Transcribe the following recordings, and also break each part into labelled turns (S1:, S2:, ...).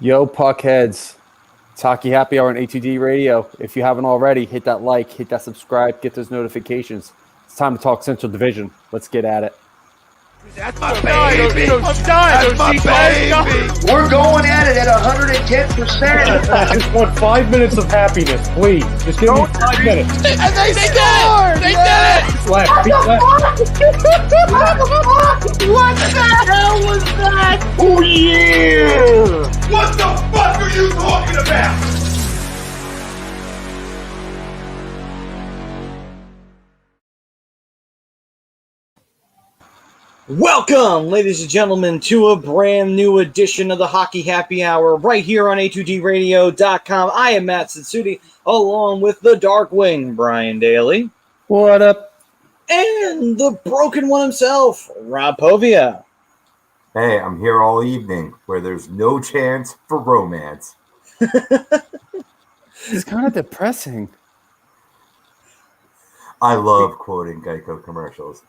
S1: Yo, puckheads. It's Hockey Happy Hour on A2D Radio. If you haven't already, hit that like, hit that subscribe, get those notifications. It's time to talk Central Division. Let's get at it.
S2: That's my baby. That's my baby.
S3: We're going at it at 110%.
S4: I just want 5 minutes of happiness, please. Just give me 5 minutes.
S2: And they scored! They did it!
S4: Left, beat left.
S3: What the hell was that? Oh, yeah!
S2: What the fuck are you talking about?
S5: Welcome, ladies and gentlemen, to a brand new edition of the Hockey Happy Hour right here on A2DRadio.com. I am Matt Sitsuti, along with the Darkwing, Brian Daly.
S1: What up?
S5: And the Broken One himself, Rob Povia.
S6: Hey, I'm here all evening where there's no chance for romance.
S1: It's kind of depressing.
S6: I love quoting Geico commercials.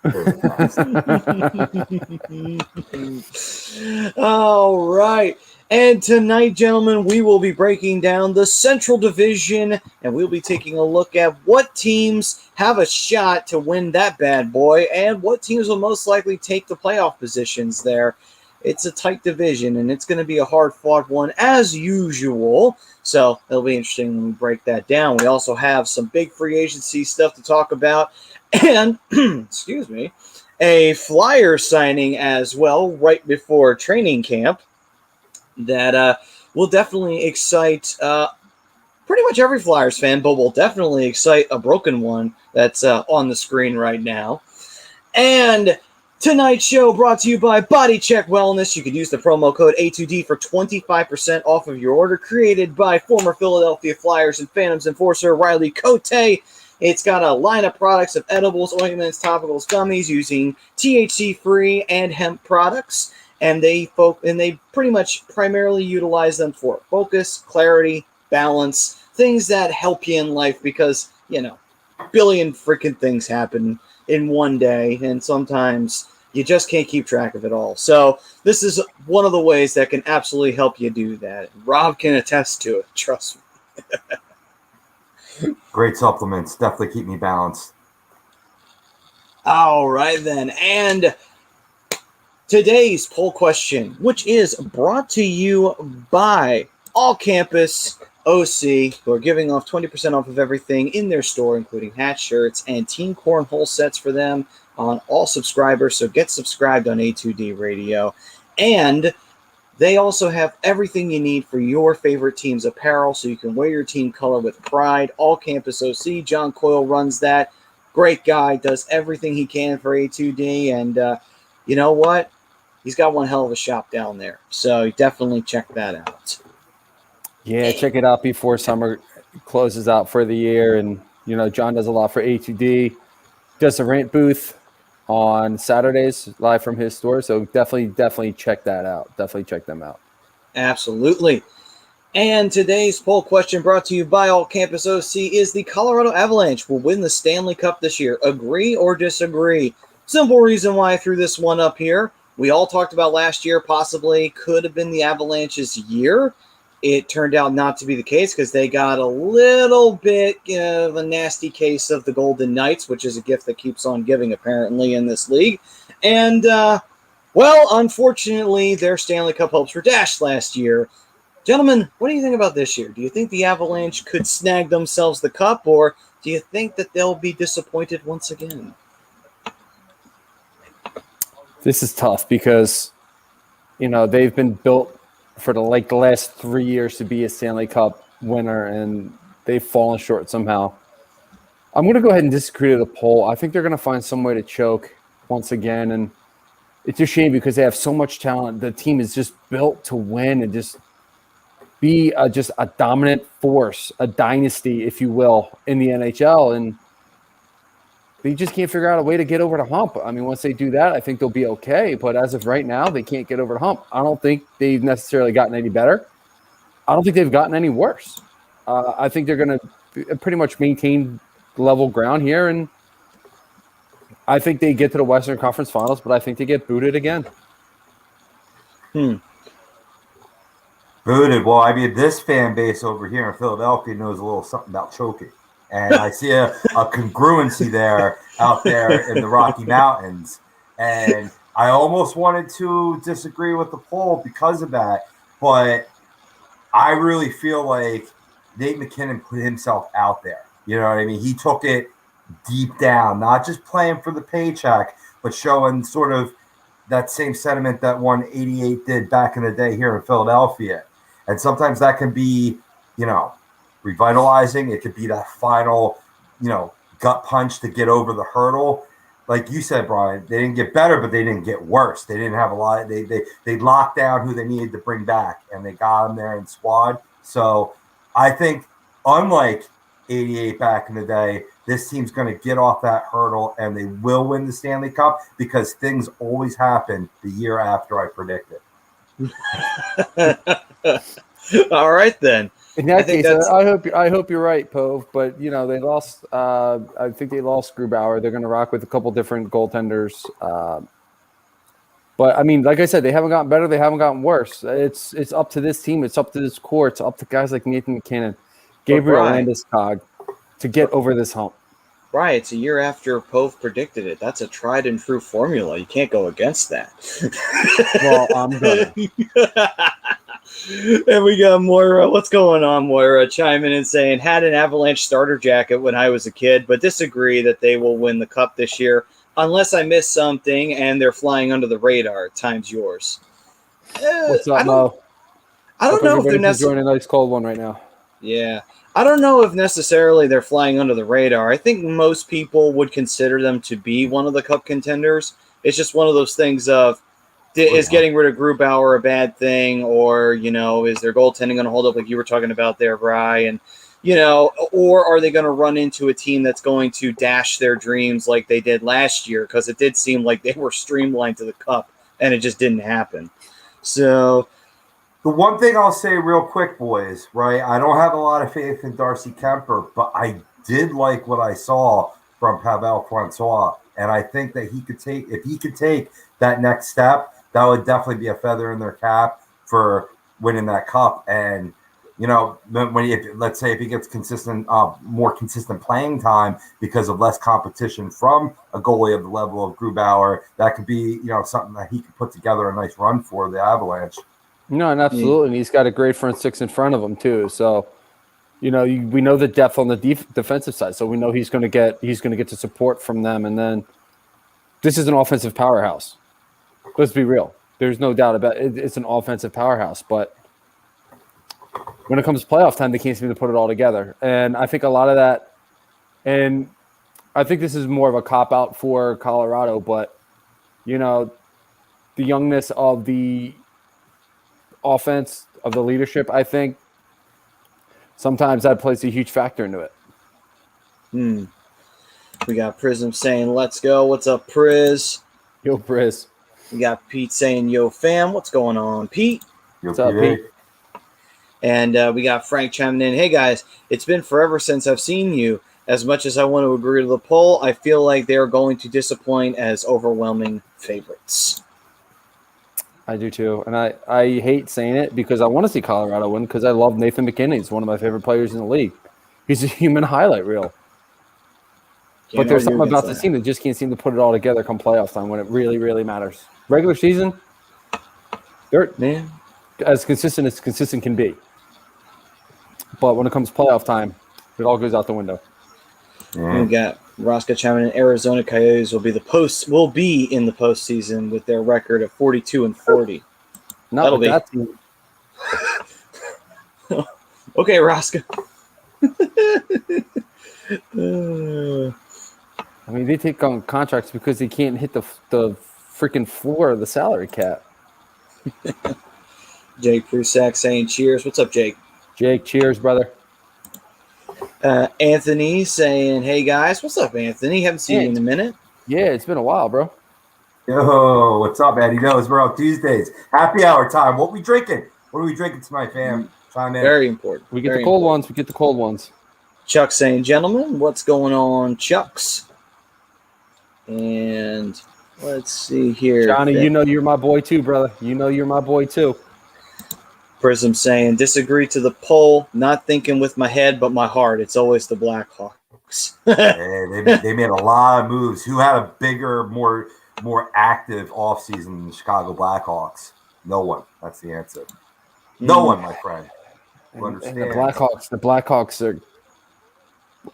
S5: All right. And tonight, gentlemen, we will be breaking down the Central Division, and we'll be taking a look at what teams have a shot to win that bad boy and what teams will most likely take the playoff positions there. It's a tight division, and it's going to be a hard-fought one as usual. So it'll be interesting when we break that down. We also have some big free agency stuff to talk about, and excuse me, a flyer signing as well right before training camp that will definitely excite pretty much every Flyers fan, but will definitely excite a Broken One that's on the screen right now. And tonight's show brought to you by Body Check Wellness. You can use the promo code A2D for 25% off of your order. Created by former Philadelphia Flyers and Phantoms enforcer Riley Cote. It's got a line of products of edibles, ointments, topicals, gummies using THC-free and hemp products. And they pretty much primarily utilize them for focus, clarity, balance, things that help you in life because, you know, billion freaking things happen in one day, and sometimes you just can't keep track of it all. So this is one of the ways that can absolutely help you do that. Rob can attest to it, trust me.
S6: Great supplements. Definitely keep me balanced.
S5: All right, then. And today's poll question, which is brought to you by All Campus OC, who are giving off 20% off of everything in their store, including hats, shirts, and team cornhole sets for them on all subscribers. So get subscribed on A2D Radio. And they also have everything you need for your favorite team's apparel, so you can wear your team color with pride. All Campus OC, John Coyle runs that. Great guy, does everything he can for A2D. And you know what? He's got one hell of a shop down there. So definitely check that out.
S1: Yeah, check it out before summer closes out for the year. And, you know, John does a lot for A2D. Does a rant booth on Saturdays live from his store. So definitely check that out. Definitely check them out.
S5: Absolutely. And today's poll question brought to you by All Campus OC is the Colorado Avalanche will win the Stanley Cup this year. Agree or disagree? Simple reason why I threw this one up here. We all talked about last year possibly could have been the Avalanche's year. It turned out not to be the case because they got a little bit of a nasty case of the Golden Knights, which is a gift that keeps on giving apparently in this league. And, well, unfortunately, their Stanley Cup hopes were dashed last year. Gentlemen, what do you think about this year? Do you think the Avalanche could snag themselves the cup, or do you think that they'll be disappointed once again?
S1: This is tough because, you know, they've been built for the last 3 years to be a Stanley Cup winner, and they've fallen short somehow. I'm going to go ahead and disagree to the poll. I think they're going to find some way to choke once again, and it's a shame because they have so much talent. The team is just built to win and just be just a dominant force, a dynasty, if you will, in the NHL, and they just can't figure out a way to get over the hump. I mean, once they do that, I think they'll be okay. But as of right now, they can't get over the hump. I don't think they've necessarily gotten any better. I don't think they've gotten any worse. I think they're going to pretty much maintain level ground here. And I think they get to the Western Conference Finals, but I think they get booted again.
S6: Booted. Well, I mean, this fan base over here in Philadelphia knows a little something about choking. And I see a congruency there out there in the Rocky Mountains. And I almost wanted to disagree with the poll because of that. But I really feel like Nate McKinnon put himself out there. You know what I mean? He took it deep down, not just playing for the paycheck, but showing sort of that same sentiment that 188 did back in the day here in Philadelphia. And sometimes that can be, revitalizing. It could be that final, gut punch to get over the hurdle. Like you said, Brian, they didn't get better, but they didn't get worse. They didn't have a lot. They locked down who they needed to bring back, and they got them there in squad. So I think, unlike 88 back in the day, this team's going to get off that hurdle, and they will win the Stanley Cup because things always happen the year after I predict
S5: it. All right, then.
S1: In that case, I hope you're right, Pove. But they lost. I think they lost Grubauer. They're going to rock with a couple different goaltenders. But I mean, like I said, they haven't gotten better. They haven't gotten worse. It's up to this team. It's up to this core. It's up to guys like Nathan McKinnon, Gabriel Landeskog to get over this hump.
S5: Right. It's a year after Pove predicted it. That's a tried and true formula. You can't go against that.
S1: Well, I'm gonna.
S5: And we got Moira. What's going on, Moira? Chiming in saying, had an Avalanche starter jacket when I was a kid, but disagree that they will win the Cup this year. Unless I missed something and they're flying under the radar. Time's yours.
S1: What's up, Mo?
S5: I don't know if they're
S1: necessarily enjoying a nice cold one right now.
S5: Yeah. I don't know if necessarily they're flying under the radar. I think most people would consider them to be one of the Cup contenders. It's just one of those things of, is getting rid of Grubauer a bad thing, or, is their goaltending going to hold up like you were talking about there, Brian? Or are they going to run into a team that's going to dash their dreams like they did last year? Because it did seem like they were streamlined to the Cup, and it just didn't happen. So
S6: the one thing I'll say real quick, boys, right? I don't have a lot of faith in Darcy Kemper, but I did like what I saw from Pavel Francois. And I think that if he could take that next step, that would definitely be a feather in their cap for winning that Cup. And, let's say if he gets more consistent playing time because of less competition from a goalie of the level of Grubauer, that could be, something that he could put together a nice run for the Avalanche.
S1: No, and absolutely. And he's got a great front six in front of him too. So, we know the depth on the defensive side. So we know he's going to get the support from them. And then this is an offensive powerhouse. Let's be real. There's no doubt about it. It's an offensive powerhouse. But when it comes to playoff time, they can't seem to put it all together. And I think a lot of that, and I think this is more of a cop-out for Colorado, but, the youngness of the offense, of the leadership, I think sometimes that plays a huge factor into it.
S5: We got Prism saying, let's go. What's up, Priz?
S1: Yo, Priz.
S5: We got Pete saying, yo, fam. What's going on, Pete?
S1: What's up, Pete?
S5: And we got Frank chiming in. Hey, guys, it's been forever since I've seen you. As much as I want to agree to the poll, I feel like they're going to disappoint as overwhelming favorites.
S1: I do too. And I hate saying it because I want to see Colorado win because I love Nathan McKinnon. He's one of my favorite players in the league. He's a human highlight reel. But there's something about the team that just can't seem to put it all together come playoff time when it really, really matters. Regular season, they're as consistent can be. But when it comes to playoff time, it all goes out the window.
S5: We got Roscoe chiming in. Arizona Coyotes will be in the postseason with their record of 42-40.
S1: Not with that team.
S5: Okay, Roscoe.
S1: I mean, they take on contracts because they can't hit the freaking floor of the salary cap.
S5: Jake Prusak saying cheers. What's up, Jake?
S1: Jake, cheers, brother.
S5: Anthony saying, hey, guys. What's up, Anthony? Haven't seen you in a minute.
S1: Yeah, it's been a while, bro.
S6: Yo, what's up, man? He knows we're on Tuesdays. Happy hour time. What we drinking? What are we drinking tonight, fam? Chime in.
S5: Very important.
S1: We get the cold ones. We get the cold ones.
S5: Chuck saying, gentlemen, what's going on, Chucks? And let's see here.
S1: Johnny, you know you're my boy too, brother. You know you're my boy too.
S5: Prism saying, disagree to the poll, not thinking with my head, but my heart. It's always the Blackhawks.
S6: They made a lot of moves. Who had a bigger, more active offseason than the Chicago Blackhawks? No one. That's the answer. No one, my friend.
S1: And the Blackhawks are,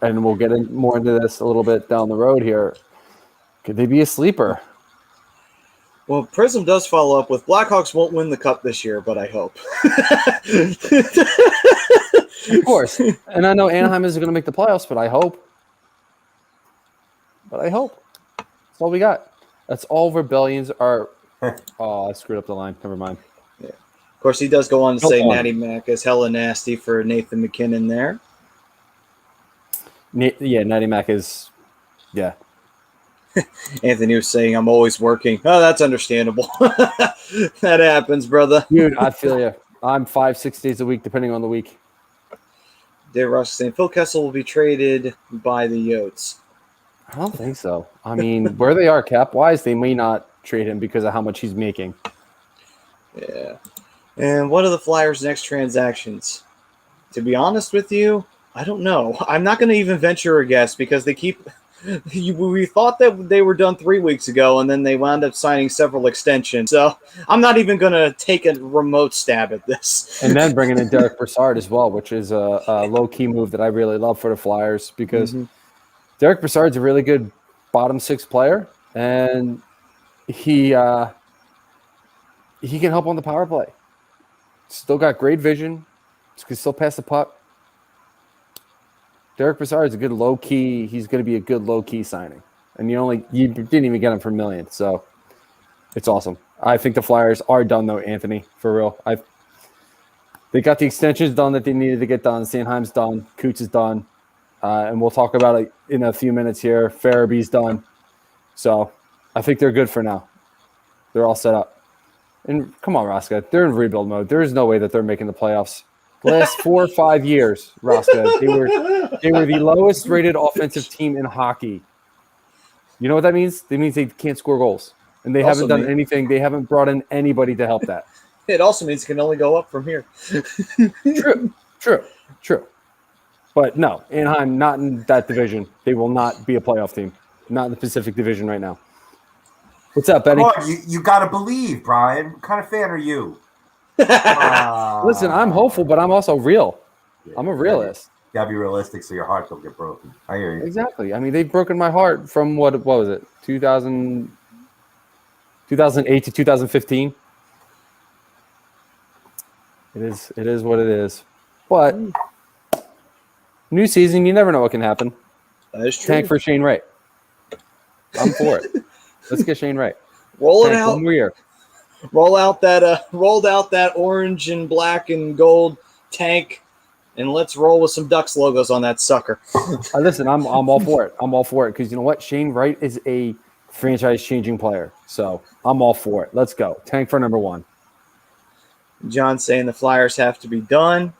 S1: and we'll get more into this a little bit down the road here. Could they be a sleeper?
S5: Well, Prism does follow up with Blackhawks won't win the cup this year, but I hope.
S1: Of course. And I know Anaheim isn't going to make the playoffs, but I hope. That's all we got. That's all rebellions are. Oh, I screwed up the line. Never mind.
S5: Yeah. Of course, he does go on to say Natty Mac is hella nasty for Nathan McKinnon there.
S1: Yeah, Natty Mac is. Yeah.
S5: Anthony was saying, I'm always working. Oh, that's understandable. That happens, brother.
S1: Dude, I feel you. I'm 5-6 days a week, depending on the week.
S5: Dave Rush saying, Phil Kessel will be traded by the Yotes.
S1: I don't think so. I mean, where they are cap-wise, they may not trade him because of how much he's making.
S5: Yeah. And what are the Flyers' next transactions? To be honest with you, I don't know. I'm not going to even venture a guess because they keep – we thought that they were done 3 weeks ago, and then they wound up signing several extensions. So I'm not even going to take a remote stab at this.
S1: And then bringing in Derek Brassard as well, which is a low-key move that I really love for the Flyers because Derek Brassard's a really good bottom six player, and he can help on the power play. Still got great vision. Can still pass the puck. Derek Brassard is a good low-key. He's going to be a good low-key signing. And you didn't even get him for $1 million. So it's awesome. I think the Flyers are done, though, Anthony, for real. They got the extensions done that they needed to get done. Sanheim's done. Coots is done. And we'll talk about it in a few minutes here. Farabee's done. So I think they're good for now. They're all set up. And come on, Rosca. They're in rebuild mode. There is no way that they're making the playoffs. The last 4 or 5 years, Rosca, they were the lowest rated offensive team in hockey. You know what that means? That means they can't score goals. And they haven't done anything. They haven't brought in anybody to help that.
S5: It also means it can only go up from here.
S1: True. But no, Anaheim, not in that division. They will not be a playoff team. Not in the Pacific Division right now. What's up, Benny?
S6: You got to believe, Brian. What kind of fan are you?
S1: Listen, I'm hopeful, but I'm also real. I'm a realist.
S6: You got to be realistic so your heart don't get broken. I hear you.
S1: Exactly. I mean, they've broken my heart from what was it? 2008 to 2015. It is what it is. But new season, you never know what can happen.
S5: That is true.
S1: Tank for Shane Wright. I'm for it. Let's get Shane Wright.
S5: Roll it out.
S1: 1 more year.
S5: Rolled out that orange and black and gold tank, and let's roll with some Ducks logos on that sucker.
S1: Listen, I'm all for it. I'm all for it because you know what? Shane Wright is a franchise-changing player, so I'm all for it. Let's go. Tank for number 1.
S5: John saying the Flyers have to be done,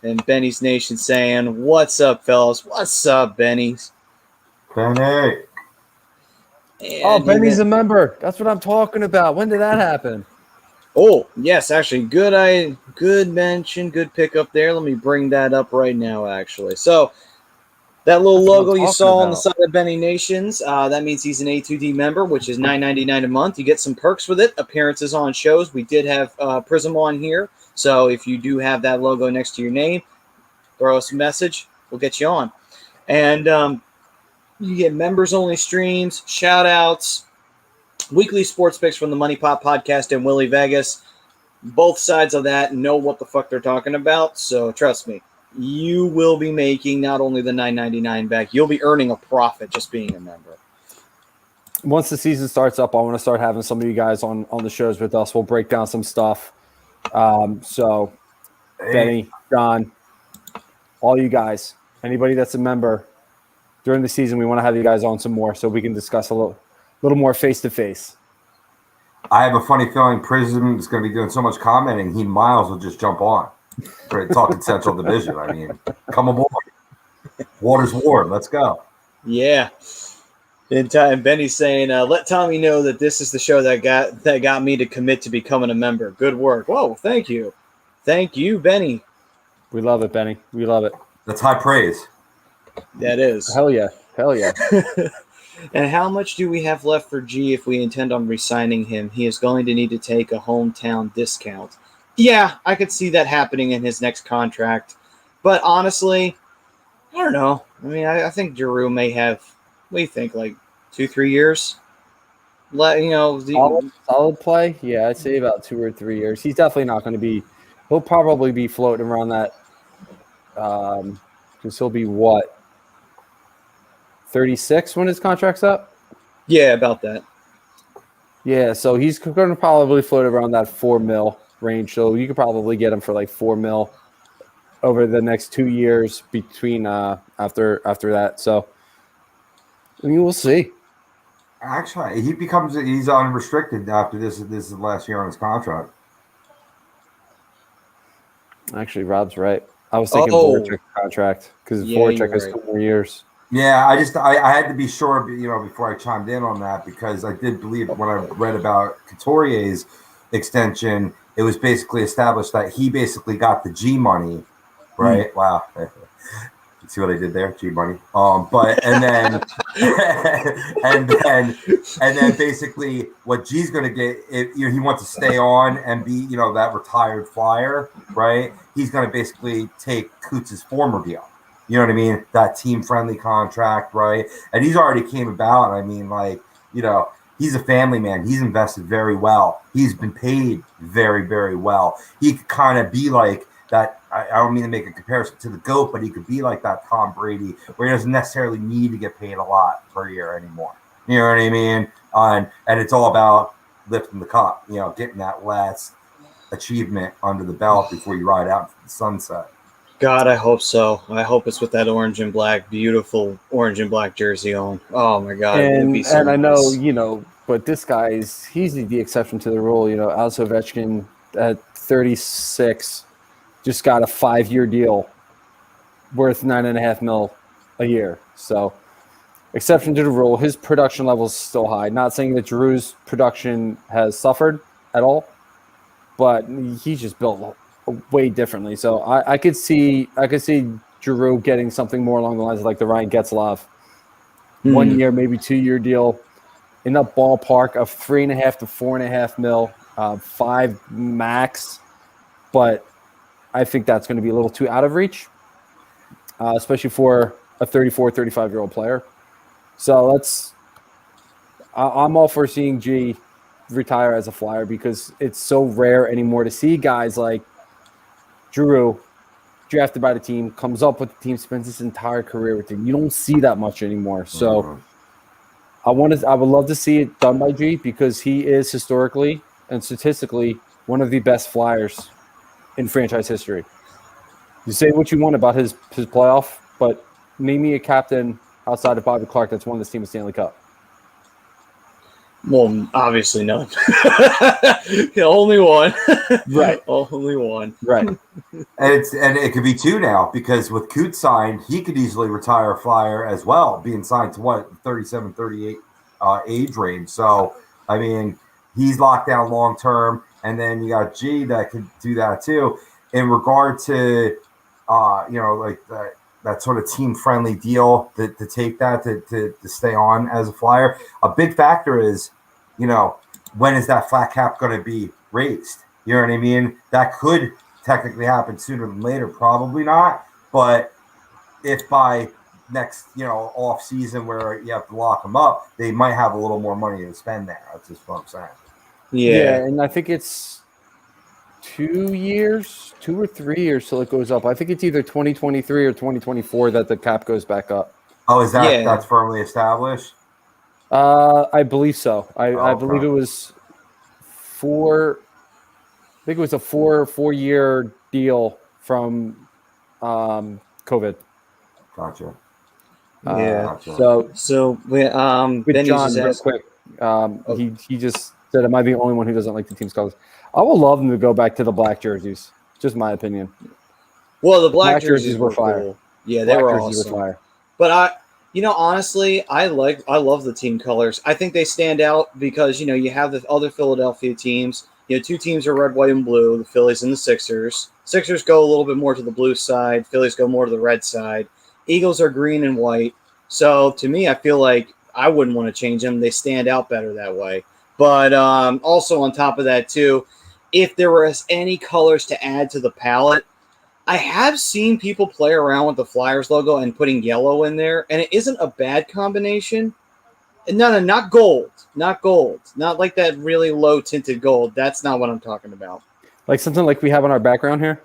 S5: and Benny's Nation saying, "What's up, fellas? What's up, Benny's?"
S6: Benny.
S5: And
S1: Benny's a member. That's what I'm talking about. When did that happen?
S5: Oh, yes, actually, good mention, good pickup there. Let me bring that up right now, actually. So that little logo you saw on the side of Benny Nations, that means he's an A2D member, which is $9.99 a month. You get some perks with it, appearances on shows. We did have Prism on here, so if you do have that logo next to your name, throw us a message. We'll get you on. And you get members-only streams, shout-outs, weekly sports picks from the Money Pop Podcast and Willie Vegas. Both sides of that know what the fuck they're talking about, so trust me, you will be making not only the $9.99 back, you'll be earning a profit just being a member.
S1: Once the season starts up, I want to start having some of you guys on the shows with us. We'll break down some stuff. So, Benny, John, all you guys, anybody that's a member, during the season, we want to have you guys on some more so we can discuss a little more face-to-face.
S6: I have a funny feeling Prism is going to be doing so much commenting, he and Miles will just jump on for talking Central Division. I mean, come aboard. Water's warm. Let's go.
S5: Yeah. And Benny's saying, let Tommy know that this is the show that got me to commit to becoming a member. Good work. Whoa, thank you. Thank you, Benny.
S1: We love it, Benny. We love it.
S6: That's high praise.
S5: That is.
S1: Hell yeah. Hell yeah.
S5: And how much do we have left for G if we intend on re-signing him? He is going to need to take a hometown discount. Yeah, I could see that happening in his next contract. But honestly, I don't know. I mean, I think Giroux may have, what do you think, like 2-3 years?
S1: Solid play? Yeah, I'd say about 2 or 3 years. He's definitely not going to be – he'll probably be floating around that because he'll be what, 36 when his contract's up?
S5: Yeah, about that.
S1: Yeah, so he's going to probably float around that $4 million range. So you could probably get him for like $4 million over the next 2 years between after that. So I mean, we'll see.
S6: Actually, he's unrestricted after this. This is the last year on his contract.
S1: Actually, Rob's right. I was thinking Voracek contract because Voracek has 2 more years.
S6: Yeah, I had to be sure, before I chimed in on that, because I did believe when I read about Couturier's extension, it was basically established that he basically got the G money, right? Wow. You see what I did there? G money. And then basically what G's going to get, if he wants to stay on and be, that retired Flyer, right? He's going to basically take Coots' former deal. You know what I mean? That team-friendly contract, right? And he's already came about. I mean, he's a family man. He's invested very well. He's been paid very, very well. He could kind of be like that. I don't mean to make a comparison to the GOAT, but he could be like that Tom Brady, where he doesn't necessarily need to get paid a lot per year anymore. You know what I mean? And it's all about lifting the cup, getting that last achievement under the belt before you ride out into the sunset.
S5: God, I hope so. I hope it's with that orange and black, beautiful orange and black jersey on. Oh my God, it'd be so
S1: I
S5: nice.
S1: know, but this guy he's the exception to the rule. Alex Ovechkin at 36 just got a 5-year deal worth $9.5 million a year. So, exception to the rule. His production level is still high. Not saying that Giroux's production has suffered at all, but he's just built way differently. So I could see Giroux getting something more along the lines of like the Ryan Getzlaf 1 year, maybe 2-year deal in that ballpark of $3.5 to $4.5 million, 5 max. But I think that's going to be a little too out of reach, especially for a 34, 35-year-old player. So I'm all for seeing G retire as a Flyer because it's so rare anymore to see guys like Giroux, drafted by the team, comes up with the team, spends his entire career with them. You don't see that much anymore. So I would love to see it done by G because he is historically and statistically one of the best Flyers in franchise history. You say what you want about his playoff, but name me a captain outside of Bobby Clark that's won this team a Stanley Cup.
S5: Well, obviously none. Only one.
S1: Right.
S5: Only one.
S1: Right.
S6: And it could be 2 now because with Coots signed, he could easily retire a Flyer as well, being signed to 37, 38 age range. So, I mean, he's locked down long term. And then you got G that could do that too. In regard to, that sort of team-friendly deal to take that to stay on as a Flyer. A big factor is, when is that flat cap going to be raised? You know what I mean? That could technically happen sooner than later. Probably not. But if by next, off season where you have to lock them up, they might have a little more money to spend there. That's just what I'm saying.
S5: Yeah,
S1: and I think it's 2 or 3 years till it goes up. I think it's either 2023 or 2024 that the cap goes back up.
S6: Oh, is that's firmly established?
S1: I believe so. I believe it was 4. I think it was a 4-year deal from COVID.
S6: Gotcha.
S5: Yeah.
S6: Gotcha.
S5: So
S1: with
S5: Benny's
S1: John,
S5: just
S1: real
S5: asked,
S1: quick, he just said, "Am I the only one who doesn't like the team's colors?" I would love them to go back to the black jerseys. Just my opinion.
S5: Well, the black jerseys were fire. Cool. Yeah, they were awesome.
S1: Fire.
S5: But honestly, I love the team colors. I think they stand out because you have the other Philadelphia teams two teams are red, white, and blue, the Phillies and the Sixers. Sixers go a little bit more to the blue side. Phillies go more to the red side. Eagles are green and white. So to me, I feel like I wouldn't want to change them. They stand out better that way. But also on top of that, too, if there was any colors to add to the palette, I have seen people play around with the Flyers logo and putting yellow in there, and it isn't a bad combination. No, not gold. Not gold. Not like that really low tinted gold. That's not what I'm talking about.
S1: Like something like we have on our background here?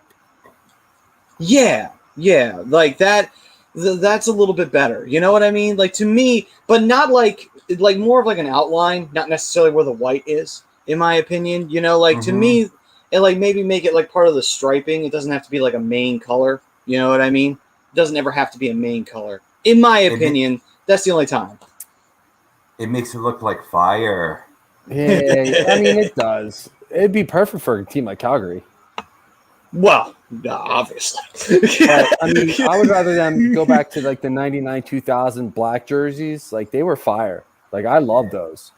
S5: Yeah. Like that. That's a little bit better. You know what I mean? Like to me, but not like more of like an outline, not necessarily where the white is, in my opinion. To me, and like maybe make it like part of the striping. It doesn't have to be like a main color. You know what I mean? It doesn't ever have to be a main color. In my opinion, that's the only time.
S6: It makes it look like fire.
S1: Yeah, I mean, it does. It'd be perfect for a team like Calgary.
S5: Well, no, obviously.
S1: But, I mean, I would rather them go back to like the 99, 2000 black jerseys. Like they were fire. Like I love those.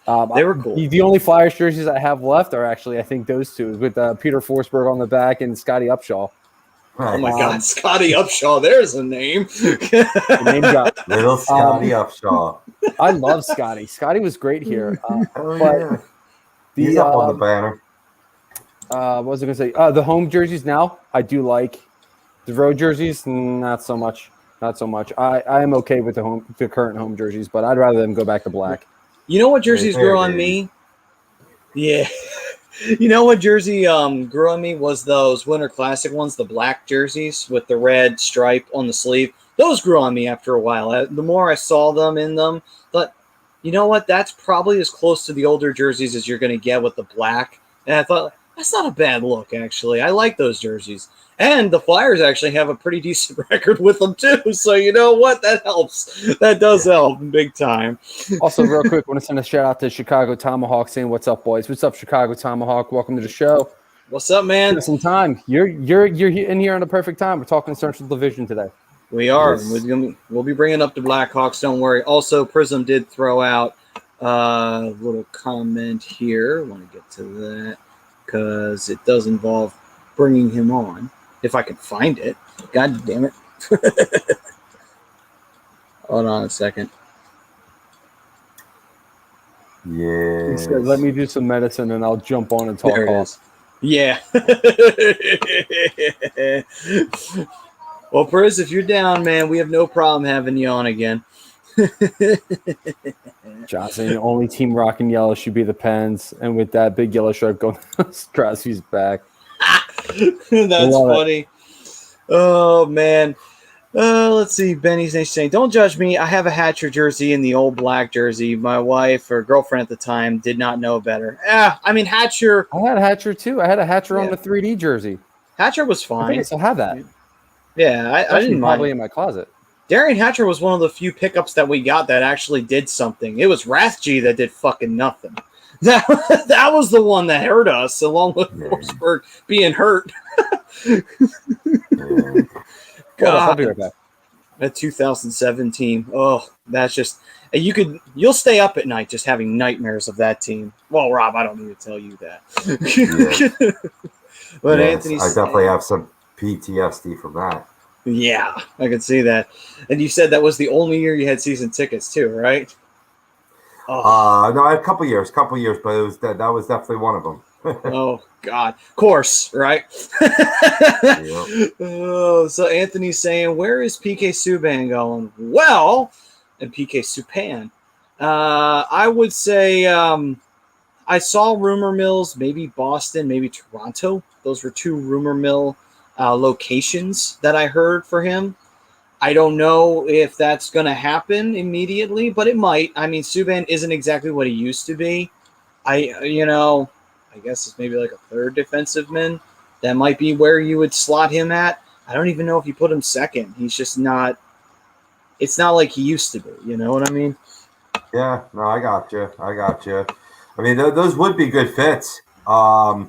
S5: They were cool.
S1: The only Flyers jerseys I have left are actually, I think, those two with Peter Forsberg on the back and Scotty Upshaw.
S5: Oh my God, Scotty Upshaw! There's a name.
S1: Name drop.
S6: Little Scotty Upshaw.
S1: I love Scotty. Scotty was great here.
S6: Yeah. He's up on the banner.
S1: What was I going to say? The home jerseys now, I do like. The road jerseys, not so much. Not so much. I am okay with the current home jerseys, but I'd rather them go back to black.
S5: You know what jerseys grew on me? Yeah. You know what jersey grew on me was those Winter Classic ones, the black jerseys with the red stripe on the sleeve. Those grew on me after a while. The more I saw them in them, but you know what? That's probably as close to the older jerseys as you're going to get with the black. And I thought, that's not a bad look, actually. I like those jerseys. And the Flyers actually have a pretty decent record with them, too. So you know what? That helps. That does help big time.
S1: Also, real quick, I want to send a shout-out to Chicago Tomahawk saying, what's up, boys? What's up, Chicago Tomahawk? Welcome to the show.
S5: What's up, man?
S1: Give us some time. You're in here on the perfect time. We're talking Central Division today.
S5: We are.
S6: Yes.
S5: We'll be bringing up the Blackhawks. Don't worry. Also, Prism did throw out a little comment here. I want to get to that because it does involve bringing him on. If I can find it. God damn it. Hold on a second.
S6: Yeah.
S1: He said, let me do some medicine and I'll jump on and talk
S5: There it
S1: off.
S5: is. Yeah. Well, Priz, if you're down, man, we have no problem having you on again.
S1: Johnson, the only team rocking yellow should be the Pens. And with that big yellow stripe going Strasby's back.
S5: That's funny. Oh, man. Let's see. Benny's saying, don't judge me. I have a Hatcher jersey in the old black jersey. My wife or girlfriend at the time did not know better. I mean, Hatcher.
S1: I had a Hatcher, too. I had a Hatcher on the 3D jersey.
S5: Hatcher was
S1: I
S5: fine.
S1: think I still have that.
S5: Yeah, I didn't mind.
S1: Probably in my closet.
S5: Darian Hatcher was one of the few pickups that we got that actually did something. It was Rathje that did fucking nothing. That was the one that hurt us, along with Forsberg being hurt.
S1: God, I'll be right back.
S5: That 2017. Oh, that's just you'll stay up at night just having nightmares of that team. Well, Rob, I don't need to tell you that.
S6: Yeah.
S5: But
S6: Yes,
S5: Anthony,
S6: I definitely have some PTSD from that.
S5: Yeah, I can see that. And you said that was the only year you had season tickets too, right? Oh.
S6: No, I had a couple years, but it was that was definitely one of them.
S5: Oh God, of course, right?
S6: Yep.
S5: Oh, so Anthony's saying, where is PK Subban going? Well, and PK Subban, I would say I saw rumor mills, maybe Boston, maybe Toronto. Those were two rumor mill locations that I heard for him. I don't know if that's going to happen immediately, but it might. I mean, Subban isn't exactly what he used to be. I guess it's maybe like a third defensive man. That might be where you would slot him at. I don't even know if you put him second. He's just not – it's not like he used to be. You know what I mean?
S6: Yeah, no, I got you. I mean, those would be good fits. For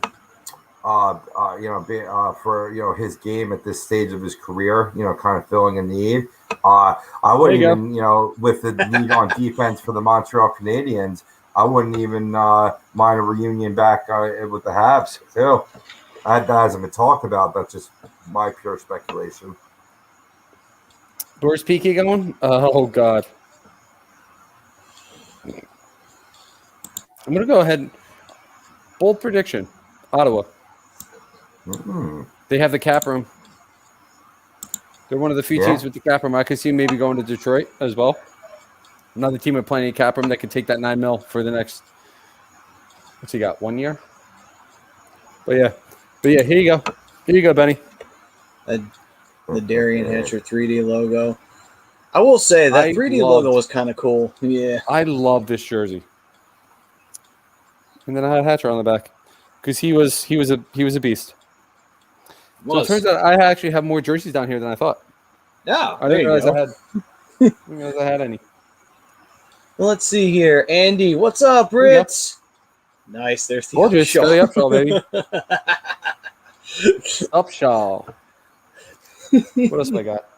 S6: his game at this stage of his career, kind of filling a need. I wouldn't even, with the need on defense for the Montreal Canadiens, I wouldn't even mind a reunion back with the Habs too. That hasn't been talked about. That's just my pure speculation.
S1: Where's PK going? Oh God. I'm gonna go ahead. Bold prediction: Ottawa. They have the cap room. They're one of the few teams with the cap room. I could see maybe going to Detroit as well. Another team with plenty of cap room that can take that $9 million for the next. What's he got? 1 year. But yeah. Here you go. Here you go, Benny.
S5: The Darian Hatcher 3D logo. I will say that 3D logo was kind of cool. Yeah.
S1: I love this jersey. And then I had Hatcher on the back because he was a beast. So it turns out I actually have more jerseys down here than I thought.
S5: Yeah,
S1: I didn't realize I had any.
S5: Well, let's see here. Andy, what's up, Ritz? Nice. There's the
S1: gorgeous Philly Upshaw, baby. Upshaw. What else I got?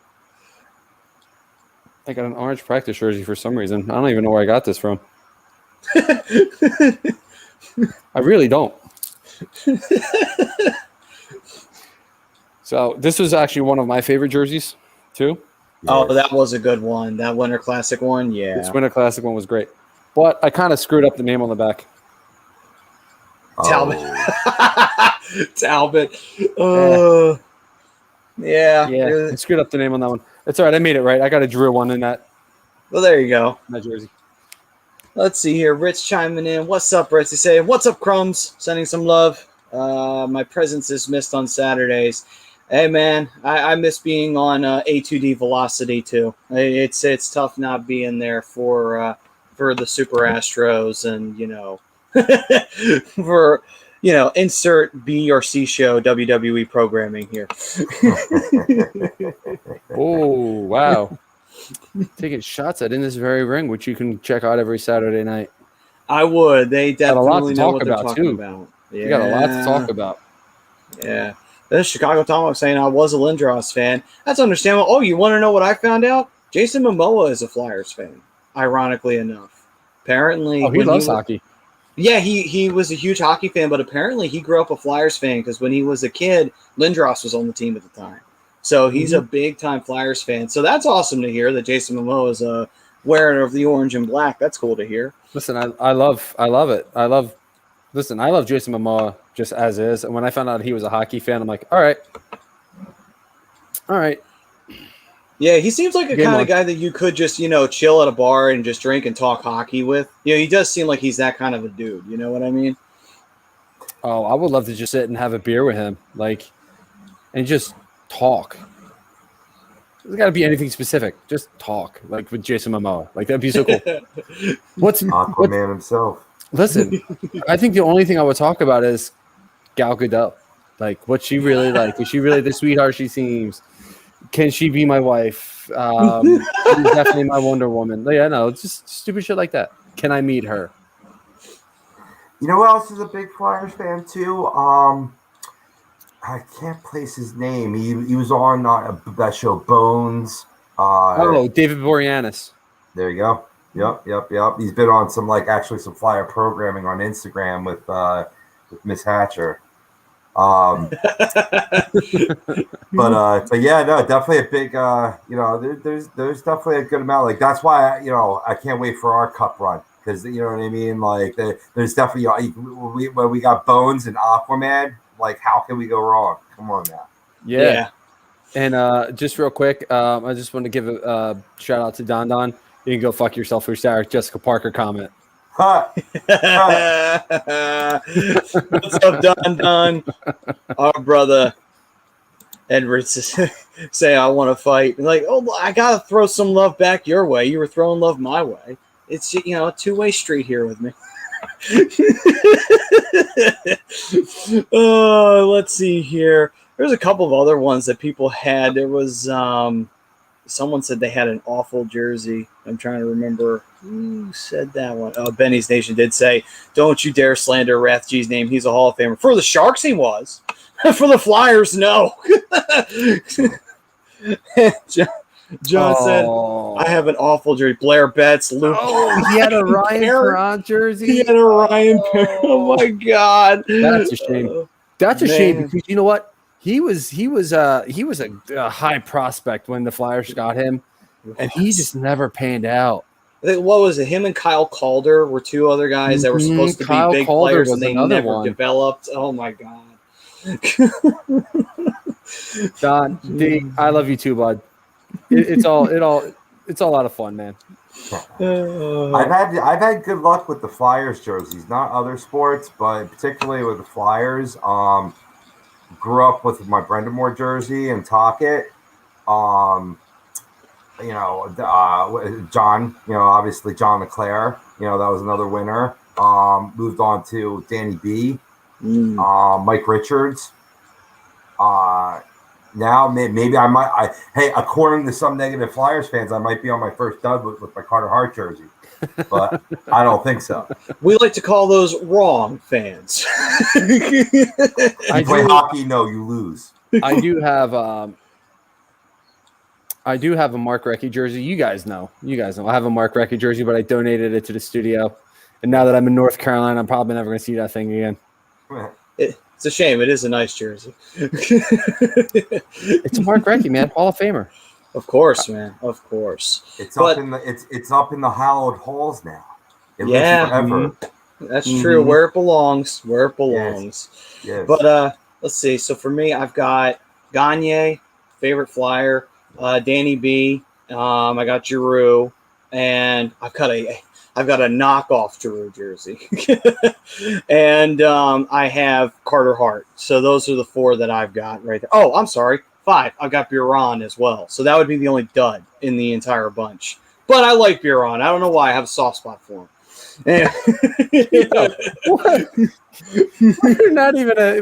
S1: I got an orange practice jersey for some reason. I don't even know where I got this from. I really don't. So this was actually one of my favorite jerseys, too.
S5: Oh, that was a good one. That Winter Classic one, yeah.
S1: This Winter Classic one was great. But I kind of screwed up the name on the back.
S5: Talbot. Talbot. Yeah.
S1: I screwed up the name on that one. It's all right. I made it right. I got a Drew one in that.
S5: Well, there you go.
S1: That jersey.
S5: Let's see here. Rich chiming in. What's up, Rich? He saying, what's up, Crumbs? Sending some love. My presence is missed on Saturdays. Hey, man, I miss being on A2D Velocity, too. It's tough not being there for the Super Astros and, for, insert B or C show WWE programming here.
S1: Oh, wow. Taking shots at In This Very Ring, which you can check out every Saturday night.
S5: I would. They definitely know what they're talking
S1: too.
S5: about. Yeah.
S1: You got a lot to talk about.
S5: Yeah. This Chicago Tomahawk saying I was a Lindros fan. That's understandable. Oh, you want to know what I found out? Jason Momoa is a Flyers fan, ironically enough. Apparently.
S1: He loves hockey.
S5: Yeah, he was a huge hockey fan, but apparently he grew up a Flyers fan because when he was a kid, Lindros was on the team at the time. So he's a big-time Flyers fan. So that's awesome to hear that Jason Momoa is a wearer of the orange and black. That's cool to hear.
S1: Listen, I love it. I love Jason Momoa just as is. And when I found out he was a hockey fan, I'm like, all right.
S5: Yeah, he seems like a kind of guy that you could just, chill at a bar and just drink and talk hockey with. He does seem like he's that kind of a dude. You know what I mean?
S1: Oh, I would love to just sit and have a beer with him, and just talk. There's got to be anything specific. Just talk, with Jason Momoa. That'd be so cool. What's
S6: Aquaman himself?
S1: Listen, I think the only thing I would talk about is Gal Gadot. What she really like. Is she really the sweetheart she seems? Can she be my wife? She's definitely my Wonder Woman. Yeah, no, it's just stupid shit like that. Can I meet her?
S6: You know who else is a big Flyers fan too? I can't place his name. He was on that show Bones.
S1: David Boreanaz.
S6: There you go. Yep. He's been on some some Flyer programming on Instagram with Miss Hatcher. But yeah, no, definitely a big. There's definitely a good amount. That's why I can't wait for our cup run because you know what I mean. There's definitely when we got Bones and Aquaman. How can we go wrong? Come on now.
S1: Yeah. And just real quick, I just want to give a shout out to Don Don. You can go fuck yourself for Sarah Jessica Parker comment.
S5: What's up, Don? Our brother Edwards say I want to fight. I gotta throw some love back your way. You were throwing love my way. It's a two-way street here with me. Let's see here. There's a couple of other ones that people had. There was someone said they had an awful jersey. I'm trying to remember who said that one. Oh, Benny's Nation did say, "Don't you dare slander Rathje's name. He's a Hall of Famer." For the Sharks, he was. For the Flyers, no. John said,
S1: Oh.
S5: I have an awful jersey. Blair Betts, Luke.
S1: Oh, he had a Ryan
S5: Perry.
S1: Perron jersey.
S5: He had a Ryan Perry. Oh my God.
S1: That's a shame. That's a shame
S5: Man.
S1: because you know what? He was a high prospect when the Flyers got him, and he just never panned out.
S5: I think, what was it? Him and Kyle Calder were two other guys that were supposed to
S1: Kyle
S5: be big
S1: Calder
S5: players,
S1: was
S5: and they
S1: another
S5: never
S1: one.
S5: developed. Oh my God.
S1: Don, D, I love you too, bud. It's all a lot of fun, man.
S6: I've had good luck with the Flyers jerseys, not other sports, but particularly with the Flyers. Grew up with my Brendamore jersey and Talkett. John, obviously John LeClaire, that was another winner. Moved on to Danny B, Mike Richards. Now maybe I might. Hey, according to some negative Flyers fans, I might be on my first dud with my Carter Hart jersey, but I don't think so.
S5: We like to call those wrong fans.
S6: You play hockey, no, you lose.
S1: I do have a Mark Recchi jersey. You guys know. I have a Mark Recchi jersey, but I donated it to the studio. And now that I'm in North Carolina, I'm probably never going to see that thing again.
S5: It's a shame. It is a nice jersey.
S1: It's a Mark Recchi, man. Hall of Famer.
S5: Of course, man. Of course.
S6: It's up in the hallowed halls now. It
S5: Yeah.
S6: lives forever.
S5: That's true. Where it belongs. Where it belongs.
S6: Yes.
S5: But let's see. So for me, I've got Gagne, favorite Flyer, Danny B. I got Giroux, and I've got a knockoff Giroux jersey, and I have Carter Hart. So those are the four that I've got right there. Oh, I'm sorry, 5. I've got Buron as well. So that would be the only dud in the entire bunch. But I like Buron. I don't know why. I have a soft spot for him. And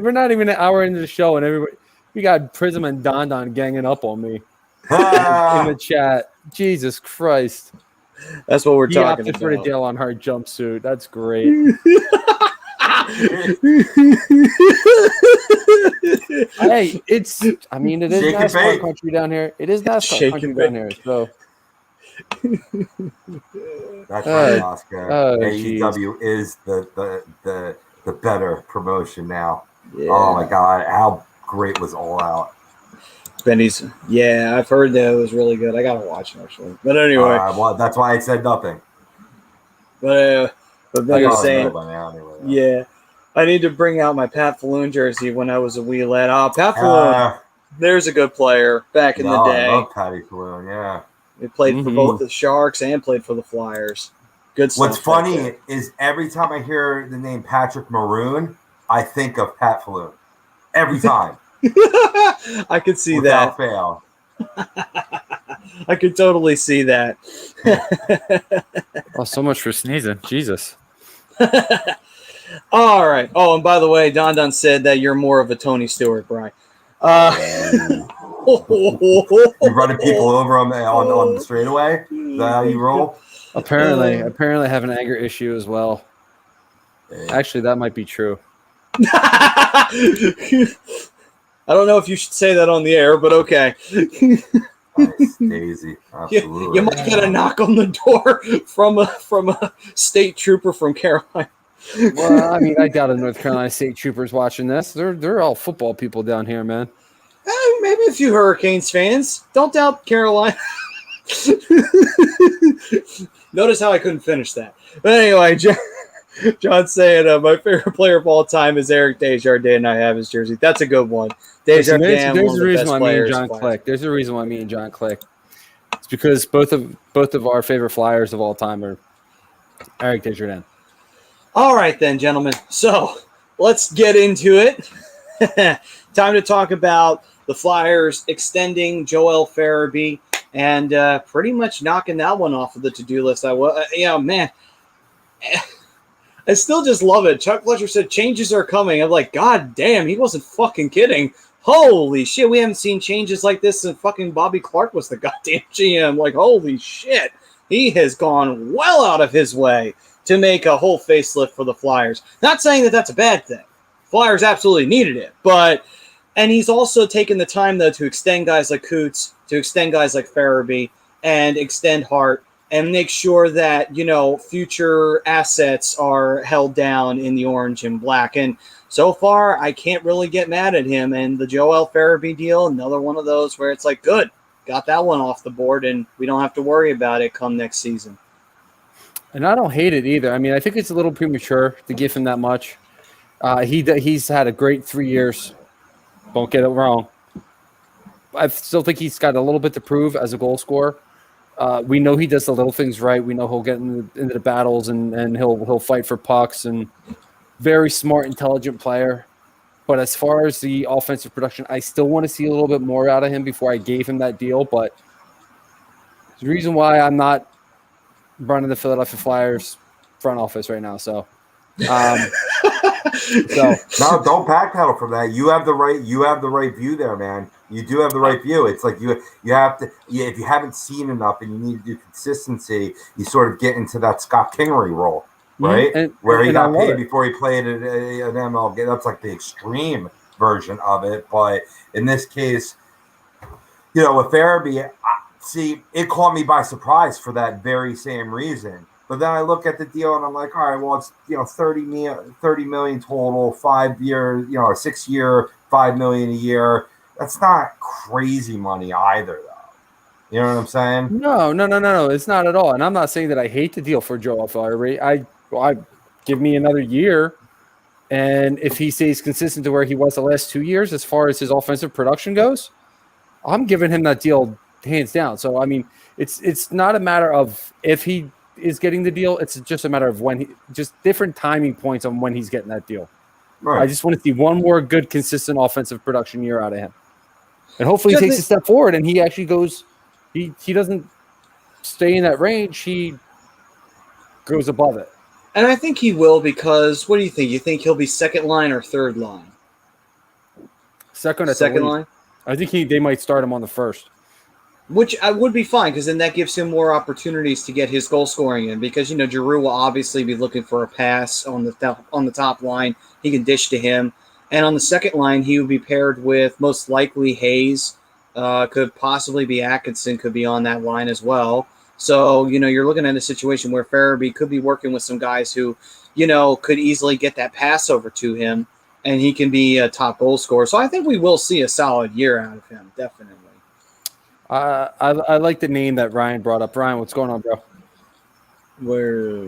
S1: we're not even an hour into the show, and everybody, we got Prism and Don ganging up on me in the chat. Jesus Christ.
S5: That's what we're talking
S1: opted
S5: about.
S1: for the Dale on Hart jumpsuit. That's great. Hey, it is NASCAR country down here. It is NASCAR country down here. So
S6: that's right, Oscar. AEW
S1: geez.
S6: is the better promotion now.
S5: Yeah.
S6: Oh my God, how great was All Out?
S5: Benny's, yeah, I've heard that it was really good. I gotta watch it actually. But anyway,
S6: well, that's why I said nothing.
S5: but Benny's saying,
S6: by now anyway.
S5: yeah, I need to bring out my Pat Falloon jersey when I was a wee lad. Oh, Pat Falloon, there's a good player back in the day.
S6: I love Patty Falloon, yeah.
S5: He played for both the Sharks and played for the Flyers. Good stuff.
S6: What's funny is every time I hear the name Patrick Maroon, I think of Pat Falloon. Every time.
S5: I could see
S6: Without
S5: that.
S6: fail.
S5: I could totally see that.
S1: Oh, so much for sneezing. Jesus.
S5: All right. Oh, and by the way, Don said that you're more of a Tony Stewart, Brian.
S6: You running people over on the straightaway? Is that how you roll?
S1: Apparently, I have an anger issue as well. Actually, that might be true.
S5: I don't know if you should say that on the air, but okay.
S6: Nice, Daisy. Absolutely.
S5: You might get a knock on the door from a state trooper from Carolina.
S1: Well, I mean, I doubt a North Carolina State Troopers watching this. They're all football people down here, man.
S5: Maybe a few Hurricanes fans. Don't doubt Carolina. Notice how I couldn't finish that. But anyway, John saying my favorite player of all time is Eric Desjardins, and I have his jersey. That's a good one. Desjardins,
S1: there's
S5: one
S1: a
S5: of the
S1: reason
S5: best
S1: why me and
S5: players.
S1: John click. There's a reason why me and John click. It's because both of our favorite Flyers of all time are Eric Desjardins.
S5: All right, then, gentlemen. So let's get into it. Time to talk about the Flyers extending Joel Farabee and pretty much knocking that one off of the to-do list. Man, I still just love it. Chuck Fletcher said changes are coming. I'm like, God damn, he wasn't fucking kidding. Holy shit, we haven't seen changes like this since fucking Bobby Clark was the goddamn GM. Like, holy shit. He has gone well out of his way to make a whole facelift for the Flyers. Not saying that that's a bad thing. Flyers absolutely needed it, but And he's also taken the time, though, to extend guys like Coots, to extend guys like Farabee, and extend Hart, and make sure that, future assets are held down in the orange and black. And so far, I can't really get mad at him. And the Joel Farabee deal, another one of those where it's like, good, got that one off the board, and we don't have to worry about it come next season.
S1: And I don't hate it either. I mean, I think it's a little premature to give him that much. He's had a great 3 years. Don't get it wrong. I still think he's got a little bit to prove as a goal scorer. We know he does the little things right. We know he'll get into the battles and he'll fight for pucks, and very smart, intelligent player. But as far as the offensive production, I still want to see a little bit more out of him before I gave him that deal. But the reason why I'm not running the Philadelphia Flyers front office right now. So,
S6: No, don't backpedal from that. You have the right view there, man. You do have the right view. It's like you have to. If you haven't seen enough and you need to do consistency, you sort of get into that Scott Kingery role, right? Where he got paid before he played at an ML game. That's like the extreme version of it. But in this case, with Farabee, see, it caught me by surprise for that very same reason. But then I look at the deal and I'm like, all right, well, it's 30 million total, 5 year, a 6 year, $5 million a year. That's not crazy money either, though. You know what I'm saying?
S1: No, it's not at all. And I'm not saying that I hate the deal for Joel Farabee. I give me another year, and if he stays consistent to where he was the last 2 years as far as his offensive production goes, I'm giving him that deal hands down. So I mean, it's not a matter of if he is getting the deal. It's just a matter of when just different timing points on when he's getting that deal. Right. I just want to see one more good, consistent offensive production year out of him. And hopefully he takes a step forward and he actually goes, he doesn't stay in that range. He goes above it.
S5: And I think he will, because what do you think? You think he'll be second line or third line?
S1: Second
S5: line?
S1: I think they might start him on the first.
S5: Which I would be fine, because then that gives him more opportunities to get his goal scoring in. Because Giroux will obviously be looking for a pass on the top line. He can dish to him, and on the second line he would be paired with most likely Hayes. Could possibly be Atkinson. Could be on that line as well. So you're looking at a situation where Farabee could be working with some guys who could easily get that pass over to him, and he can be a top goal scorer. So I think we will see a solid year out of him, definitely.
S1: I like the name that Ryan brought up. Ryan, what's going on, bro?
S5: Where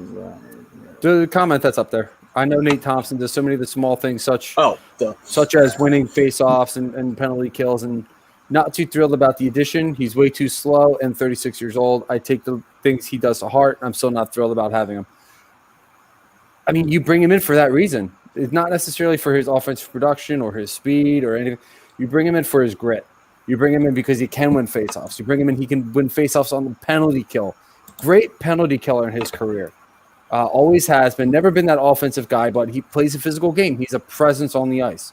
S1: the comment that's up there. I know Nate Thompson does so many of the small things, such as winning face-offs and penalty kills, and not too thrilled about the addition. He's way too slow and 36 years old. I take the things he does to heart. I'm still not thrilled about having him. I mean, you bring him in for that reason. It's not necessarily for his offensive production or his speed or anything. You bring him in for his grit. You bring him in because he can win faceoffs. You bring him in, he can win faceoffs on the penalty kill. Great penalty killer in his career. Always has been. Never been that offensive guy, but he plays a physical game. He's a presence on the ice.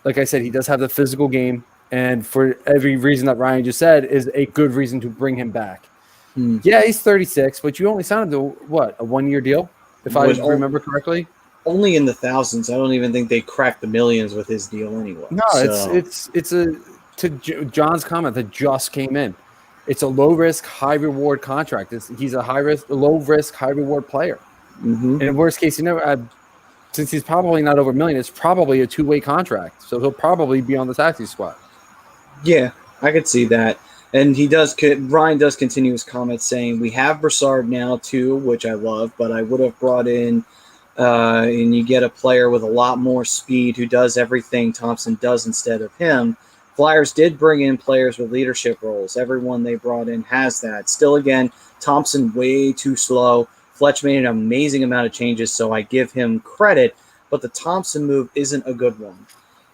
S1: Like I said, he does have the physical game, and for every reason that Ryan just said is a good reason to bring him back. Yeah, he's 36, but you only signed him to, what, a 1 year deal, if I remember correctly?
S5: Only in the thousands. I don't even think they cracked the millions with his deal anyway.
S1: No, it's to John's comment that just came in. It's a low risk, high reward contract. He's a low risk, high reward player. Mm-hmm. In worst case, since he's probably not over $1 million, it's probably a 2-way contract. So he'll probably be on the taxi squad.
S5: Yeah, I could see that. And Ryan does continue his comment saying, we have Brassard now too, which I love, but I would have brought in and you get a player with a lot more speed who does everything Thompson does instead of him. Flyers did bring in players with leadership roles. Everyone they brought in has that. Still, again, Thompson way too slow. Fletch made an amazing amount of changes, so I give him credit, but the Thompson move isn't a good one.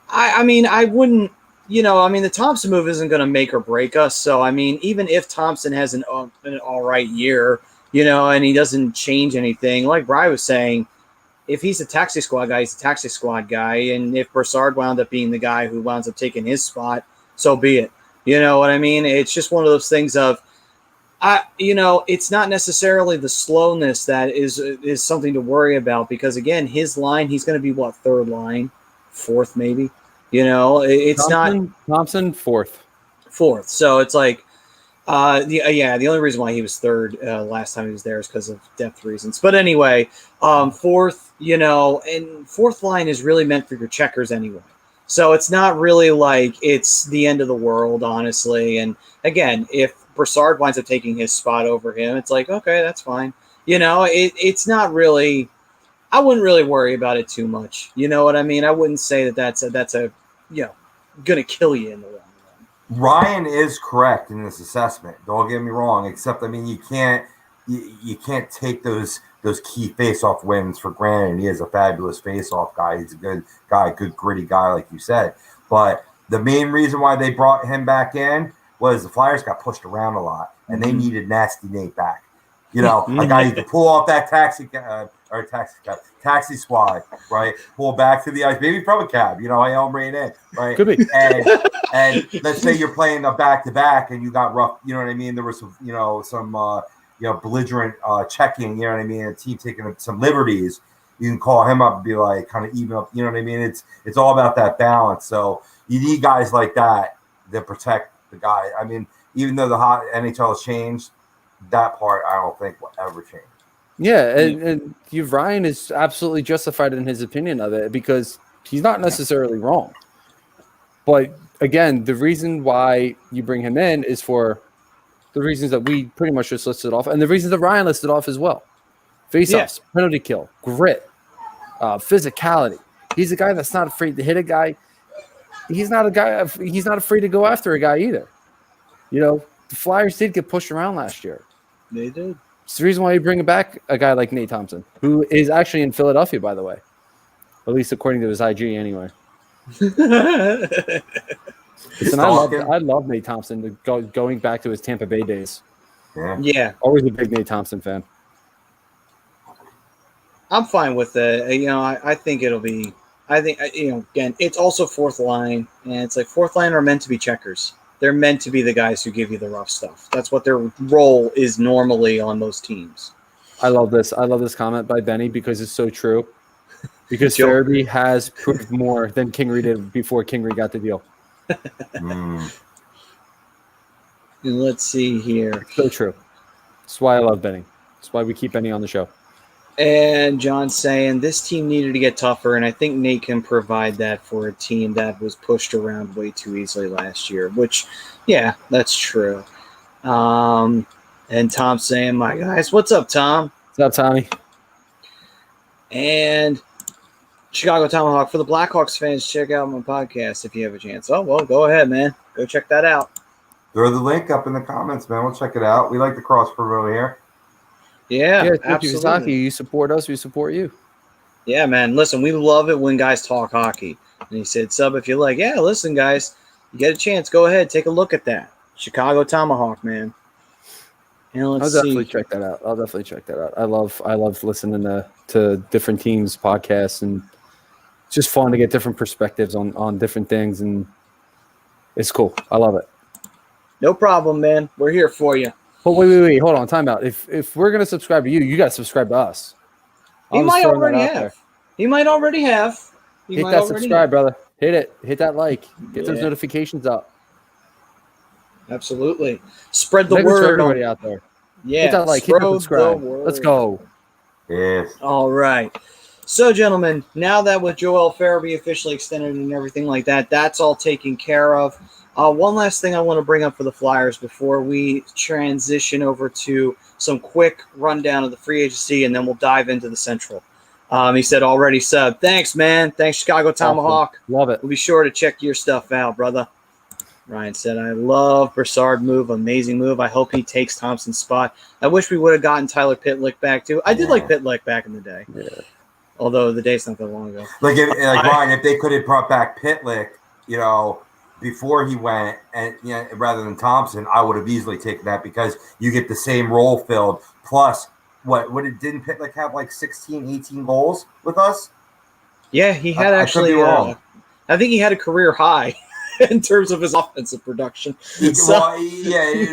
S5: I mean, I wouldn't, the Thompson move isn't going to make or break us. So, I mean, even if Thompson has an all right year, and he doesn't change anything, like Bri was saying, if he's a taxi squad guy, he's a taxi squad guy. And if Brassard wound up being the guy who winds up taking his spot, so be it. You know what I mean? It's just one of those things of, it's not necessarily the slowness that is something to worry about, because, again, his line, he's going to be, third line, fourth, maybe. It's
S1: Thompson fourth.
S5: Fourth. So it's like, the only reason why he was third last time he was there is because of depth reasons. But anyway, fourth, and fourth line is really meant for your checkers anyway. So it's not really like it's the end of the world, honestly. And again, if Brassard winds up taking his spot over him, it's like, okay, that's fine. It's not really. I wouldn't really worry about it too much. You know what I mean? I wouldn't say that's gonna kill you in the long run.
S6: Ryan is correct in this assessment. Don't get me wrong. Except, you can't take those key face-off wins for granted. He is a fabulous face-off guy. He's a good guy, good gritty guy, like you said. But the main reason why they brought him back in was the Flyers got pushed around a lot, and they needed Nasty Nate back. A guy who could pull off that taxi squad, right? Pull back to the ice, maybe from a cab. I am rein in, right?
S1: Could be.
S6: And let's say you're playing a back-to-back, and you got rough. You know what I mean? There was some belligerent checking. You know what I mean? A team taking some liberties. You can call him up and be like, kind of even up. You know what I mean? It's all about that balance. So you need guys like that protect the guy. Even though the hot NHL has changed, that part I don't think will ever change.
S1: Yeah, and Ryan is absolutely justified in his opinion of it because he's not necessarily wrong. But again, the reason why you bring him in is for the reasons that we pretty much just listed off, and the reasons that Ryan listed off as well. Face-offs, penalty kill, grit, physicality. He's a guy that's not afraid to hit a guy. He's not afraid to go after a guy either. The Flyers did get pushed around last year.
S5: They did.
S1: It's the reason why you bring back a guy like Nate Thompson, who is actually in Philadelphia, by the way. At least according to his IG, anyway. Listen, I love Nate Thompson going back to his Tampa Bay days.
S5: Yeah.
S1: Always a big Nate Thompson fan.
S5: I'm fine with it. I think it'll be – again, it's also fourth line, and it's like fourth line are meant to be checkers. They're meant to be the guys who give you the rough stuff. That's what their role is normally on those teams.
S1: I love this. I love this comment by Benny because it's so true. Because Farabee has proved more than Kingery did before Kingery got the deal.
S5: And let's see here.
S1: So true. That's why I love Benny. That's why we keep Benny on the show.
S5: And John's saying this team needed to get tougher, and I think Nate can provide that for a team that was pushed around way too easily last year, which, yeah, that's true. And Tom's saying, my guys, what's up, Tom?
S1: What's up, Tommy?
S5: And Chicago Tomahawk, for the Blackhawks fans, check out my podcast if you have a chance. Oh, well, go ahead, man. Go check that out.
S6: Throw the link up in the comments, man. We'll check it out. We like the cross promo here.
S5: Yeah,
S1: absolutely. You support us, we support you.
S5: Yeah, man. Listen, we love it when guys talk hockey. And he said, sub if you like. Yeah, listen, guys, you get a chance, go ahead, take a look at that. Chicago Tomahawk, man. And
S1: I'll definitely check that out. I love listening to different teams' podcasts, and it's just fun to get different perspectives on different things, and it's cool. I love it.
S5: No problem, man. We're here for you.
S1: But wait, hold on, time out. If we're gonna subscribe to you, you gotta subscribe to us.
S5: He might already have.
S1: Hit that subscribe, brother. Hit it. Hit that like. Get those notifications up.
S5: Absolutely. Spread the word.
S1: Everybody out there.
S5: Yeah.
S1: Hit that like. Hit that subscribe. Let's go.
S6: Yes.
S5: All right. So, gentlemen, now that with Joel Farabee officially extended and everything like that, that's all taken care of. One last thing I want to bring up for the Flyers before we transition over to some quick rundown of the free agency, and then we'll dive into the Central. He said already sub. Thanks, man. Thanks, Chicago Tomahawk.
S1: Awesome. Love it.
S5: We'll be sure to check your stuff out, brother. Ryan said, I love Brassard move. Amazing move. I hope he takes Thompson's spot. I wish we would have gotten Tyler Pitlick back, too. I did like Pitlick back in the day. Yeah. Although the day's not that long ago.
S6: Ryan, if they could have brought back Pitlick, before he went, and rather than Thompson, I would have easily taken that because you get the same role filled. Plus, didn't Pitlick have like 16, 18 goals with us?
S5: Yeah, he had I think he had a career high in terms of his offensive production.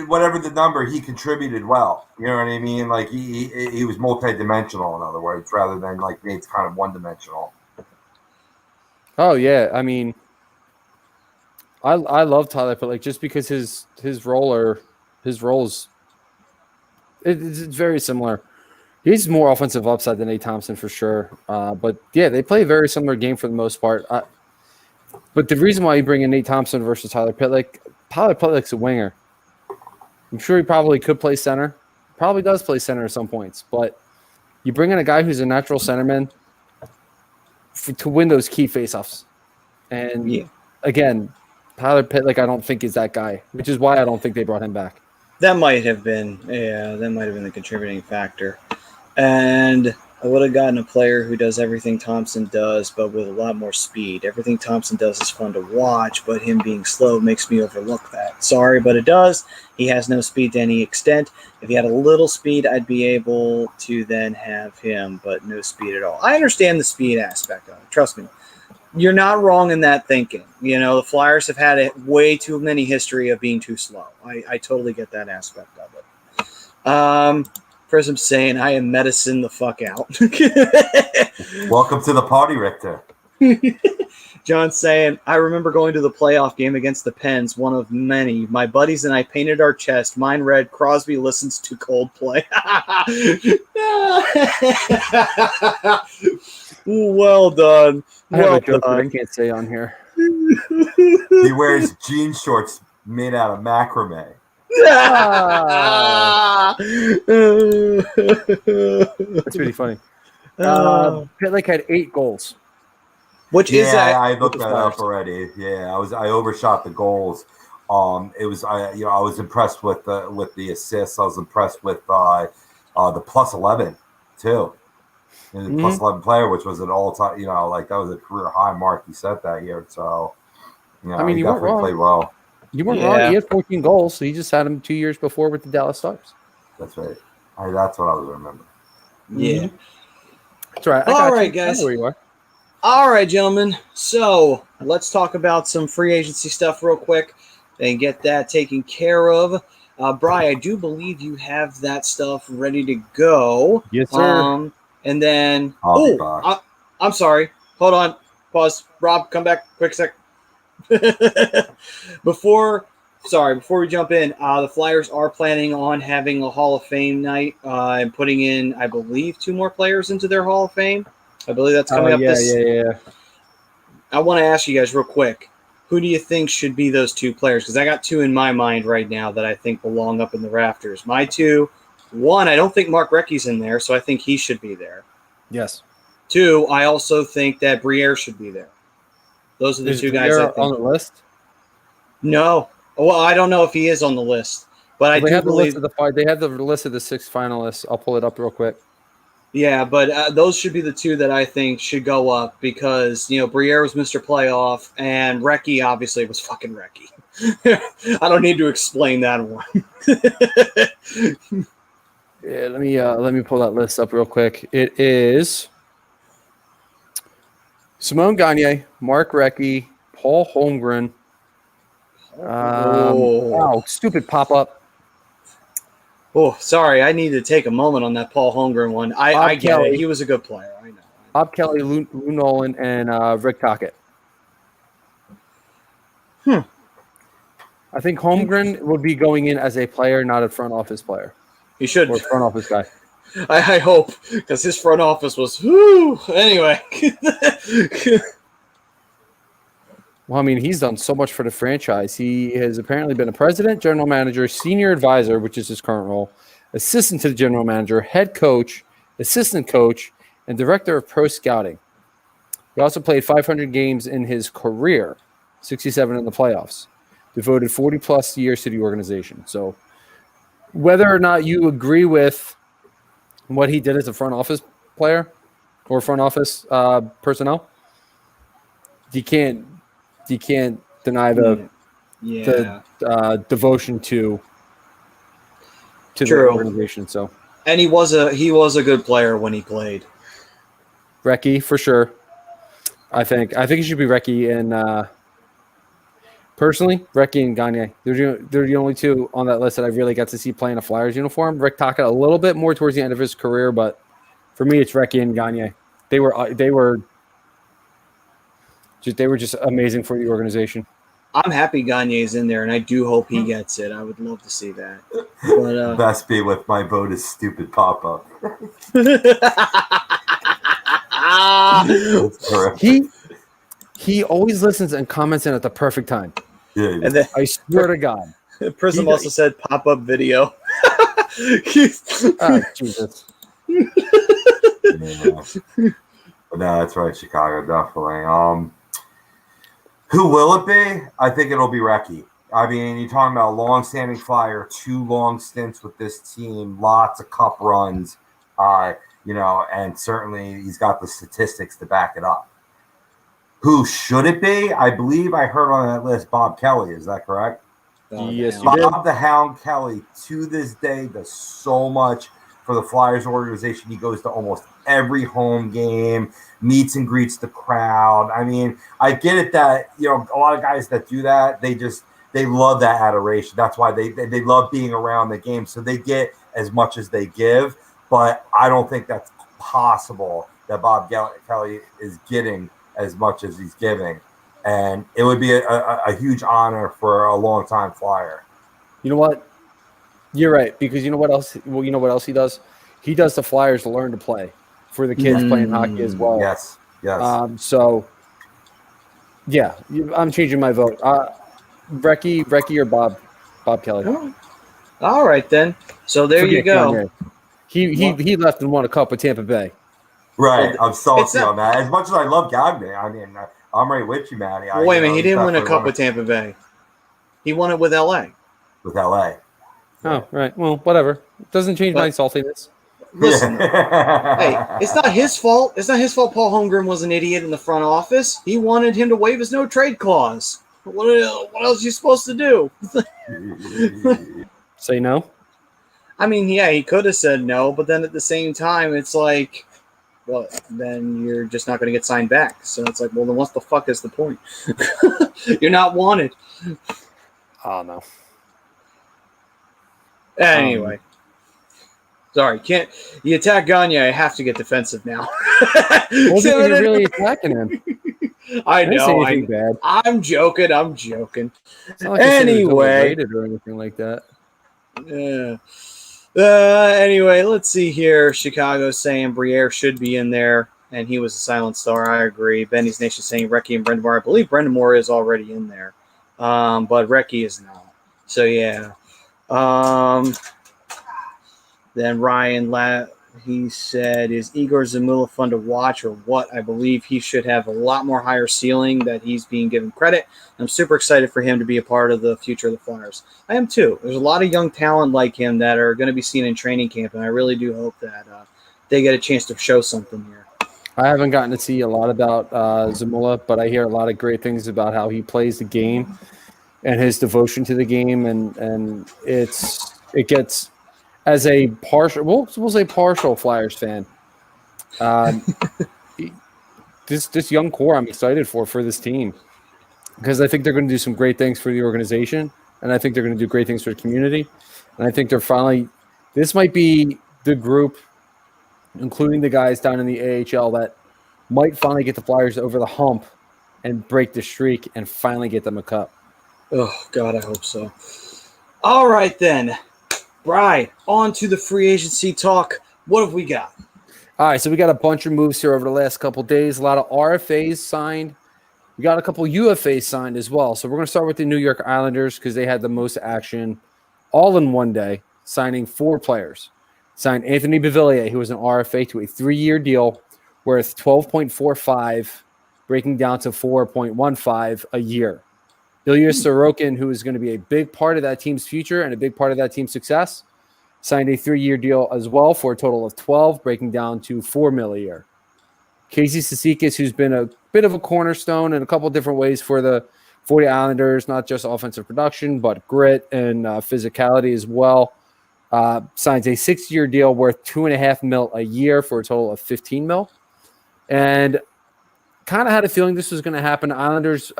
S6: Whatever the number, he contributed well. You know what I mean? Like he was multi-dimensional, in other words, rather than like Nate's kind of one-dimensional.
S1: Oh yeah, I mean, I love Tyler Pitlick just because his roles it's very similar. He's more offensive upside than Nate Thompson for sure. But yeah, they play a very similar game for the most part. But the reason why you bring in Nate Thompson versus Tyler Pitlick's a winger. I'm sure he probably could play center. Probably does play center at some points. But you bring in a guy who's a natural centerman to win those key faceoffs. And again, Tyler Pitlick, I don't think is that guy, which is why I don't think they brought him back.
S5: That might have been the contributing factor. And I would have gotten a player who does everything Thompson does, but with a lot more speed. Everything Thompson does is fun to watch, but him being slow makes me overlook that. Sorry, but it does. He has no speed to any extent. If he had a little speed, I'd be able to then have him, but no speed at all. I understand the speed aspect of it. Trust me. You're not wrong in that thinking. You know, the Flyers have had way too many history of being too slow. I totally get that aspect of it. Prism saying, I am medicine the fuck out.
S6: Welcome to the party, Richter.
S5: John saying, I remember going to the playoff game against the Pens, one of many. My buddies and I painted our chest. Mine read, Crosby listens to Coldplay. Well done.
S1: I have a joke that I can't say on here.
S6: He wears jean shorts made out of macrame.
S1: That's pretty funny. Pitlick had 8 goals.
S5: Which is
S6: I looked that up already. Yeah, I overshot the goals. I was impressed with the assists. I was impressed with the plus 11 too. And the plus 11 player, which was an all-time, that was a career high mark he set that year. So,
S1: I mean,
S6: he definitely played well.
S1: You weren't wrong. He had 14 goals, so he just had him 2 years before with the Dallas Stars.
S6: That's right. That's what I was remembering.
S5: Yeah.
S1: That's right.
S5: All right, guys.
S1: I know where you are.
S5: All right, gentlemen. So let's talk about some free agency stuff real quick and get that taken care of. Bri, I do believe you have that stuff ready to go.
S1: Yes, sir.
S5: And then, I'm sorry. Hold on. Pause. Rob, come back. Quick sec. Before we jump in, the Flyers are planning on having a Hall of Fame night and putting in, I believe, 2 more players into their Hall of Fame. I believe that's coming up.
S1: Yeah.
S5: I want to ask you guys real quick. Who do you think should be those 2 players? Because I got 2 in my mind right now that I think belong up in the rafters. My 2, 1, I don't think Mark Recchi's in there, so I think he should be there.
S1: Yes.
S5: 2, I also think that Briere should be there. Those are the 2 guys I think.
S1: On the list?
S5: No. Well, I don't know if he is on the list, but I do believe
S1: they have the list of the 6 finalists. I'll pull it up real quick.
S5: Yeah, but those should be the 2 that I think should go up because, Briere was Mr. Playoff and Recchi obviously was fucking Recchi. I don't need to explain that one.
S1: Yeah, let me pull that list up real quick. It is Simone Gagne, Mark Recchi, Paul Holmgren. Wow, stupid pop-up.
S5: Oh, sorry. I need to take a moment on that Paul Holmgren one. I get it. He was a good player. I know.
S1: Bob Kelly, Lou Nolan, and Rick Tocchet. I think Holmgren would be going in as a player, not a front office player.
S5: He should.
S1: Or front office guy.
S5: I hope, because his front office was, whoo. Anyway.
S1: Well, I mean, he's done so much for the franchise. He has apparently been a president, general manager, senior advisor, which is his current role, assistant to the general manager, head coach, assistant coach, and director of pro scouting. He also played 500 games in his career, 67 in the playoffs, devoted 40-plus years to the organization. So whether or not you agree with what he did as a front office player or front office personnel, you can't deny the devotion to the organization. So,
S5: and he was a good player when he played.
S1: Recchi for sure. I think he should be Recchi and personally Recchi and Gagne. They're the only 2 on that list that I really got to see playing a Flyers uniform. Rick Tocchet a little bit more towards the end of his career, but for me it's Recchi and Gagne. They were They were just amazing for the organization.
S5: I'm happy Gagne's in there, and I do hope he gets it. I would love to see that. But
S6: Best be with my vote is stupid pop up.
S1: He always listens and comments in at the perfect time.
S6: Yeah,
S5: and then
S1: I swear to God.
S5: Prism also said pop-up video.
S1: Oh, Jesus.
S6: yeah. But no, that's right, Chicago, definitely. Who will it be? I think it'll be Recchi. I mean, you're talking about a long-standing Flyer, 2 long stints with this team, lots of cup runs, and certainly he's got the statistics to back it up. Who should it be? I believe I heard on that list Bob Kelly. Is that correct?
S1: Yes, you did.
S6: Bob the Hound Kelly, to this day, does so much for the Flyers organization. He goes to almost every home game, meets and greets the crowd. I mean, I get it that, a lot of guys that do that, they love that adoration. That's why they love being around the game. So they get as much as they give, but I don't think that's possible that Bob Kelly is getting as much as he's giving. And it would be a huge honor for a long-time Flyer.
S1: You know what? You're right, because you know what else? Well, you know what else he does? He does the Flyers learn to play for the kids playing hockey as well.
S6: Yes.
S1: So, yeah, I'm changing my vote. Recchi or Bob Kelly.
S5: All right, then. So there you go.
S1: He left and won a cup with Tampa Bay.
S6: Right. I'm salty on that. As much as I love Gagne, I mean, I'm right with you, Matty.
S5: Wait a minute. He didn't win a cup with Tampa Bay. He won it with L.A.
S6: With L.A.
S1: Oh, right. Well, whatever. It doesn't change my saltiness.
S5: Listen, hey, it's not his fault. It's not his fault Paul Holmgren was an idiot in the front office. He wanted him to waive his no-trade clause. What else are you supposed to do?
S1: Say no?
S5: I mean, yeah, he could have said no, but then at the same time, it's like, well, then you're just not going to get signed back. So it's like, well, then what the fuck is the point? You're not wanted.
S1: Oh, no.
S5: Anyway. Sorry, you attack Gagne, I have to get defensive now.
S1: Well, you're really attacking him.
S5: I know.
S1: Bad.
S5: I'm joking.
S1: It's not like
S5: anyway,
S1: rated or anything like that.
S5: Yeah. Anyway, let's see here. Chicago saying Briere should be in there, and he was a silent star. I agree. Benny's Nation saying Recchi and Brendamore. I believe Brendamore is already in there, but Recchi is not. So yeah. Then Ryan, he said, is Igor Zamula fun to watch or what? I believe he should have a lot more higher ceiling that he's being given credit. I'm super excited for him to be a part of the future of the Flyers. I am too. There's a lot of young talent like him that are going to be seen in training camp, and I really do hope that they get a chance to show something here.
S1: I haven't gotten to see a lot about Zamula, but I hear a lot of great things about how he plays the game and his devotion to the game, and it gets – as a partial, we'll say partial Flyers fan, this young core I'm excited for this team because I think they're going to do some great things for the organization, and I think they're going to do great things for the community, and I think this might be the group, including the guys down in the AHL, that might finally get the Flyers over the hump and break the streak and finally get them a cup.
S5: Oh, God, I hope so. All right, then. Right, on to the free agency talk. What have we got?
S1: All right, so we got a bunch of moves here over the last couple of days. A lot of RFAs signed. We got a couple UFAs signed as well. So we're going to start with the New York Islanders because they had the most action all in one day, signing 4 players. Signed Anthony Beauvillier, who was an RFA, to a 3-year deal worth $12.45, breaking down to $4.15 a year. Ilya Sorokin, who is going to be a big part of that team's future and a big part of that team's success, signed a 3-year deal as well for a total of 12, breaking down to $4 million a year. Casey Cizikas, who's been a bit of a cornerstone in a couple of different ways for the Islanders, not just offensive production, but grit and physicality as well, signs a 6-year deal worth $2.5 million a year for a total of $15 million. And kind of had a feeling this was going to happen. Islanders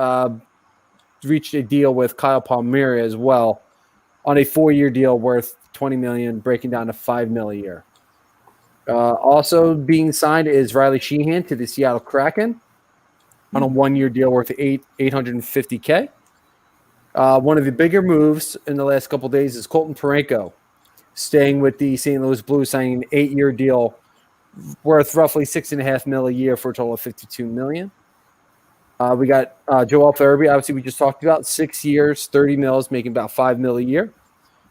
S1: reached a deal with Kyle Palmieri as well on a 4-year deal worth $20 million, breaking down to $5 million a year. Also being signed is Riley Sheehan to the Seattle Kraken. on a 1-year deal worth $850K. One of the bigger moves in the last couple of days is Colton Parayko staying with the St. Louis Blues, signing an 8-year deal worth roughly $6.5 million a year for a total of $52 million. We got Joel Farabee, obviously we just talked about, 6 years, $30 million, making about $5 million a year.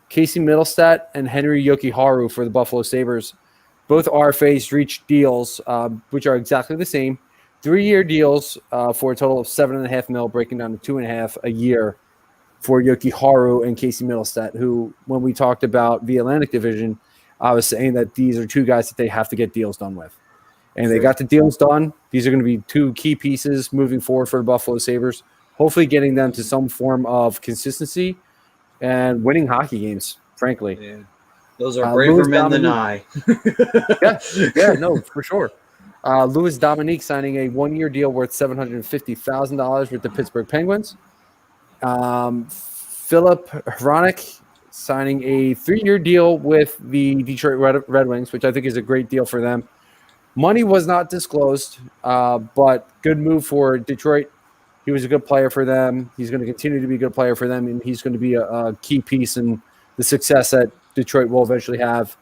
S1: Casey Middlestat and Henry Yokiharu for the Buffalo Sabres. Both RFAs reached deals, which are exactly the same. 3-year deals for a total of $7.5 million, breaking down to $2.5 million a year for Yokiharu and Casey Middlestat, who, when we talked about the Atlantic Division, I was saying that these are two guys that they have to get deals done with. And they got the deals done. These are going to be two key pieces moving forward for the Buffalo Sabres, hopefully getting them to some form of consistency and winning hockey games, frankly.
S5: Yeah. Those are braver men than I.
S1: yeah, no, for sure. Louis Dominique signing a 1-year deal worth $750,000 with the Pittsburgh Penguins. Philip Hronik signing a 3-year deal with the Detroit Red Wings, which I think is a great deal for them. Money was not disclosed, but good move for Detroit. He was a good player for them. He's going to continue to be a good player for them, and he's going to be a key piece in the success that Detroit will eventually have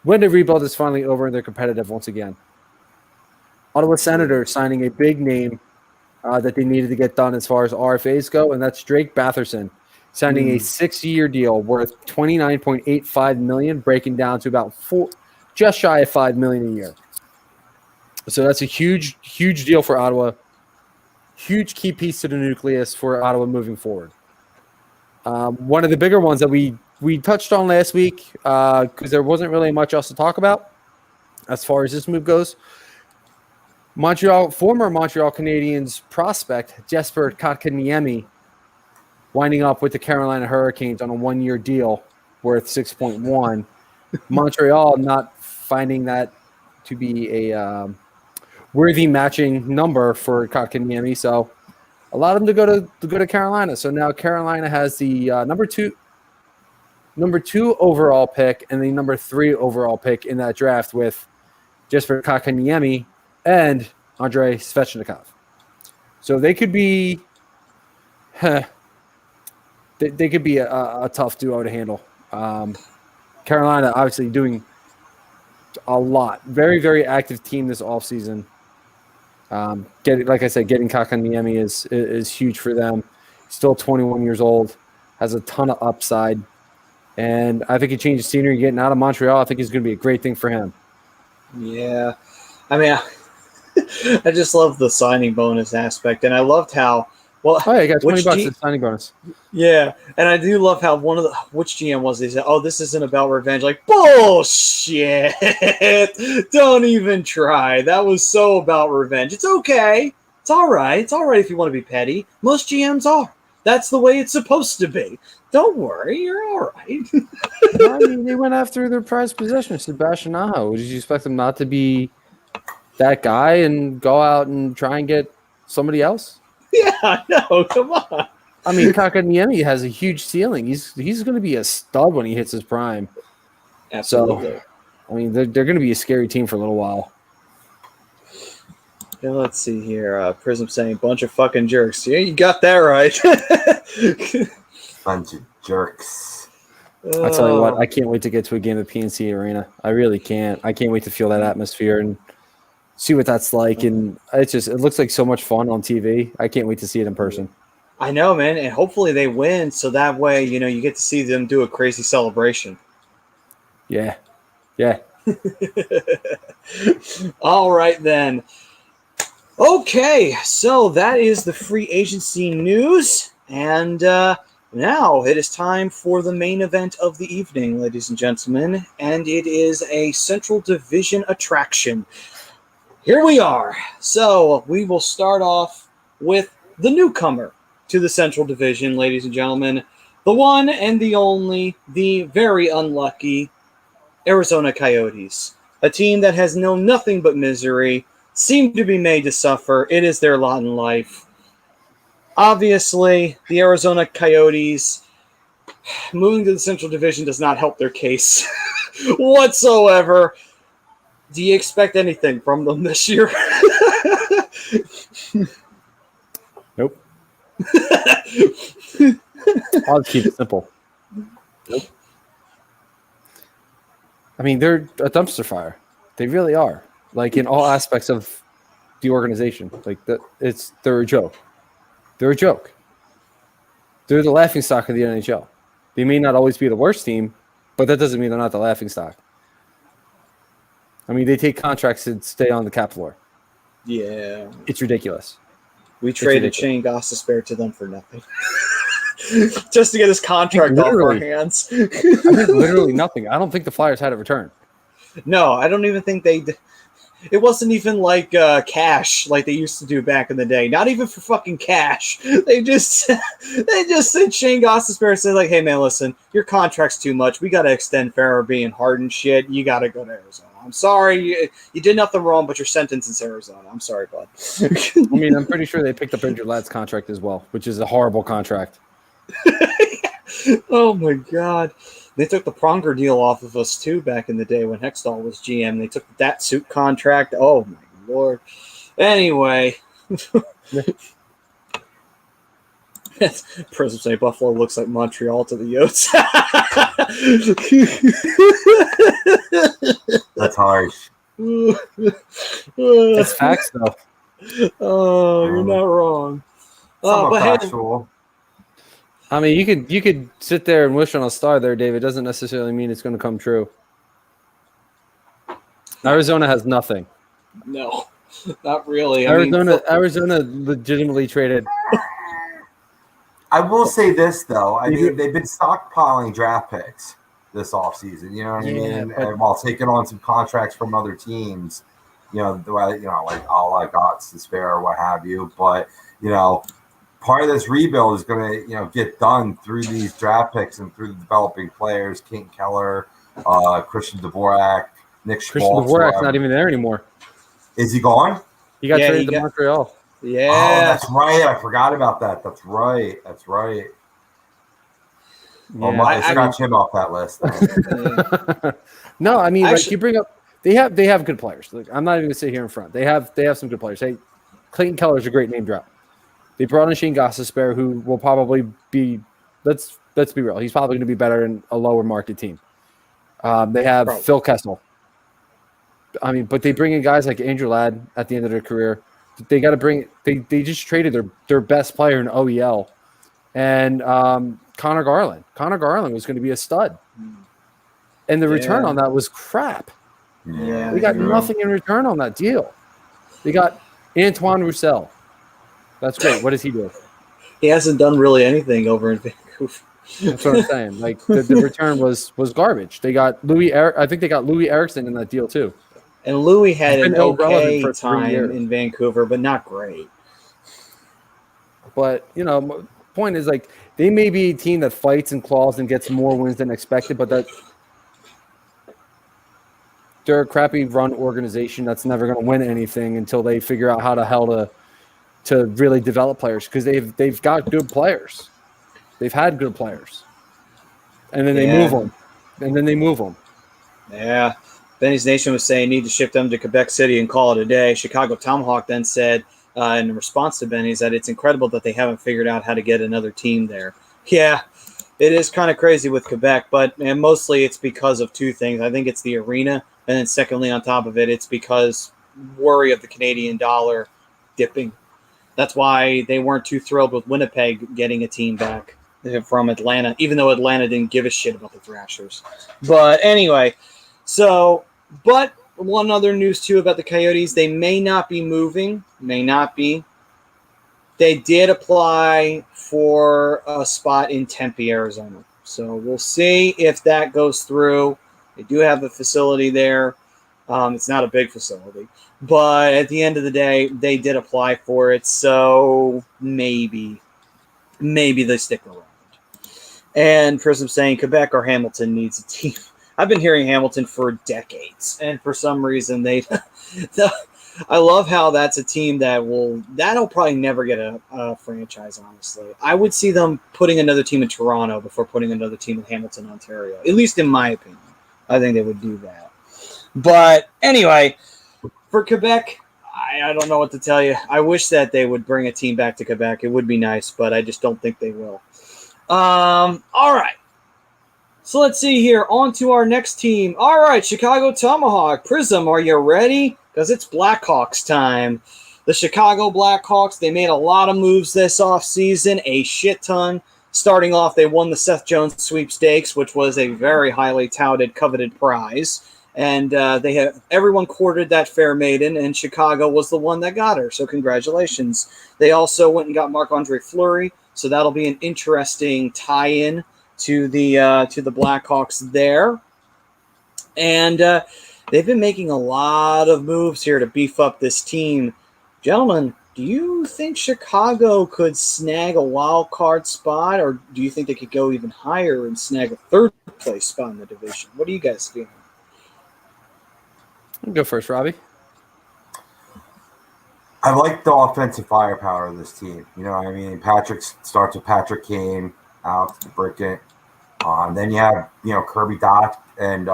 S1: when the rebuild is finally over and they're competitive once again. Ottawa Senators signing a big name that they needed to get done as far as RFAs go, and that's Drake Batherson, signing a 6-year deal worth $29.85 million, breaking down to about just shy of $5 million a year. So that's a huge, huge deal for Ottawa. Huge key piece to the nucleus for Ottawa moving forward. One of the bigger ones that we touched on last week, because there wasn't really much else to talk about as far as this move goes. Former Montreal Canadiens prospect Jesper Kotkaniemi winding up with the Carolina Hurricanes on a 1-year deal worth $6.1. Montreal not finding that to be a worthy matching number for Kotkaniemi, so allowed him to go to Carolina. So now Carolina has the number two overall pick and the number 3 overall pick in that draft with Jesper Kotkaniemi and Andrei Svechnikov. So they could be they could be a tough duo to handle. Carolina obviously doing a lot. Very, very active team this offseason. Like I said, getting Kotkaniemi is huge for them. Still 21 years old, has a ton of upside. And I think a change of scenery getting out of Montreal, I think is going to be a great thing for him.
S5: Yeah. I mean, I just love the signing bonus aspect. And I loved how, well,
S1: you got $20 as signing bonus.
S5: Yeah. And I do love how which GM was, they said, oh, this isn't about revenge. Like, bullshit. Don't even try. That was so about revenge. It's okay. It's all right. It's all right if you want to be petty. Most GMs are. That's the way it's supposed to be. Don't worry, you're all right.
S1: I mean, they went after their prized possession, Sebastian Aho. Did you expect them not to be that guy and go out and try and get somebody else?
S5: Yeah, no, come on.
S1: I mean, Kotkaniemi has a huge ceiling. He's going to be a stud when he hits his prime.
S5: Absolutely.
S1: So, I mean, they're going to be a scary team for a little while.
S5: Yeah, let's see here. Prism saying bunch of fucking jerks. Yeah, you got that right.
S6: Bunch of jerks.
S1: I tell you what, I can't wait to get to a game at PNC Arena. I really can't. I can't wait to feel that atmosphere and see what that's like. And it looks like so much fun on TV. I can't wait to see it in person.
S5: I know, man. And hopefully they win, so that way, you get to see them do a crazy celebration.
S1: Yeah. Yeah.
S5: All right, then. Okay, so that is the free agency news. And now it is time for the main event of the evening, ladies and gentlemen. And it is a Central Division attraction. Here we are. So we will start off with the newcomer to the Central Division, ladies and gentlemen. The one and the only, the very unlucky Arizona Coyotes. A team that has known nothing but misery, seem to be made to suffer. It is their lot in life. Obviously, the Arizona Coyotes moving to the Central Division does not help their case whatsoever. Do you expect anything from them this year?
S1: I'll keep it simple. Nope. I mean, they're a dumpster fire. They really are. Like in all aspects of the organization. Like they're a joke. They're a joke. They're the laughingstock of the NHL. They may not always be the worst team, but that doesn't mean they're not the laughingstock. I mean, they take contracts to stay on the cap floor.
S5: Yeah.
S1: It's ridiculous.
S5: We traded Shane Gostisbehere to them for nothing. Just to get his contract off our hands.
S1: I think literally nothing. I don't think the Flyers had a return.
S5: No, I don't even think they. It wasn't even like cash like they used to do back in the day. Not even for fucking cash. They just sent Shane Gostisbehere and said like, "Hey man, listen, your contract's too much. We got to extend Farabee and Harden shit. You got to go to Arizona. I'm sorry, you did nothing wrong, but your sentence is Arizona. I'm sorry, bud."
S1: I mean, I'm pretty sure they picked up Andrew Ladd's contract as well, which is a horrible contract.
S5: Oh my god. They took the Pronger deal off of us too back in the day when Hextall was GM. They took that suit contract. Oh my lord. Anyway. Prism say Buffalo looks like Montreal to the Yotes.
S6: That's harsh.
S1: That's facts though.
S5: Oh, you're not wrong.
S6: Somewhat
S5: But hey,
S6: factual.
S1: I mean, you could sit there and wish on a star there, Dave. It doesn't necessarily mean it's going to come true. Arizona has nothing.
S5: no, not really.
S1: Arizona legitimately traded.
S6: I will say this, though. I mean, they've been stockpiling draft picks this offseason, you know what I mean? And while taking on some contracts from other teams, like Gotts to spare or what have you. But, part of this rebuild is going to, get done through these draft picks and through the developing players, King Keller, Christian Dvorak, Nick Schmaltz.
S1: Christian Dvorak's not even there anymore.
S6: Is he gone?
S1: He got traded to Montreal.
S5: Yeah.
S6: Oh, that's right. I forgot about that. That's right. Well, I scratch him off that list.
S1: No, I mean, like you bring up, they have good players. Like, I'm not even going to sit here in front. They have some good players. Hey, Clayton Keller's a great name drop. They brought in Shane Gostisbehere, who will probably be. Let's be real. He's probably going to be better in a lower market team. They have Phil Kessel. I mean, but they bring in guys like Andrew Ladd at the end of their career. They got to bring. They just traded their best player in OEL, and Connor Garland. Connor Garland was going to be a stud, and the return on that was crap.
S5: Yeah,
S1: we got nothing in return on that deal. They got Antoine Roussel. That's great. What does he do?
S5: He hasn't done really anything over in Vancouver.
S1: That's what I'm saying. Like the return was garbage. They got I think they got Louis Eriksson in that deal too.
S5: And Louis had an okay
S1: for
S5: time in Vancouver, but not great.
S1: But point is like they may be a team that fights and claws and gets more wins than expected, but that they're a crappy run organization that's never going to win anything until they figure out how the hell to really develop players, because they've got good players. They've had good players. And then they move them.
S5: Yeah. Benny's Nation was saying need to ship them to Quebec City and call it a day. Chicago Tomahawk then said in response to Benny's that it's incredible that they haven't figured out how to get another team there. Yeah, it is kind of crazy with Quebec, but mostly it's because of two things. I think it's the arena, and then secondly, on top of it, it's because worry of the Canadian dollar dipping. That's why they weren't too thrilled with Winnipeg getting a team back from Atlanta, even though Atlanta didn't give a shit about the Thrashers. But anyway, but one other news too about the Coyotes, they may not be moving, They did apply for a spot in Tempe, Arizona. So we'll see if that goes through. They do have a facility there. It's not a big facility. But at the end of the day, they did apply for it. So maybe they stick around. And Prism saying Quebec or Hamilton needs a team. I've been hearing Hamilton for decades. And for some reason, I love how that's a team that'll probably never get a franchise, honestly. I would see them putting another team in Toronto before putting another team in Hamilton, Ontario. At least in my opinion. I think they would do that. But anyway, for Quebec, I don't know what to tell you. I wish that they would bring a team back to Quebec. It would be nice, but I just don't think they will. All right. So let's see here. On to our next team. All right, Chicago Tomahawk. Prism, are you ready? Because it's Blackhawks time. The Chicago Blackhawks, they made a lot of moves this offseason, a shit ton. Starting off, they won the Seth Jones sweepstakes, which was a very highly touted, coveted prize. And everyone courted that fair maiden, and Chicago was the one that got her. So congratulations. They also went and got Marc-Andre Fleury, so that'll be an interesting tie-in to the Blackhawks there. And they've been making a lot of moves here to beef up this team. Gentlemen, do you think Chicago could snag a wild card spot, or do you think they could go even higher and snag a third place spot in the division? What are you guys feeling?
S1: Go first, Robbie.
S6: I like the offensive firepower of this team. You know what I mean? Patrick starts with Patrick Kane, Alex DeBrincat. Then you have, Kirby Dach and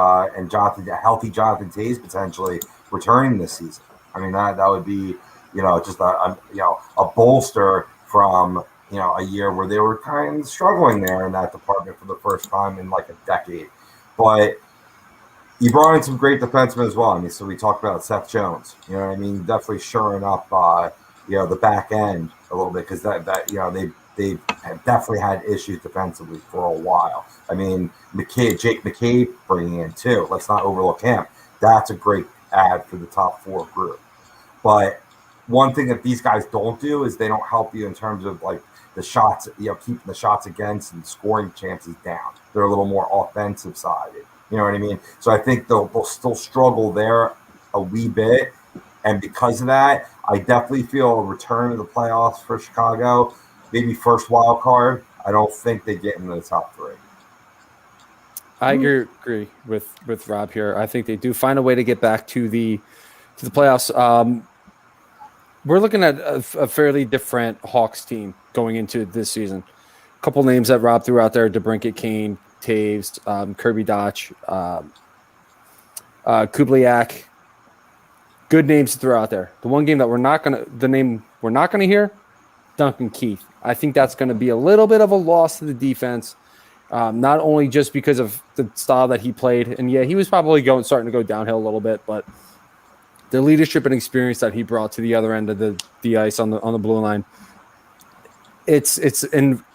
S6: Jonathan, healthy Jonathan Toews potentially returning this season. I mean, that would be, just a bolster from, a year where they were kind of struggling there in that department for the first time in like a decade. But you brought in some great defensemen as well. I mean, so we talked about Seth Jones. You know what I mean? Definitely shoring up, the back end a little bit, because they have definitely had issues defensively for a while. I mean, Jake McCabe bringing in too. Let's not overlook him. That's a great add for the top four group. But one thing that these guys don't do is they don't help you in terms of like the shots, keeping the shots against and scoring chances down. They're a little more offensive sided. You know what I mean? So I think they'll still struggle there a wee bit. And because of that, I definitely feel a return to the playoffs for Chicago. Maybe first wild card. I don't think they get into the top three.
S1: I agree with Rob here. I think they do find a way to get back to the playoffs. We're looking at a fairly different Hawks team going into this season. A couple names that Rob threw out there: DeBrincat, Kane, Toews, Kirby Dach, Kubliak. Good names to throw out there. The one game that we're not gonna hear, Duncan Keith. I think that's going to be a little bit of a loss to the defense, not only just because of the style that he played, and yeah, he was probably starting to go downhill a little bit, but the leadership and experience that he brought to the other end of the ice on the blue line, it's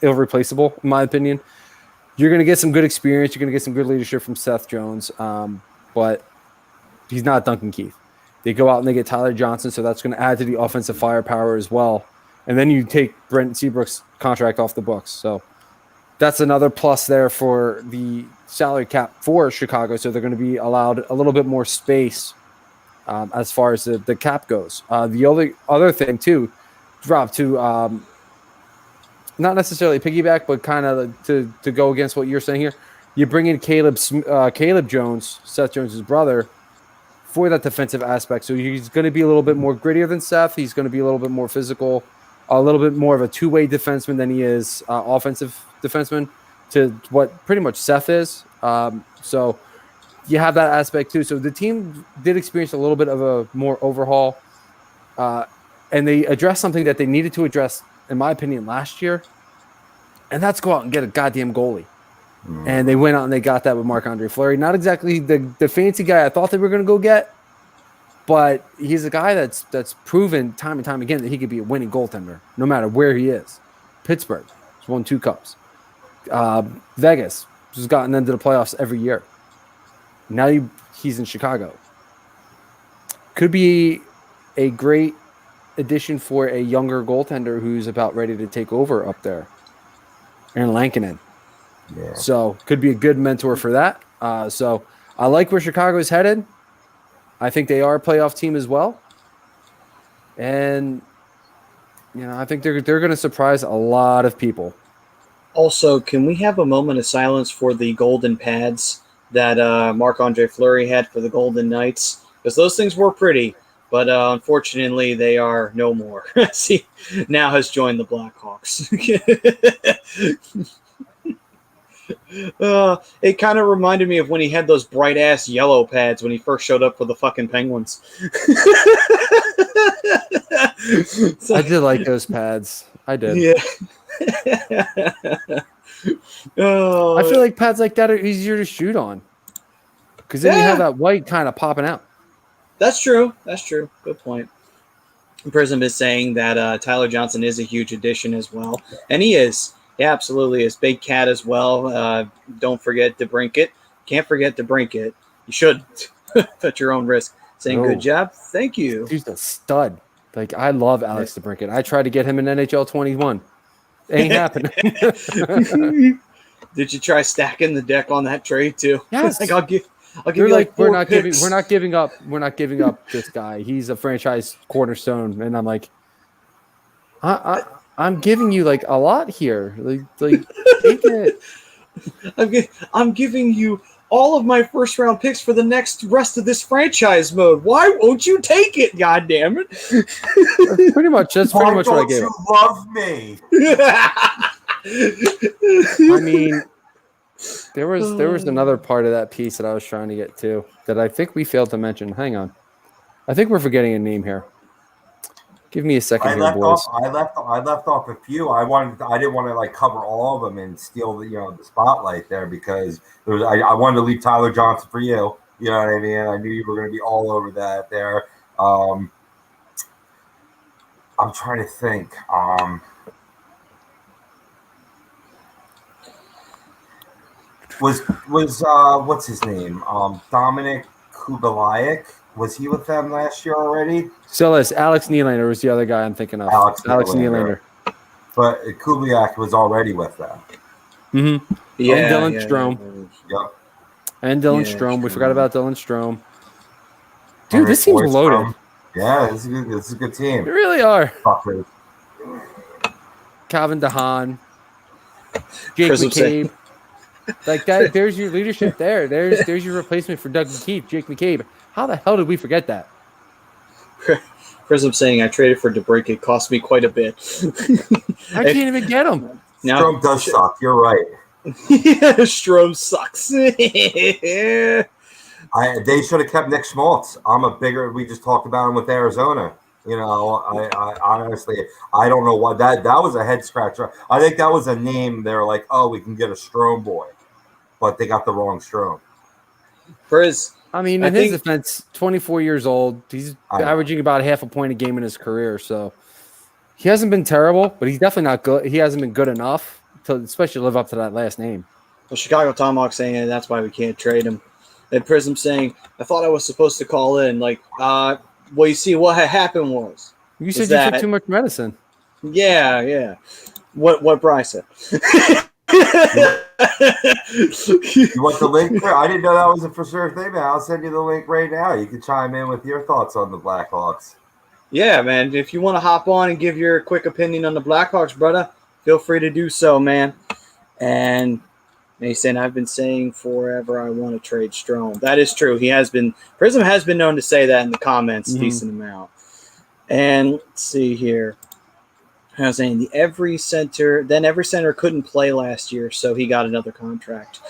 S1: irreplaceable in my opinion. You're going to get some good experience. You're going to get some good leadership from Seth Jones, but he's not Duncan Keith. They go out and they get Tyler Johnson, so that's going to add to the offensive firepower as well. And then you take Brent Seabrook's contract off the books. So that's another plus there for the salary cap for Chicago. So they're going to be allowed a little bit more space as far as the cap goes. The other thing, too, Rob, to not necessarily piggyback, but kind of to go against what you're saying here, you bring in Caleb Jones, Seth Jones' brother, for that defensive aspect. So he's going to be a little bit more grittier than Seth. He's going to be a little bit more physical, a little bit more of a two-way defenseman than he is offensive defenseman to what pretty much Seth is. So you have that aspect too. So the team did experience a little bit of a more overhaul, and they addressed something that they needed to address, in my opinion, last year, and that's go out and get a goddamn goalie. And they went out and they got that with Marc-Andre Fleury. Not exactly the fancy guy I thought they were going to go get, but he's a guy that's proven time and time again that he could be a winning goaltender no matter where he is. Pittsburgh has won 2 cups. Vegas has gotten into the playoffs every year. Now he's in Chicago. Could be a great addition for a younger goaltender who's about ready to take over up there. Aaron Lankinen.
S6: Yeah.
S1: So could be a good mentor for that. So I like where Chicago is headed. I think they are a playoff team as well. And, I think they're going to surprise a lot of people.
S5: Also, can we have a moment of silence for the golden pads that Marc-Andre Fleury had for the Golden Knights? Because those things were pretty, but unfortunately they are no more. He now has joined the Blackhawks. It kind of reminded me of when he had those bright ass yellow pads when he first showed up for the fucking Penguins. So-
S1: I did like those pads. I did.
S5: Yeah. Oh,
S1: I feel like pads like that are easier to shoot on. Because then you have that white kind of popping out.
S5: that's true. That's true. Good point. Prism is saying that Tyler Johnson is a huge addition as well. And he is. He absolutely is. Big Cat as well. Don't forget to brink it. Can't forget to brink it. You shouldn't. At your own risk. Saying good job. Thank you.
S1: He's a stud. Like, I love Alex DeBrincat. I tried to get him in NHL 21. Ain't happening.
S5: Did you try stacking the deck on that trade too?
S1: Yes.
S5: Like I'll give
S1: They're
S5: you
S1: like,
S5: four
S1: we're not
S5: picks.
S1: giving up this guy. He's a franchise cornerstone. And I'm like, I'm giving you like a lot here. Like take it.
S5: I'm giving you all of my first round picks for the rest of this franchise mode. Why won't you take it? God damn it!
S1: That's pretty much what I gave.
S6: You love me.
S1: I mean, there was another part of that piece that I was trying to get to that I think we failed to mention. Hang on, I think we're forgetting a name here. Give me a second here, boys.
S6: I left off a few. I didn't want to like cover all of them and steal the spotlight there because I wanted to leave Tyler Johnson for you. You know what I mean? I knew you were going to be all over that there. I'm trying to think. Was what's his name? Dominic Kubelayak. Was he with them last year already?
S1: So Alex Nylander was the other guy I'm thinking of. Alex Nylander.
S6: But Kubiak was already with them.
S1: Mm-hmm.
S5: Yeah,
S1: and Dylan Strome.
S6: Yep.
S1: And Dylan Strome. We forgot about Dylan Strome. Dude, this team's loaded.
S6: Yeah, this is a good team.
S1: They really are.
S6: Fuckers.
S1: Calvin DeHaan. Jake McCabe. Like that, there's your leadership there. There's your replacement for Doug McKeith, Jake McCabe. How the hell did we forget that?
S5: Prism saying I traded for DeBrink. It cost me quite a bit.
S1: I can't even get him.
S6: Strome does suck. You're right.
S5: Yeah, Strome sucks.
S6: They should have kept Nick Schmaltz. We just talked about him with Arizona. I honestly, I don't know why that was a head scratcher. I think that was a name. They're like, oh, we can get a Strome boy, but they got the wrong Strome.
S1: In his defense, 24 years old. He's averaging about half a point a game in his career, so he hasn't been terrible, but he's definitely not good. He hasn't been good enough to especially live up to that last name.
S5: Well, Chicago Tomahawk saying that's why we can't trade him. And Prism saying, I thought I was supposed to call in. Like, well, you see, what had happened was
S1: you said you took too much medicine.
S5: Yeah. What Bryce said.
S6: You want the link? I didn't know that was a for sure thing, man. I'll send you the link right now. You can chime in with your thoughts on the Blackhawks.
S5: Yeah, man. If you want to hop on and give your quick opinion on the Blackhawks, brother, feel free to do so, man. And he's saying, I've been saying forever I want to trade Strome. That is true. Prism has been known to say that in the comments a decent amount. And let's see here. I was saying every center couldn't play last year, so he got another contract.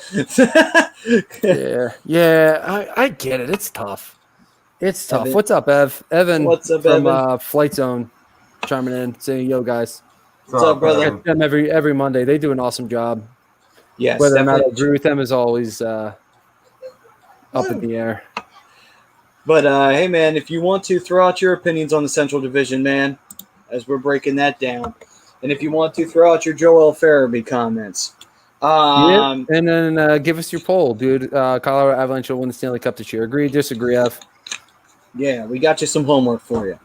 S1: Yeah. I get it. It's tough. It's tough.
S5: Evan.
S1: What's up, Ev? Evan
S5: What's up,
S1: from
S5: Evan?
S1: Flight Zone chiming in, saying, yo, guys.
S5: What's up, brother?
S1: Them every Monday. They do an awesome job.
S5: Yes,
S1: Whether or not I agree with them is always up in the air.
S5: But, hey, man, if you want to, throw out your opinions on the Central Division, man, as we're breaking that down. And if you want to, throw out your Joel Farabee comments.
S1: And then give us your poll, dude. Colorado Avalanche will win the Stanley Cup this year. Agree, disagree, Ev?
S5: Yeah, we got you some homework for you.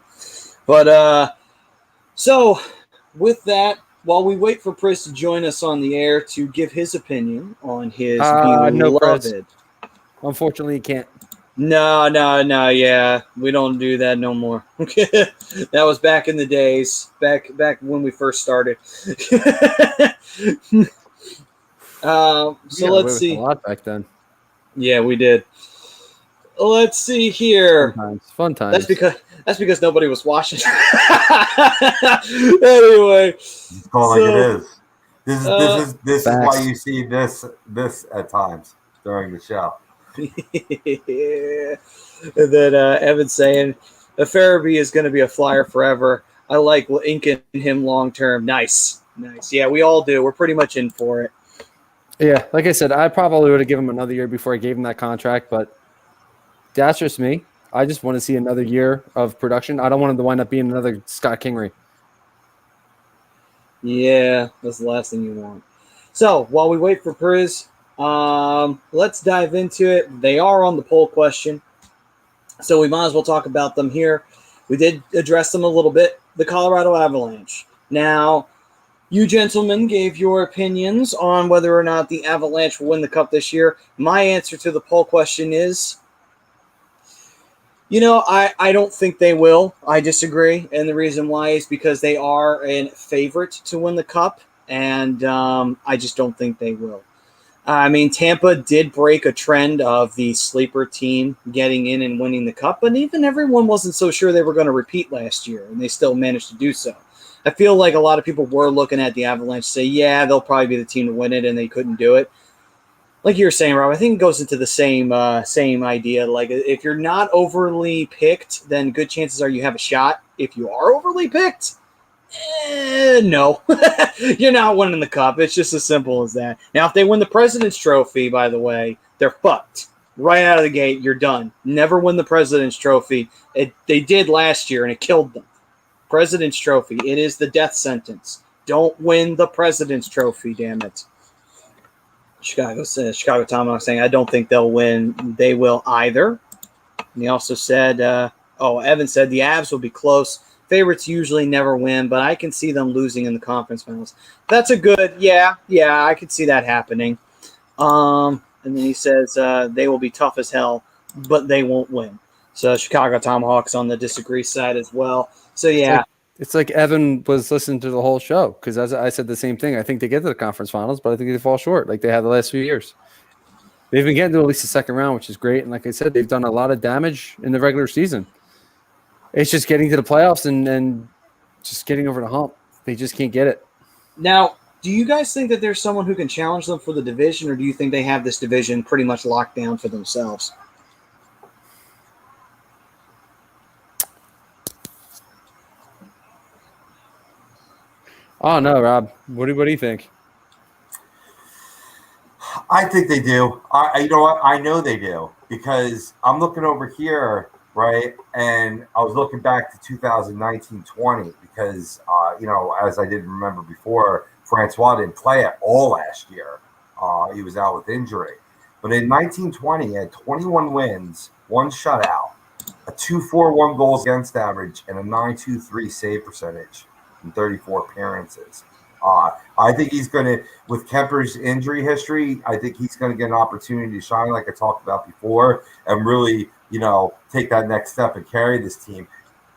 S5: But, so, with that, while we wait for Chris to join us on the air to give his opinion on his beloved.
S1: Unfortunately, you can't.
S5: No, yeah. We don't do that no more. That was back in the days, back when we first started. So let's see.
S1: A lot back then.
S5: Yeah, we did. Let's see here.
S1: Fun times.
S5: That's because nobody was watching. Anyway,
S6: Call like it is. This is why you see this at times during the show.
S5: Yeah. And then Evan's saying, If Farabee is going to be a Flyer forever, I like inking him long term. Nice. Yeah, we all do. We're pretty much in for it.
S1: Yeah, like I said, I probably would have given him another year before I gave him that contract, but that's just me. I just want to see another year of production. I don't want him to wind up being another Scott Kingery.
S5: Yeah, that's the last thing you want. So while we wait for Priz, let's dive into it. They are on the poll question, so we might as well talk about them here. We did address them a little bit. The Colorado Avalanche. Now, you gentlemen gave your opinions on whether or not the Avalanche will win the Cup this year. My answer to the poll question is, I don't think they will. I disagree. And the reason why is because they are a favorite to win the Cup, and I just don't think they will. I mean, Tampa did break a trend of the sleeper team getting in and winning the Cup, but even everyone wasn't so sure they were going to repeat last year, and they still managed to do so. I feel like a lot of people were looking at the Avalanche say, yeah, they'll probably be the team to win it, and they couldn't do it. Like you were saying, Rob, I think it goes into the same idea. Like, if you're not overly picked, then good chances are you have a shot. If you are overly picked, no. You're not winning the Cup. It's just as simple as that. Now, if they win the President's Trophy, by the way, they're fucked. Right out of the gate, you're done. Never win the President's Trophy. They did last year, and it killed them. President's Trophy. It is the death sentence. Don't win the President's Trophy, damn it. Chicago Tomahawk saying, I don't think they'll win. They will either. And he also said, Evan said the Avs will be close. Favorites usually never win, but I can see them losing in the conference finals. That's a good, yeah, I could see that happening. And then he says they will be tough as hell, but they won't win. So Chicago Tomahawks on the disagree side as well. So, yeah.
S1: It's like Evan was listening to the whole show because as I said the same thing. I think they get to the conference finals, but I think they fall short like they have the last few years. They've been getting to at least the second round, which is great. And like I said, they've done a lot of damage in the regular season. It's just getting to the playoffs and just getting over the hump. They just can't get it.
S5: Now, do you guys think that there's someone who can challenge them for the division, or do you think they have this division pretty much locked down for themselves?
S1: Oh, no, Rob. What do you think?
S6: I think they do. You know what? I know they do because I'm looking over here, right? And I was looking back to 2019-20 because, as I didn't remember before, Francois didn't play at all last year. He was out with injury. But in 1920, he had 21 wins, 1 shutout, a 2.41 goals against average, and a 9.23 save percentage in 34 appearances. I think he's going to, with Kemper's injury history, I think he's going to get an opportunity to shine like I talked about before and really, take that next step and carry this team.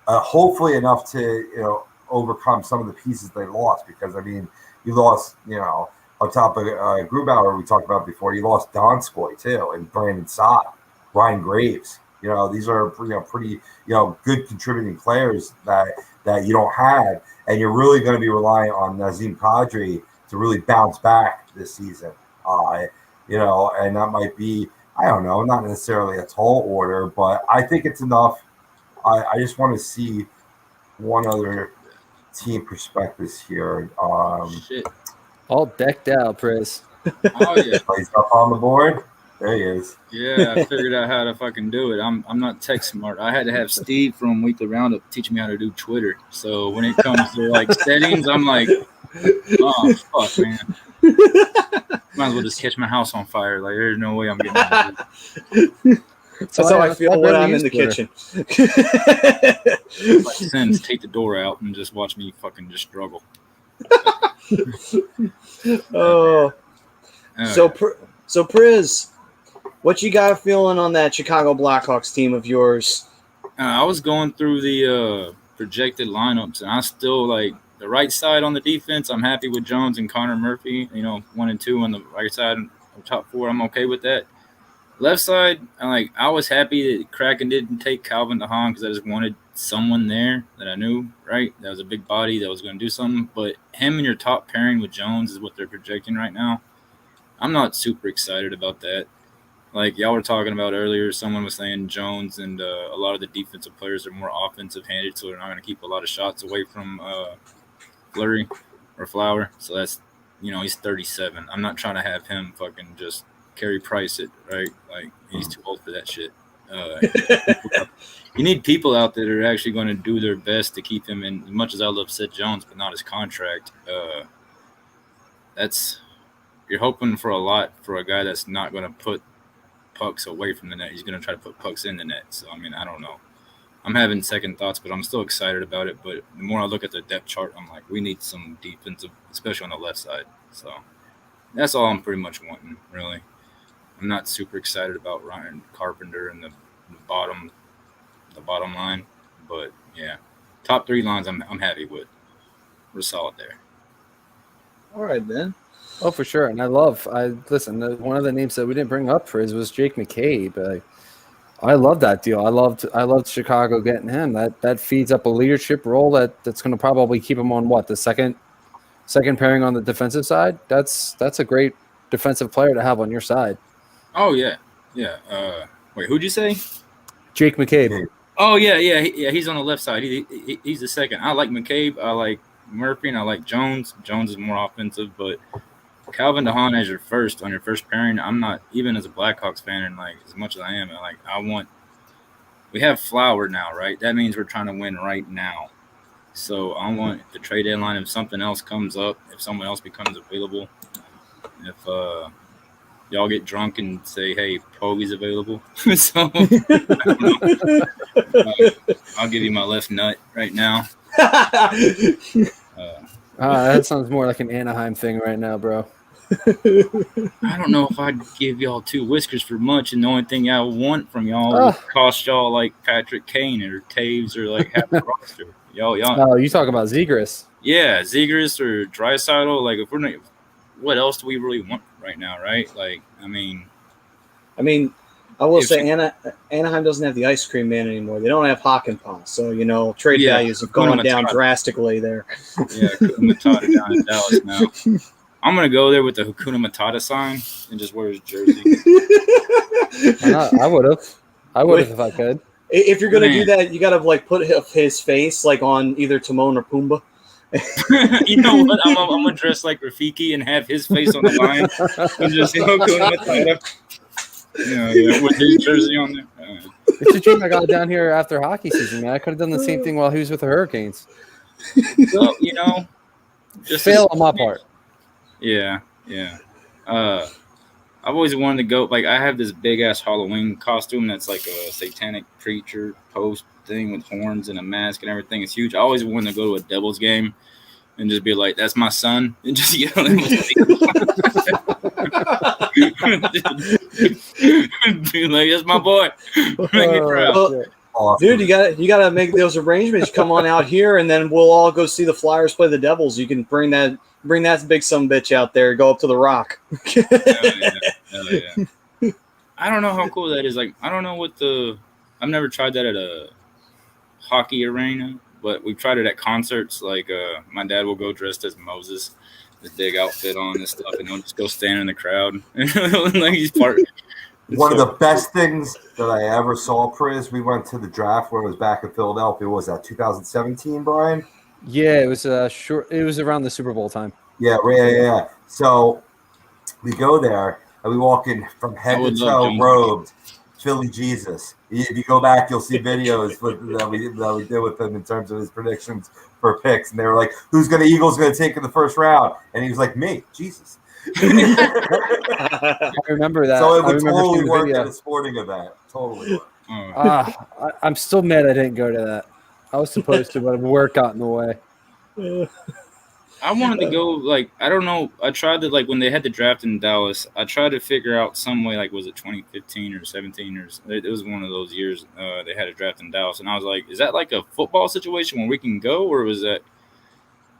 S6: Hopefully enough to, overcome some of the pieces they lost because, I mean, you lost, on top of Grubauer we talked about before, you lost Donskoy too and Brandon Saad, Ryan Graves. These are, pretty, good contributing players that you don't have. And you're really going to be relying on Nazem Kadri to really bounce back this season. And that might be, I don't know, not necessarily a tall order, but I think it's enough. I just want to see one other team perspectives here.
S7: Shit.
S1: All decked out, Priz.
S7: Oh, yeah.
S6: Plays up on the board. There he is.
S7: Yeah, I figured out how to fucking do it. I'm not tech smart. I had to have Steve from Weekly Roundup teach me how to do Twitter. So when it comes to like settings, I'm like, oh fuck, man. Might as well just catch my house on fire. Like there's no way I'm getting out of it.
S5: That's how I feel when I'm in the kitchen.
S7: Like sins, take the door out and just watch me fucking just struggle.
S5: Oh. So Priz, what you got feeling on that Chicago Blackhawks team of yours?
S7: I was going through the projected lineups, and I still like the right side on the defense. I'm happy with Jones and Connor Murphy. 1 and 2 on the right side, top 4. I'm okay with that. Left side, I was happy that Kraken didn't take Calvin DeHaan because I just wanted someone there that I knew, right? That was a big body that was going to do something. But him and your top pairing with Jones is what they're projecting right now. I'm not super excited about that. like y'all were talking about earlier, someone was saying Jones and a lot of the defensive players are more offensive-handed, so they're not going to keep a lot of shots away from Fleury or Flower. So that's, he's 37. I'm not trying to have him fucking just Carey Price it, right? Like, he's too old for that shit. You need people out there that are actually going to do their best to keep him in. As much as I love Seth Jones, but not his contract. You're hoping for a lot for a guy that's not going to put pucks away from the net. He's going to try to put pucks in the net. So, I mean, I don't know. I'm having second thoughts, but I'm still excited about it. But the more I look at the depth chart, I'm like, we need some defensive, especially on the left side. So that's all I'm pretty much wanting, really. I'm not super excited about Ryan Carpenter and the bottom line. But, yeah, top 3 lines I'm happy with. We're solid there.
S5: All right, then.
S1: Oh, for sure. And listen, one of the names that we didn't bring up was Jake McCabe. I love that deal. I loved Chicago getting him. That feeds up a leadership role that's going to probably keep him on the second pairing on the defensive side. That's a great defensive player to have on your side.
S7: Oh yeah. Wait, who'd you say?
S1: Jake McCabe.
S7: Oh yeah. He's on the left side. He's the second. I like McCabe. I like Murphy, and I like Jones. Jones is more offensive, but Calvin DeHaan as your first pairing. I'm not, even as a Blackhawks fan, and like as much as I am, we have Flower now, right? That means we're trying to win right now. So I want the trade deadline, if something else comes up, if someone else becomes available, if y'all get drunk and say, hey, Pogue's available. So I'll give you my left nut right now.
S1: That sounds more like an Anaheim thing right now, bro.
S7: I don't know if I'd give y'all 2 whiskers for much, and the only thing I want from y'all would cost y'all like Patrick Kane or Taves or like half the roster. Y'all.
S1: Oh, you talk about Zegras?
S7: Yeah, Zegras or Draisaitl. Like, if we're not, what else do we really want right now, right? Like, I mean,
S5: I will say Anaheim doesn't have the ice cream man anymore. They don't have Hakanpää, so trade values have gone down drastically there.
S7: Yeah, Hakuna Matata down in Dallas now. I'm gonna go there with the Hakuna Matata sign and just wear his jersey.
S1: I would have if I could.
S5: If you're gonna do that, you gotta put his face on either Timon or Pumbaa.
S7: You know what? I'm gonna dress like Rafiki and have his face on the line and just Hakuna Matata. Yeah, with his jersey on there.
S1: It's a dream I got down here after hockey season, man. I could have done the same thing while he was with the Hurricanes.
S7: Well, just
S1: fail on my part.
S7: Yeah. I've always wanted to go. Like, I have this big ass Halloween costume that's like a satanic preacher post thing with horns and a mask and everything. It's huge. I always wanted to go to a Devils game and just be like, "That's my son," and just yell at him. Be like, "That's my boy." Make me proud.
S5: Dude, you gotta make those arrangements. Come on out here, and then we'll all go see the Flyers play the Devils. You can bring that big sumbitch out there. Go up to the Rock.
S7: Hell yeah. I don't know how cool that is. Like, I don't know I've never tried that at a hockey arena, but we've tried it at concerts. Like, my dad will go dressed as Moses, his big outfit on and stuff, and he'll just go stand in the crowd. Like, he's part.
S6: One of the best things that I ever saw, Priz, we went to the draft when it was back in Philadelphia. What was that, 2017, Brian?
S1: Yeah, it was it was around the Super Bowl time.
S6: Yeah. So we go there and we walk in from head to toe robed, Philly Jesus. If you go back, you'll see videos that we did with him in terms of his predictions for picks, and they were like, Eagles going to take in the first round? And he was like, me, Jesus.
S1: I remember that.
S6: So it would totally work at a sporting event. Totally work.
S1: I'm still mad I didn't go to that. I was supposed to, but work got in the way.
S7: I wanted to go, like, I don't know. I tried to, like, when they had the draft in Dallas, I tried to figure out some way, like, was it 2015 or 17 or it was one of those years they had a draft in Dallas. And I was like, is that like a football situation where we can go, or was that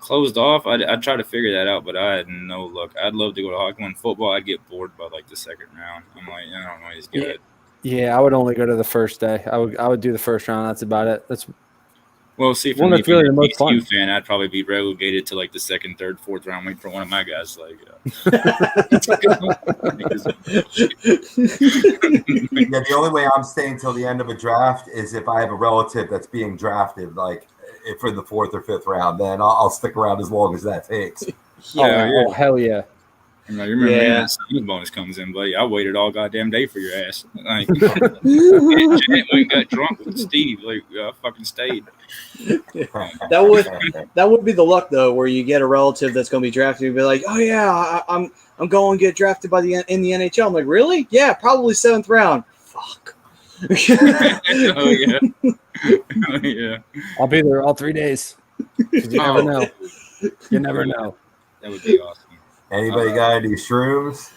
S7: closed off? I tried to figure that out, but I had no luck. I'd love to go to hockey. When football, I'd get bored by, like, the second round. I'm like, I don't know, he's good.
S1: Yeah, I would only go to the first day. I would do the first round. That's about it.
S7: Well, see, for
S1: One
S7: me,
S1: that's really the most
S7: being a TCU
S1: fun.
S7: fan, I'd probably be relegated to like the second, third, fourth round, waiting for one of my guys. Like,
S6: Yeah, the only way I'm staying till the end of a draft is if I have a relative that's being drafted, like for the 4th or 5th round. Then I'll stick around as long as that takes.
S1: Oh, hell yeah.
S7: you remember me when that signing bonus comes in, buddy? I waited all goddamn day for your ass. Like, Janet went and got drunk with Steve. Like, I fucking stayed.
S5: That would be the luck though, where you get a relative that's going to be drafted and be like, oh yeah, I'm going to get drafted in the NHL. I'm like, really? Yeah, probably 7th round. Fuck.
S7: Oh yeah. Oh yeah.
S1: I'll be there all 3 days. 'Cause you never know. You never know.
S7: That would be awesome.
S6: Anybody got any shrooms?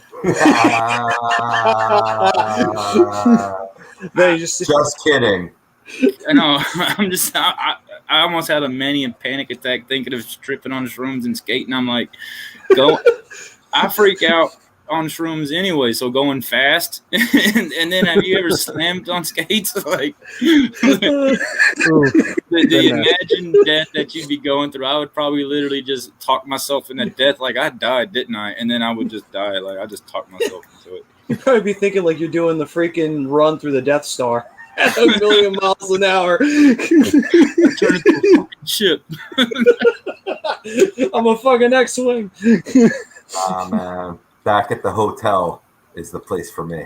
S5: No, just
S6: kidding.
S7: I know. I almost had a mani and panic attack thinking of tripping on shrooms and skating. I'm like, I freak out on shrooms anyway, so going fast. and then have you ever slammed on skates? Like, the imagine death that you'd be going through. I would probably literally just talk myself into death. Like, I died, didn't I? And then I would just die. Like, I just talked myself into it.
S5: you'd probably be thinking like you're doing the freaking run through the Death Star at 1,000,000 miles an hour.
S7: Turn into a fucking ship.
S5: I'm a fucking X-Wing.
S6: Man. Back at the hotel is the place for me.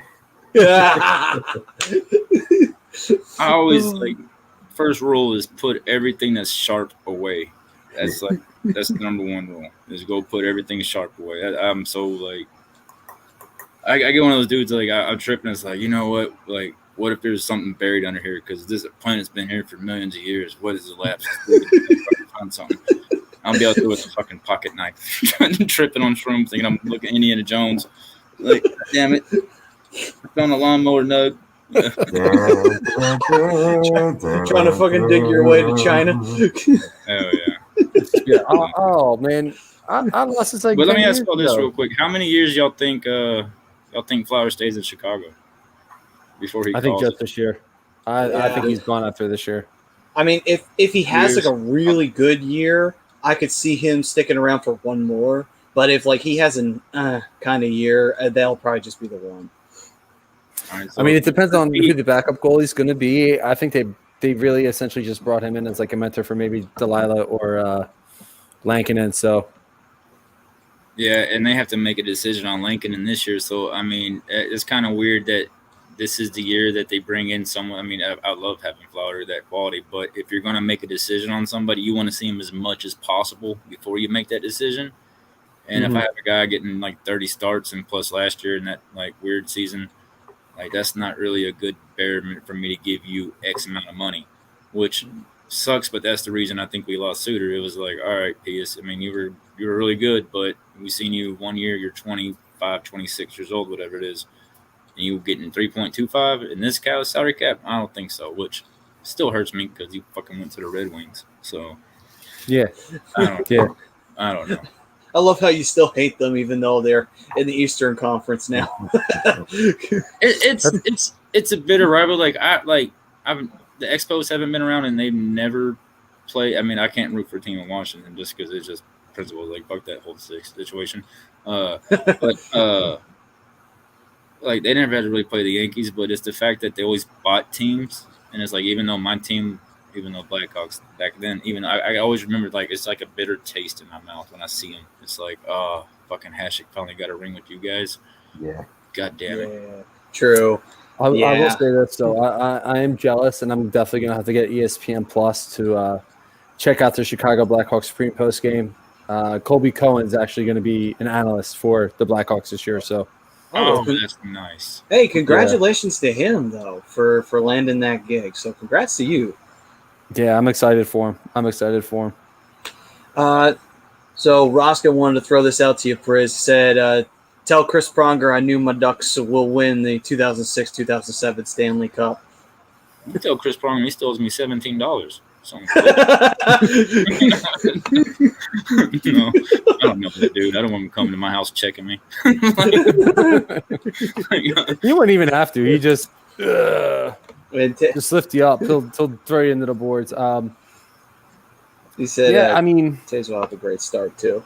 S7: I always first rule is put everything that's sharp away. That's the number one rule is go put everything sharp away. I'm so like, I get one of those dudes like I'm tripping. It's like, you know what? Like, what if there's something buried under here? Because this planet's been here for millions of years. What is the lapse? Find something. I'll be out there with a fucking pocket knife, tripping on shrooms, thinking I'm looking at Indiana Jones. Like, damn it. I found a lawnmower nug.
S5: Trying to fucking dig your way to China.
S7: Hell yeah.
S1: Yeah. Oh man. I lost this like.
S7: But let
S1: 10
S7: me ask
S1: years
S7: y'all this
S1: ago.
S7: real quick. How many years y'all think Flower stays in Chicago before he
S1: I think
S7: calls
S1: just
S7: it?
S1: this year. I think he's gone after this year.
S5: I mean, if he has like a really good year, I could see him sticking around for one more. But if like he has an kind of year, that'll probably just be the one.
S7: All right, so
S1: I mean, it depends on who the backup goalie's going to be. I think they really essentially just brought him in as like a mentor for maybe Delilah or Lankinen. So
S7: yeah, and they have to make a decision on Lankinen this year. So I mean, it's kind of weird that this is the year that they bring in someone. I mean, I love having Flower that quality, but if you're going to make a decision on somebody, you want to see him as much as possible before you make that decision. And if I have a guy getting like 30 starts and plus last year in that like weird season, like that's not really a good barrier for me to give you X amount of money, which sucks. But that's the reason I think we lost Suter. It was like, all right, Pius, I mean, you were really good, but we've seen you 1 year, you're 25, 26 years old, whatever it is. And you getting 3.25 in this salary cap? I don't think so, which still hurts me because you fucking went to the Red Wings. So,
S1: yeah,
S7: I don't know. I don't know.
S5: I love how you still hate them, even though they're in the Eastern Conference now.
S7: It's a bitter rival. The Expos haven't been around and they've never played. I mean, I can't root for a team in Washington just because it's just principles. Like, fuck that whole situation. Like they never had to really play the Yankees, but it's the fact that they always bought teams, and it's like even though Blackhawks back then, even I always remember like it's like a bitter taste in my mouth when I see them. It's like, oh, fucking Hasek finally got a ring with you guys.
S6: Yeah.
S7: God damn it.
S5: Yeah, true.
S1: I will say this though. I am jealous, and I'm definitely gonna have to get ESPN Plus to check out the Chicago Blackhawks pre and post game. Colby Cohen's actually going to be an analyst for the Blackhawks this year, so.
S7: Oh, that's nice.
S5: Hey, congratulations to him though for landing that gig. So congrats to you.
S1: Yeah, I'm excited for him.
S5: So Roscoe wanted to throw this out to you, Priz. Said, tell Chris Pronger I knew my Ducks will win the 2006-2007 Stanley Cup.
S7: You tell Chris Pronger he still owes me $17. No, I don't know that dude. I don't want him coming to my house checking me.
S1: You wouldn't even have to. He just lift you up. He'll throw you into the boards.
S5: He said,
S1: Yeah, I mean,
S5: Taves will have a great start too.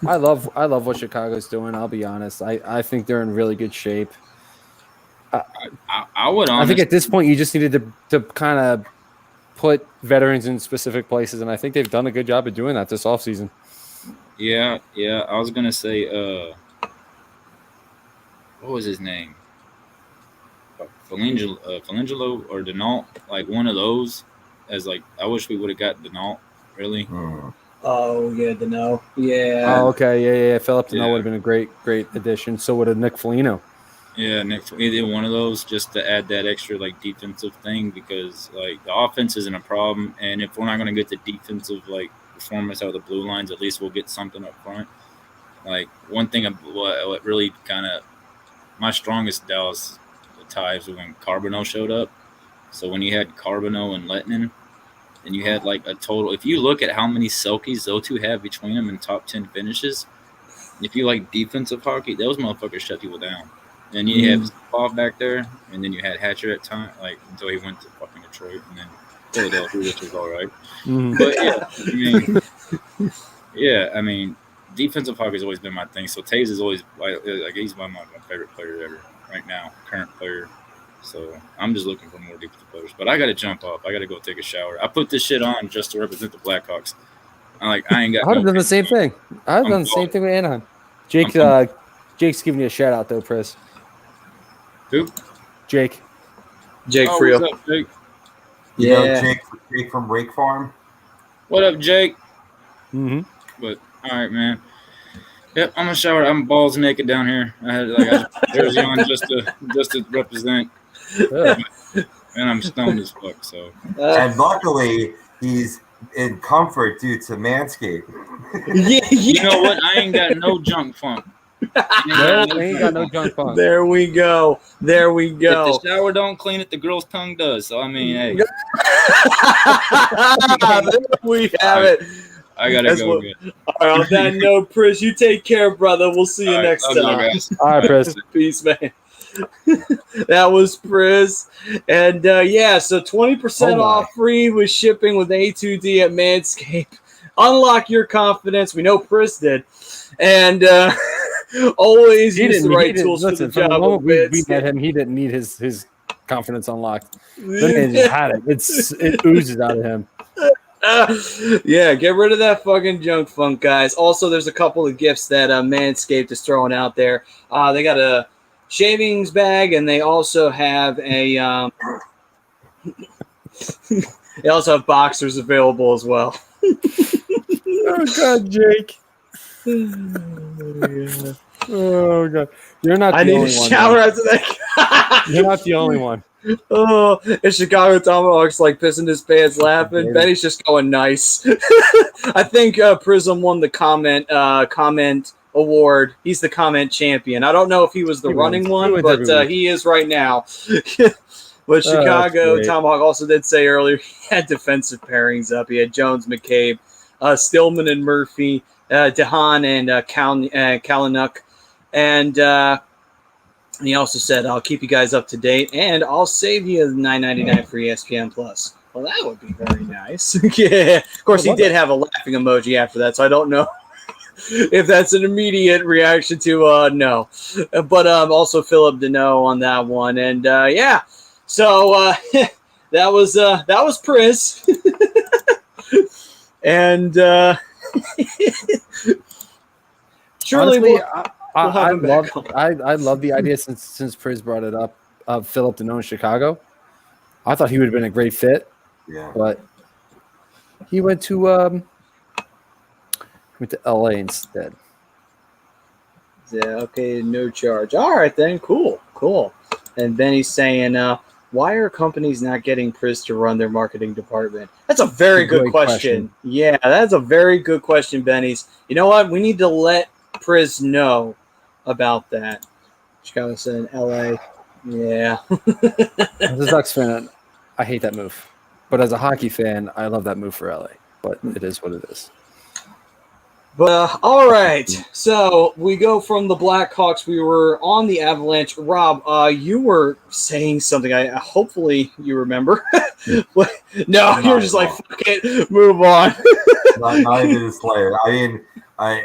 S1: I love what Chicago's doing. I'll be honest. I think they're in really good shape.
S7: I would
S1: I think
S7: honestly.
S1: at this point you just needed to kind of put veterans in specific places, and I think they've done a good job of doing that this offseason.
S7: Yeah. I was gonna say, what was his name? Felangelo or Denault, like one of those. As like, I wish we would have got Denault. Really.
S6: Hmm.
S5: Oh yeah, no, yeah.
S1: Oh, okay, yeah. Philip Deneau
S7: Yeah.
S1: would have been a great addition. So would have Nick Foligno.
S7: Yeah, Nick, either one of those just to add that extra like defensive thing because like the offense isn't a problem, and if we're not going to get the defensive like performance out of the blue lines, at least we'll get something up front. Like one thing, what really kind of my strongest Dallas ties was when Carbonneau showed up. So when you had Carbonneau and Lettinen, and you had like a total. If you look at how many Selkies those two have between them in top 10 finishes, if you like defensive hockey, those motherfuckers shut people down. And you have Paul back there, and then you had Hatcher at time, like until he went to fucking Detroit, and then Philadelphia, which was all right. But I mean, defensive hockey has always been my thing. So Taves is always like he's my favorite player ever right now, current player. So I'm just looking for more defensive players. But I got to jump off. I got to go take a shower. I put this shit on just to represent the Blackhawks. I ain't got.
S1: I'd have done the same thing. I'd have done the same thing with Anaheim. Jake's giving you a shout out though, Chris.
S7: Who?
S1: Jake
S5: Frio.
S7: What's up, Jake?
S6: You know Jake from Rake Farm?
S7: What up, Jake?
S1: Mm-hmm.
S7: But all right, man. Yep, I'm gonna shower. I'm balls naked down here. I had a jersey on just to represent, and I'm stoned as fuck. So,
S6: And luckily, he's in comfort due to Manscaped.
S7: You know what? I ain't got no junk funk.
S1: Ain't got no junk funk.
S5: There we go.
S7: If the shower don't clean it, the girl's tongue does. So I mean, hey,
S5: There we have it.
S7: I gotta go.
S5: All right, on that note, Pris, you take care, brother. We'll see you next time.
S1: All right, Chris.
S5: Peace, man. That was Pris. And so 20% off free with shipping with A2D at Manscaped. Unlock your confidence. We know Pris did. And always use the right tools for the job.
S1: The moment we met him, he didn't need his confidence unlocked. Then he just had it. It oozes out of him.
S5: Yeah, get rid of that fucking junk funk, guys. Also, there's a couple of gifts that Manscaped is throwing out there. They got a shavings bag, and they also have a they also have boxers available as well.
S1: Oh God, Jake. Oh God, you're not.
S5: I need a shower after that.
S1: You're not the only one.
S5: Oh, and Chicago Tomahawk's like pissing his pants laughing. Benny's just going nice. I think Prism won the comment award. He's the comment champion. I don't know if he was the running one, but he is right now. But Chicago Tomahawk also did say earlier he had defensive pairings up. He had Jones, McCabe, Stillman and Murphy, DeHaan and Kalinuk. And he also said, I'll keep you guys up to date, and I'll save you the $9.99 for ESPN Plus. Well, that would be very nice. Yeah. Of course, he did have a laughing emoji after that, so I don't know if that's an immediate reaction to no. But also Philip Deneau on that one. And, so that was Pris. And surely
S1: Honestly, I love the idea since Pris brought it up of Philip Deneau in Chicago. I thought he would have been a great fit.
S6: Yeah.
S1: But he went to LA instead.
S5: Yeah, okay, no charge. All right then, cool. And Benny's saying, why are companies not getting Pris to run their marketing department? That's a very good question. Yeah, that's a very good question, Benny's. You know what? We need to let Pris know about that. Chicago said LA. Yeah.
S1: As a Ducks fan, I hate that move. But as a hockey fan, I love that move for LA. But it is what it is.
S5: But all right, so we go from the Blackhawks. We were on the Avalanche. Rob, you were saying something. Hopefully you remember. No, you're just like, fuck it, move on.
S6: not even a Slayer. I mean, I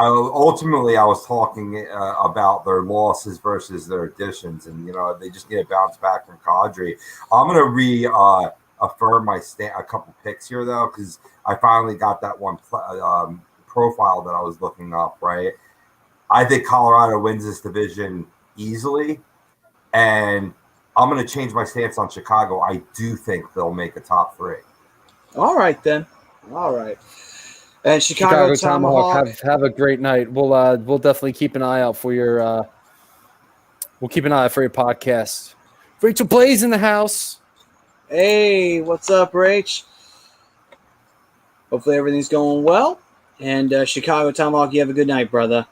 S6: ultimately I was talking about their losses versus their additions, and they just need a bounce back from Kadri. I'm gonna affirm my a couple picks here though, because I finally got that one profile that I was looking up. Right, I think Colorado wins this division easily, and I'm going to change my stance on Chicago. I do think they'll make a top 3.
S5: All right, then. All right. And Chicago Tomahawk.
S1: Have a great night. We'll definitely keep an eye out for your podcast. Rachel Blaze in the house.
S5: Hey, what's up, Rach? Hopefully everything's going well. And Chicago Tomahawk, you have a good night, brother.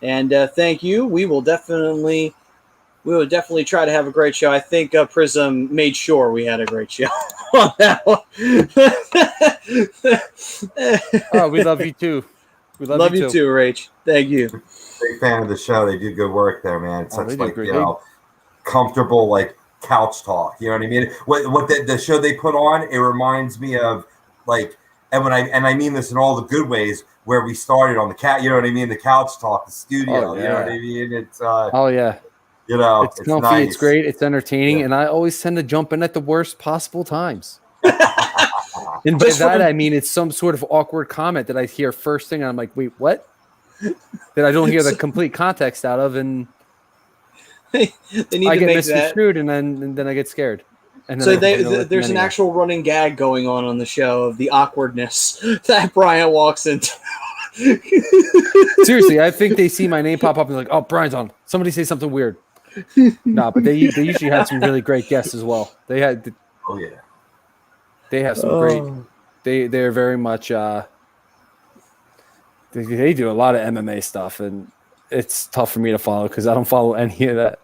S5: And thank you. We will definitely try to have a great show. I think Prism made sure we had a great show on that one.
S1: Oh, we love you too. We
S5: love you too, Rach. Thank you.
S6: Big fan of the show. They do good work there, man. It's such comfortable couch talk. You know what I mean? What the show they put on? It reminds me of and I mean this in all the good ways, where we started on the cat. You know what I mean? The couch talk, the studio.
S1: Oh, yeah.
S6: You know what I mean? It's
S1: it's comfy,
S6: nice.
S1: It's great, it's entertaining, and I always tend to jump in at the worst possible times. And by that I mean it's some sort of awkward comment that I hear first thing, and I'm like, wait, what? That I don't hear the complete context out of, and
S5: they need
S1: I
S5: to
S1: get
S5: make
S1: misconstrued, and then I get scared. And
S5: so there's an actual running gag going on the show of the awkwardness that Brian walks into.
S1: Seriously, I think they see my name pop up and they're like, oh, Brian's on. Somebody say something weird. No, but they usually had some really great guests as well. They have some great. They're very much. They do a lot of MMA stuff, and it's tough for me to follow because I don't follow any of that.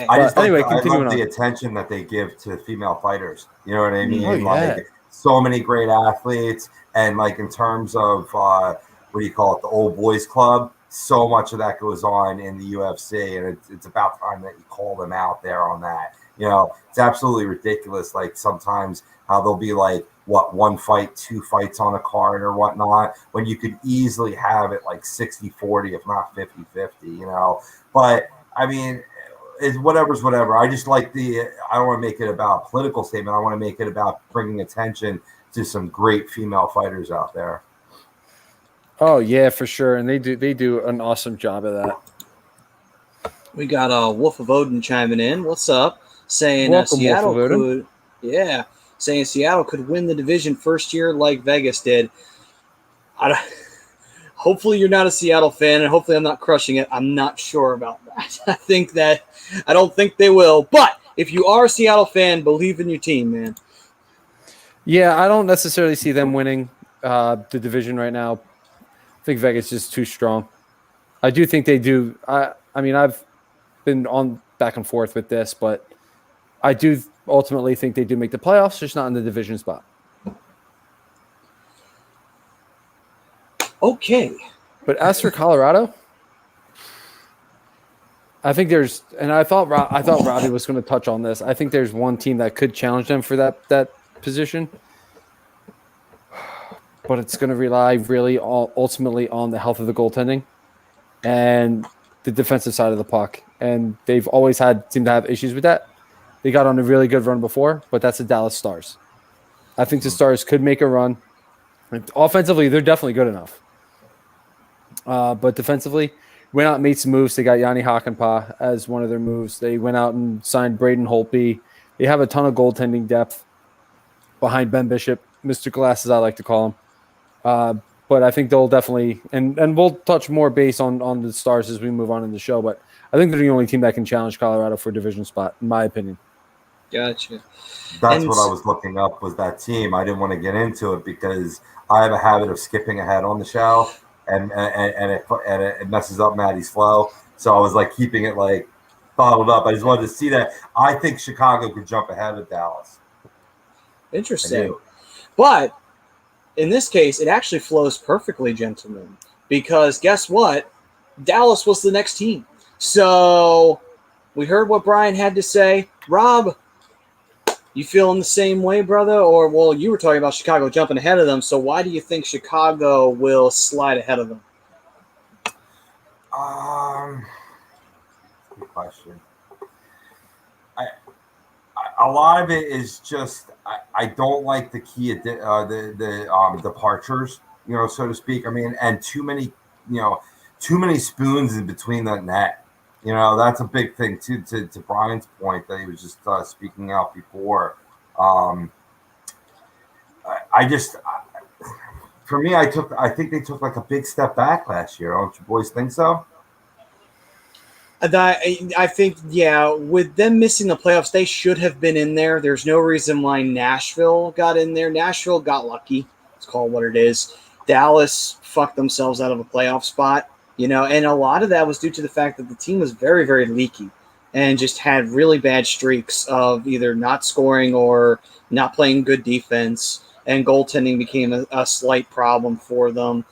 S6: I love
S1: continuing
S6: the attention that they give to female fighters. You know what I mean? So many great athletes, and in terms of what do you call it, the old boys club. So much of that goes on in the UFC, and it's about time that you call them out there on that. It's absolutely ridiculous. Sometimes how they'll be 1 fight, 2 fights on a card or whatnot, when you could easily have it 60-40, if not 50-50. But I mean, it's whatever's whatever. I just I don't want to make it about a political statement. I want to make it about bringing attention to some great female fighters out there.
S1: Oh yeah, for sure, and they do an awesome job of that.
S5: We got Wolf of Odin chiming in. What's up? Saying
S1: Welcome,
S5: Seattle
S1: Wolf of Odin.
S5: saying Seattle could win the division first year like Vegas did. Hopefully you're not a Seattle fan, and hopefully I'm not crushing it. I'm not sure about that. I don't think they will. But if you are a Seattle fan, believe in your team, man.
S1: Yeah, I don't necessarily see them winning the division right now. I think Vegas is too strong. I do think they do. I mean, I've been on back and forth with this, but I do ultimately think they do make the playoffs, just not in the division spot.
S5: Okay.
S1: But as for Colorado, I think there's, and I thought Robbie was going to touch on this. I think there's one team that could challenge them for that position, but it's going to rely really ultimately on the health of the goaltending and the defensive side of the puck. And they've always seem to have issues with that. They got on a really good run before, but that's the Dallas Stars. I think the Stars could make a run. Offensively, they're definitely good enough. But defensively, went out and made some moves. They got Yanni Hakanpää as one of their moves. They went out and signed Braden Holtby. They have a ton of goaltending depth behind Ben Bishop, Mr. Glass, as I like to call him. But I think they'll definitely, and we'll touch more base on the Stars as we move on in the show, but I think they're the only team that can challenge Colorado for a division spot, in my opinion.
S5: Gotcha.
S6: That's what I was looking up, was that team. I didn't want to get into it because I have a habit of skipping ahead on the show, and it messes up Maddie's flow. So I was keeping it bottled up. I just wanted to see that. I think Chicago could jump ahead of Dallas.
S5: Interesting. But in this case, it actually flows perfectly, gentlemen, because guess what? Dallas was the next team. So we heard what Brian had to say. Rob, You feeling the same way, brother? Or, well, you were talking about Chicago jumping ahead of them, so why do you think Chicago will slide ahead of them?
S6: Good question. A lot of it is just I don't like the key departures, so to speak. I mean, and too many spoons in between the net. That's a big thing too. To Brian's point that he was just speaking out before. For me, I think they took like a big step back last year. Don't you boys think so?
S5: I think, yeah, with them missing the playoffs, they should have been in there. There's no reason why Nashville got in there. Nashville got lucky. Let's call it what it is. Dallas fucked themselves out of a playoff spot, and a lot of that was due to the fact that the team was very, very leaky and just had really bad streaks of either not scoring or not playing good defense, and goaltending became a slight problem for them.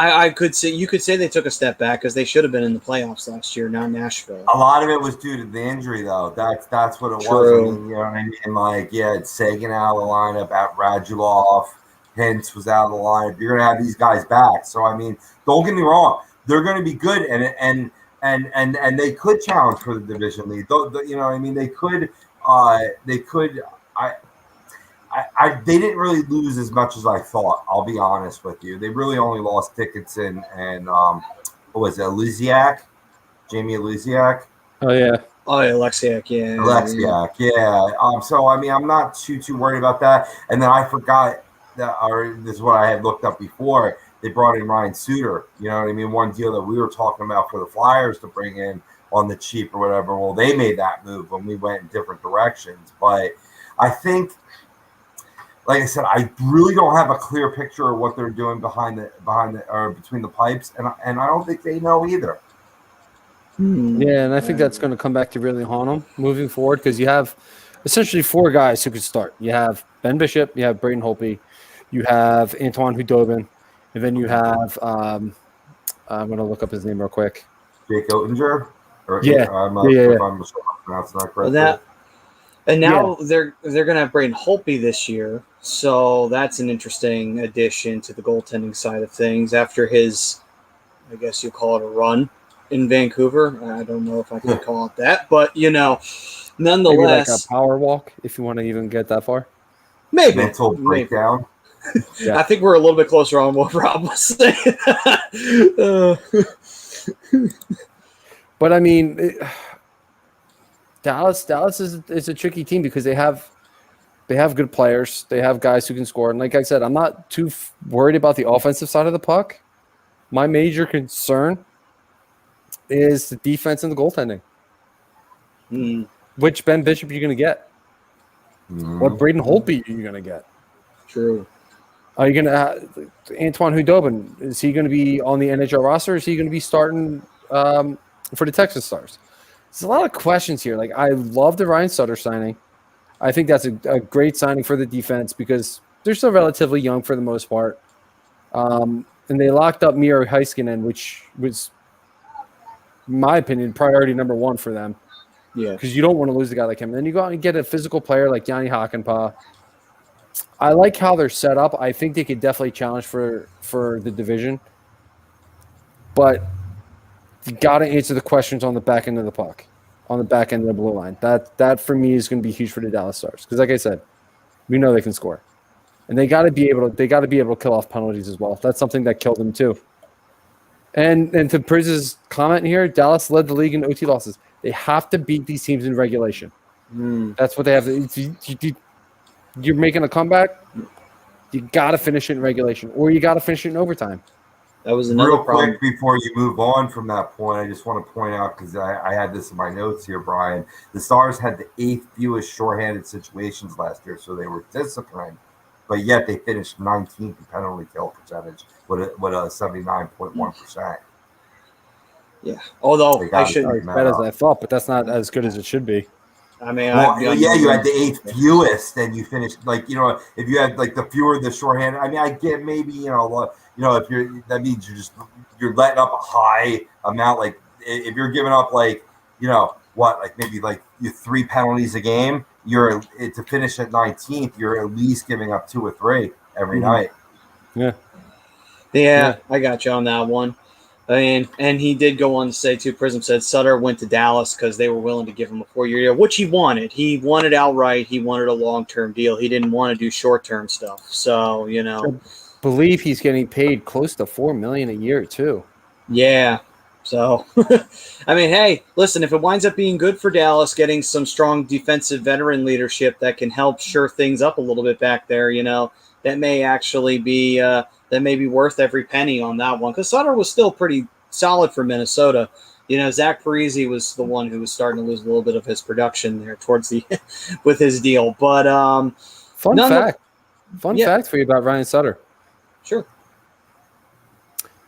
S5: I could say you could say they took a step back because they should have been in the playoffs last year, not Nashville.
S6: A lot of it was due to the injury, though. That's what it
S5: True.
S6: was. I mean, you know what I mean? Like, yeah, it's Sagan out of the lineup, at Radulov, Hintz was out of the lineup. You're gonna have these guys back. So I mean, don't get me wrong, they're gonna be good, and they could challenge for the division lead. You know what I mean? They could. They didn't really lose as much as I thought. I'll be honest with you. They really only lost Dickinson and what was it, Elysiak? Jamie Elysiak?
S1: Oh yeah.
S5: Oh yeah, Alexiak, yeah.
S6: Alexiak, yeah. So I mean, I'm not too worried about that. And then I forgot that, or this is what I had looked up before. They brought in Ryan Suter. You know what I mean? One deal that we were talking about for the Flyers to bring in on the cheap or whatever. Well, they made that move when we went in different directions. But I think, like I said, I really don't have a clear picture of what they're doing behind the or between the pipes, and I don't think they know either.
S1: Yeah, and I think that's going to come back to really haunt them moving forward because you have essentially four guys who could start. You have Ben Bishop, you have Braden Holtby, you have Antoine Hudobin, and then you have I'm going to look up his name real quick.
S6: Jake Oettinger?
S1: Yeah.
S6: I'm not sure if I'm pronouncing that correctly.
S5: And now they're going to have Braden Holtby this year, so that's an interesting addition to the goaltending side of things after his, I guess you call it a run in Vancouver. I don't know if I can call it that, but nonetheless,
S1: maybe like a power walk if you want to even get that far.
S5: Maybe
S6: mental breakdown.
S5: Yeah. I think we're a little bit closer on what Rob was saying.
S1: But I mean, Dallas is a tricky team because they have good players. They have guys who can score. And like I said, I'm not too worried about the offensive side of the puck. My major concern is the defense and the goaltending. Which Ben Bishop are you going to get? What Braden Holtby are you going to get?
S5: True.
S1: Are you going to Antoine Hudobin? Is he going to be on the NHL roster? Or is he going to be starting for the Texas Stars? There's a lot of questions here. Like, I love the Ryan Sutter signing. I think that's a great signing for the defense because they're still relatively young for the most part. And they locked up Miro Heiskanen, which was, in my opinion, priority number one for them.
S5: Yeah.
S1: Because you don't want to lose a guy like him. And then you go out and get a physical player like Yanni Hakanpää. I like how they're set up. I think they could definitely challenge for the division. But you got to answer the questions on the back end of the puck, on the back end of the blue line. That for me is going to be huge for the Dallas Stars because, like I said, we know they can score, and they got to be able to kill off penalties as well. That's something that killed them too. And to Priz's comment here, Dallas led the league in OT losses. They have to beat these teams in regulation. That's what they have. You're making a comeback. You got to finish it in regulation, or you got to finish it in overtime.
S5: That was another
S6: Real
S5: problem.
S6: quick before you move on from that point, I just want to point out, because I had this in my notes here, Brian, the Stars had the 8th fewest shorthanded situations last year, so they were disciplined, but yet they finished 19th in penalty kill percentage with a 79.1%.
S5: Yeah, although I should
S1: as bad as I thought, but that's not as good as it should be.
S5: I mean,
S6: you had the 8th fewest, and you finished if you had like the fewer the shorthanded. I mean, I get maybe if that means you're letting up a high amount. Like if you're giving up maybe you 3 penalties a game, to finish at 19th, you're at least giving up 2 or 3 every night.
S5: Yeah, I got you on that one. And he did go on to say, too, Prism said Sutter went to Dallas because they were willing to give him a 4-year deal, which he wanted. He wanted outright. He wanted a long-term deal. He didn't want to do short-term stuff. So,
S1: I believe he's getting paid close to $4 million a year, too.
S5: Yeah. So, I mean, hey, listen, if it winds up being good for Dallas, getting some strong defensive veteran leadership that can help shore things up a little bit back there, that may actually be that may be worth every penny on that one. Because Sutter was still pretty solid for Minnesota. Zach Parise was the one who was starting to lose a little bit of his production there towards the with his deal. But
S1: fun fact for you about Ryan Sutter.
S5: Sure.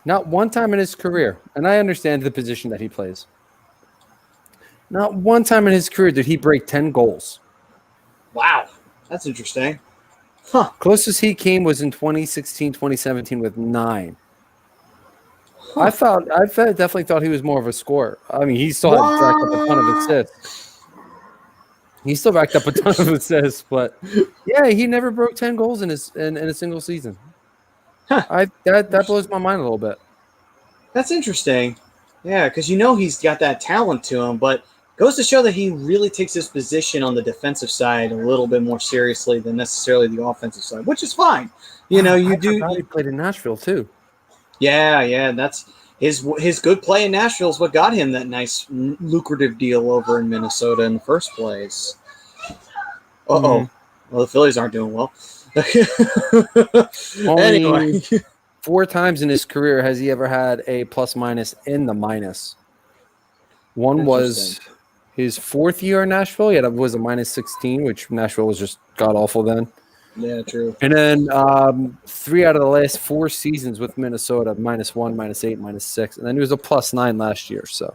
S1: Not one time in his career, and I understand the position that he plays. Not one time in his career did he break 10 goals.
S5: Wow, that's interesting.
S1: Closest he came was in 2016, 2017 with 9. I definitely thought he was more of a scorer. I mean, he still had racked up a ton of assists. He still racked up a ton of assists, but yeah, he never broke 10 goals in a single season. That blows my mind a little bit.
S5: That's interesting. Yeah, because he's got that talent to him, but goes to show that he really takes his position on the defensive side a little bit more seriously than necessarily the offensive side, which is fine. He
S1: played in Nashville too.
S5: Yeah, that's his good play in Nashville is what got him that nice lucrative deal over in Minnesota in the first place. Well, the Phillies aren't doing well. Anyway,
S1: 4 times in his career has he ever had a plus minus in the minus. One was his 4th year in Nashville. Yeah, that was a minus 16, which Nashville was just god awful then.
S5: Yeah, true.
S1: And then 3 out of the last 4 seasons with Minnesota, -1, -8, -6, and then he was a +9 last year. So,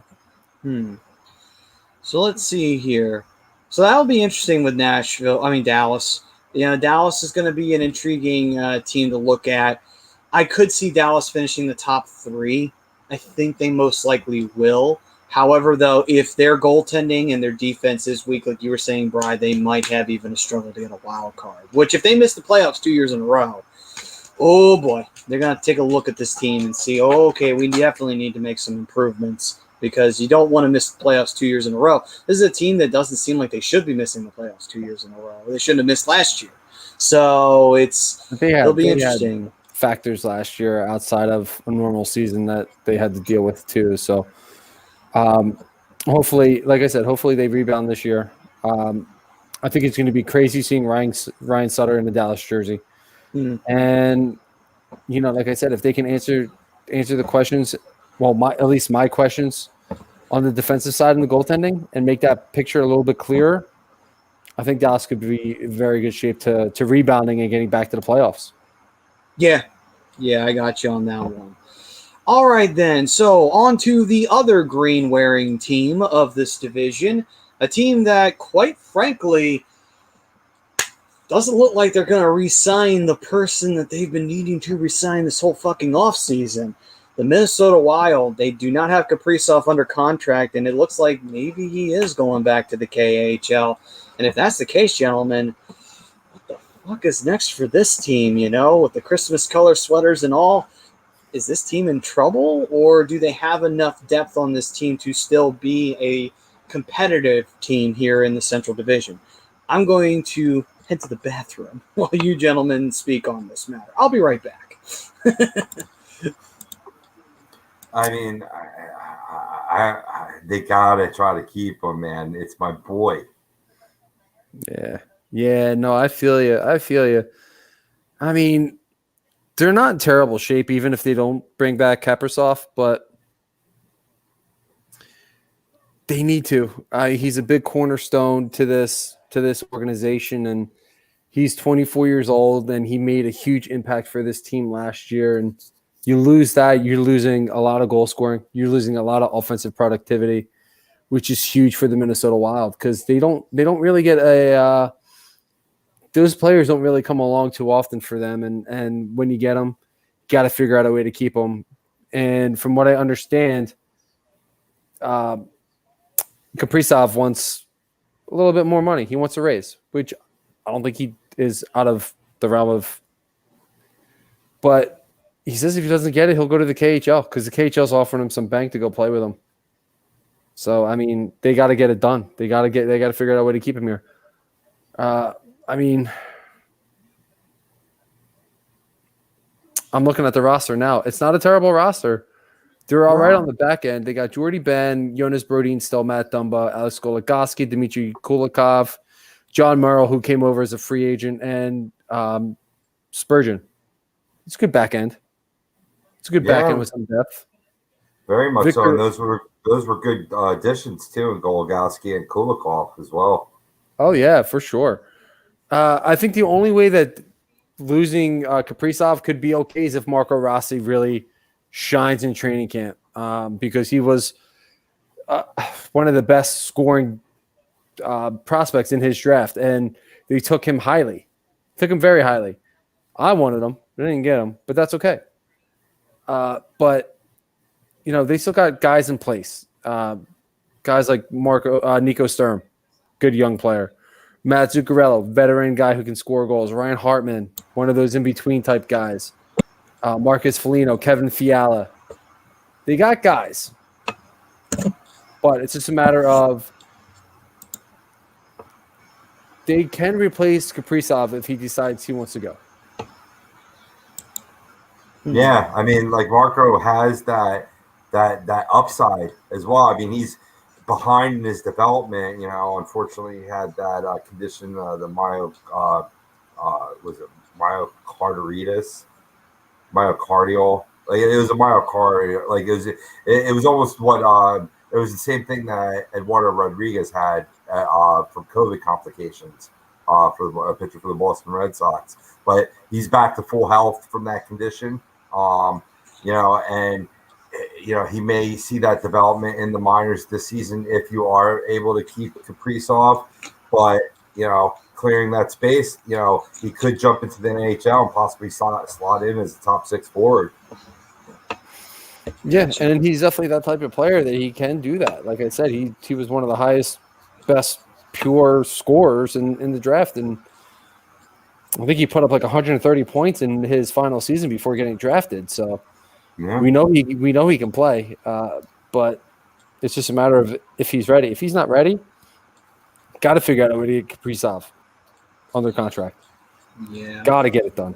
S5: So let's see here. So that'll be interesting with Dallas. Dallas is going to be an intriguing team to look at. I could see Dallas finishing the top 3. I think they most likely will. However, though, if their goaltending and their defense is weak, like you were saying, Bri, they might have even a struggle to get a wild card. Which, if they miss the playoffs 2 years in a row, oh boy, they're going to take a look at this team and see, okay, we definitely need to make some improvements because you don't want to miss the playoffs 2 years in a row. This is a team that doesn't seem like they should be missing the playoffs 2 years in a row. They shouldn't have missed last year. So it'll be interesting.
S1: Factors last year outside of a normal season that they had to deal with too. So hopefully, like I said, hopefully they rebound this year. I think it's going to be crazy seeing Ryan Sutter in the Dallas jersey. And, like I said, if they can answer the questions, at least my questions on the defensive side and the goaltending and make that picture a little bit clearer, I think Dallas could be in very good shape to rebounding and getting back to the playoffs.
S5: Yeah, I got you on that one. All right, then. So on to the other green-wearing team of this division, a team that, quite frankly, doesn't look like they're going to re-sign the person that they've been needing to re-sign this whole fucking offseason. The Minnesota Wild, they do not have Kaprizov under contract, and it looks like maybe he is going back to the KHL. And if that's the case, gentlemen, what is next for this team, with the Christmas color sweaters and all? Is this team in trouble, or do they have enough depth on this team to still be a competitive team here in the Central Division? I'm going to head to the bathroom while you gentlemen speak on this matter. I'll be right back.
S6: I mean, they gotta try to keep him, man. It's my boy.
S1: Yeah. No, I feel you. I mean, they're not in terrible shape, even if they don't bring back Kaprizov, but they need to. He's a big cornerstone to this organization, and he's 24 years old, and he made a huge impact for this team last year. And you lose that, you're losing a lot of goal scoring. You're losing a lot of offensive productivity, which is huge for the Minnesota Wild because they don't really get those players don't really come along too often for them. And when you get them, you got to figure out a way to keep them. And from what I understand, Kaprizov wants a little bit more money. He wants a raise, which I don't think he is out of the realm of. But he says if he doesn't get it, he'll go to the KHL because the KHL's offering him some bank to go play with him. So I mean, they got to get it done. They got to figure out a way to keep him here. I mean, I'm looking at the roster now. It's not a terrible roster. They're all right on the back end. They got Jordy Ben, Jonas Brodin, still Matt Dumba, Alex Goligoski, Dmitry Kulikov, John Merrill, who came over as a free agent, and Spurgeon. It's a good back end. It's a good back end with some depth.
S6: Very much so. And those were good additions too, and Goligoski and Kulikov as well.
S1: Oh yeah, for sure. I think the only way that losing Kaprizov could be okay is if Marco Rossi really shines in training camp, because he was one of the best scoring prospects in his draft, and they took him highly. Took him very highly. I wanted him. I didn't get him, but that's okay. But, you know, they still got guys in place. Guys like Nico Sturm, good young player. Matt Zuccarello, veteran guy who can score goals. Ryan Hartman, one of those in-between type guys. Marcus Foligno, Kevin Fiala. They got guys. But it's just a matter of they can replace Kaprizov if he decides he wants to go.
S6: Yeah, I mean, like Marco has that upside as well. I mean, he's behind in his development. You know, unfortunately, he had that condition, the myocardial. Like it was a myocardial. Like it was almost what it was the same thing that Eduardo Rodriguez had from COVID complications for a pitcher for the Boston Red Sox. But he's back to full health from that condition. You know, and you know, he may see that development in the minors this season if you are able to keep Kaprizov. But, you know, clearing that space, you know, he could jump into the NHL and possibly slot in as a top 6 forward.
S1: Yeah, and he's definitely that type of player that he can do that. Like I said, he was one of the highest, best pure scorers in the draft, and I think he put up like 130 points in his final season before getting drafted. So yeah. we know he can play, but it's just a matter of if he's ready. If he's not ready, got to figure out a way to get Kaprizov under contract.
S5: Yeah,
S1: got to get it done.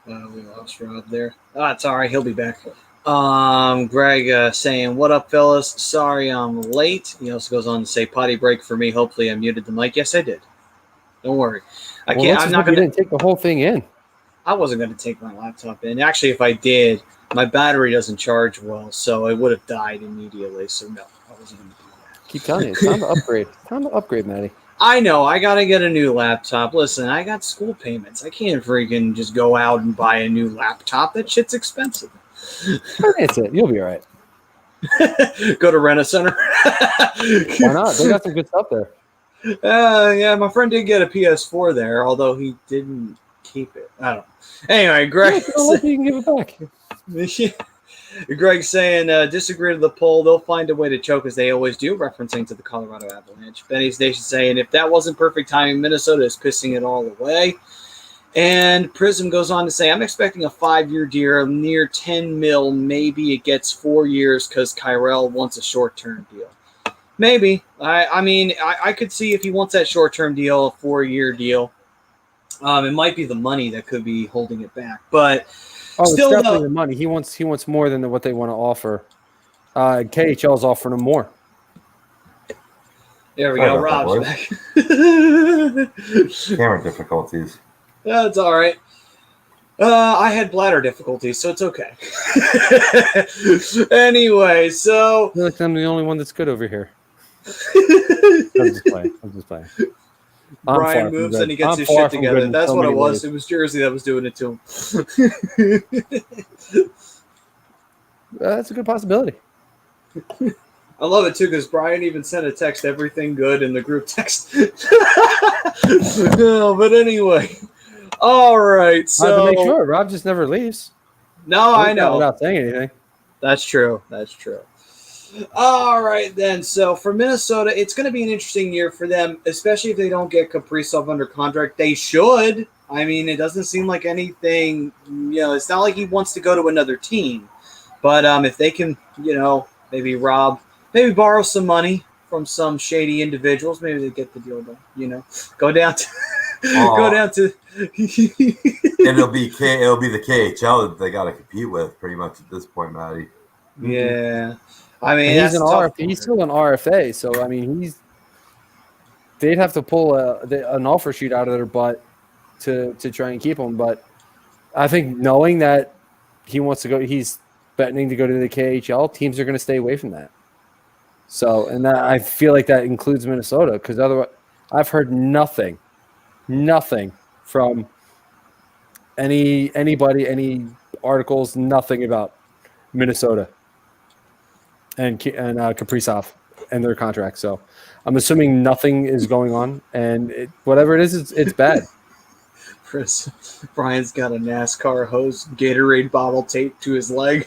S5: We lost Rob there. It's all right. He'll be back. Greg saying, "What up, fellas? Sorry I'm late." He also goes on to say, "Potty break for me. Hopefully I muted the mic." Yes, I did. Don't worry. I can't. I'm not going to
S1: take the whole thing in.
S5: I wasn't going to take my laptop in. Actually, if I did, my battery doesn't charge well, so it would have died immediately. So no, I wasn't going to do that.
S1: Keep telling you, it's time to upgrade. Time to upgrade, Maddie.
S5: I know. I got to get a new laptop. Listen, I got school payments. I can't freaking just go out and buy a new laptop. That shit's expensive.
S1: That's it. You'll be all right.
S5: Go to Rent-A-Center.
S1: Why not? They got some good stuff there.
S5: Yeah, my friend did get a PS4 there, although he didn't keep it. I don't know. Anyway, Greg.
S1: You can give it back.
S5: Greg saying, disagree to the poll. They'll find a way to choke as they always do, referencing to the Colorado Avalanche. Benny's Nation saying, if that wasn't perfect timing, Minnesota is pissing it all away. And Prism goes on to say, I'm expecting a 5-year deal near 10 mil. Maybe it gets 4 years because Kyrell wants a short-term deal. Maybe. I mean, I could see if he wants that short-term deal, a 4-year deal. It might be the money that could be holding it back, but still,
S1: it's definitely the money. He wants more than what they want to offer. KHL's offering him more.
S5: There we go. Rob's back.
S6: Camera difficulties.
S5: That's all right. I had bladder difficulties, so it's okay. Anyway, so
S1: I feel like I'm the only one that's good over here. I'm just playing.
S5: Brian moves and he gets his shit together. That's what it was. It was Jersey that was doing it to him.
S1: That's a good possibility.
S5: I love it, too, because Brian even sent a text, everything good, in the group text. No, but anyway. All right, so...
S1: I have to make sure. Rob just never leaves.
S5: No, I know.
S1: Without saying anything.
S5: That's true. All right, then. So for Minnesota, it's going to be an interesting year for them, especially if they don't get Kaprizov under contract. They should. I mean, it doesn't seem like anything, it's not like he wants to go to another team. But if they can, maybe borrow some money from some shady individuals, maybe they get the deal done, go down to
S6: it'll be the KHL that they got to compete with pretty much at this point, Matty.
S5: Yeah. I mean,
S1: and he's still an RFA, so I mean, they'd have to pull an offer sheet out of their butt to try and keep him. But I think knowing that he wants to go, he's betting to go to the KHL, teams are going to stay away from that. So, and that, I feel like that includes Minnesota, because otherwise, I've heard nothing from anybody, any articles, nothing about Minnesota and Kaprizov and their contract. So I'm assuming nothing is going on, and whatever it is, it's bad.
S5: Chris, Brian's got a NASCAR hose Gatorade bottle taped to his leg.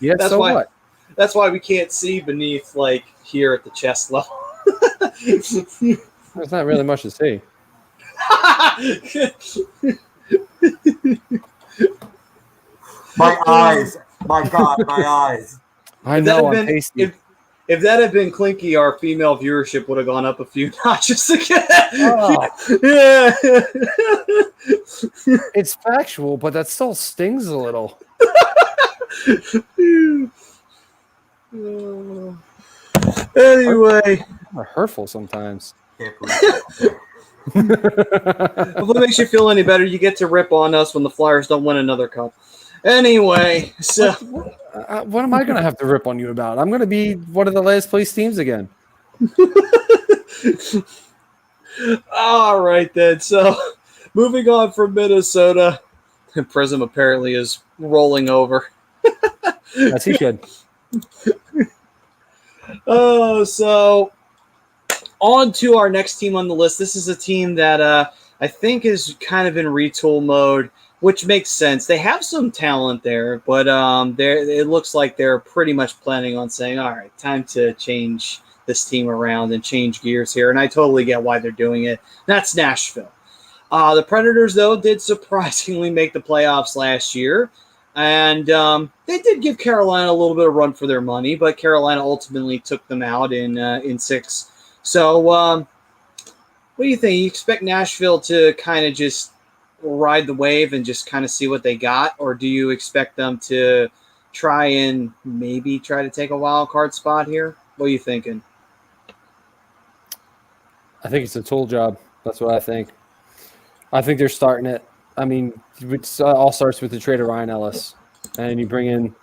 S1: Yeah, so what?
S5: That's why we can't see beneath, like, here at the chest level.
S1: There's not really much to see.
S6: My eyes. My God, my eyes.
S1: I know, I'm pasty.
S5: If that had been Clinky, our female viewership would have gone up a few notches again.
S1: Oh.
S5: Yeah.
S1: It's factual, but that still stings a little.
S5: Anyway.
S1: Hurtful sometimes.
S5: If it makes you feel any better, you get to rip on us when the Flyers don't win another cup. Anyway, so
S1: what am I going to have to rip on you about? I'm going to be one of the last place teams again.
S5: All right, then. So moving on from Minnesota, Prism apparently is rolling over.
S1: Yes, he should.
S5: So on to our next team on the list. This is a team that I think is kind of in retool mode, which makes sense. They have some talent there, but it looks like they're pretty much planning on saying, all right, time to change this team around and change gears here. And I totally get why they're doing it. That's Nashville. The Predators, though, did surprisingly make the playoffs last year. And they did give Carolina a little bit of run for their money, but Carolina ultimately took them out in 6. So what do you think? You expect Nashville to kind of just ride the wave and just kind of see what they got, or do you expect them to try to take a wild card spot here? What are you thinking?
S1: I think it's a tool job. That's what I think. I think they're starting it. I mean, it all starts with the trade of Ryan Ellis, and you bring in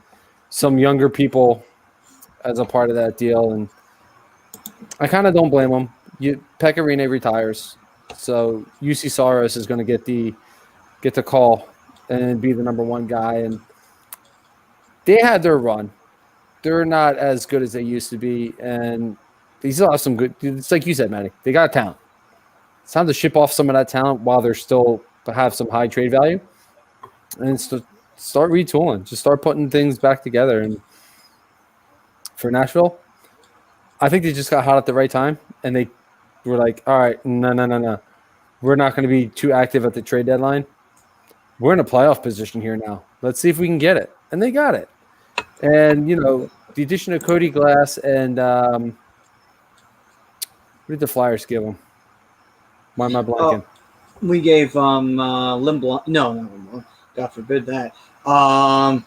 S1: some younger people as a part of that deal, and I kind of don't blame them. Pecorine retires, so UC Saros is going to get the call and be the number one guy. And they had their run. They're not as good as they used to be, and they still have some good. It's like you said, Matty. They got talent. It's time to ship off some of that talent while they're still have some high trade value, and start retooling. Just start putting things back together. And for Nashville, I think they just got hot at the right time, and they were like, all right, no. We're not going to be too active at the trade deadline. We're in a playoff position here now. Let's see if we can get it. And they got it. And, the addition of Cody Glass and what did the Flyers give them? Why am I blanking?
S5: We gave Lindblom. No, God forbid that. I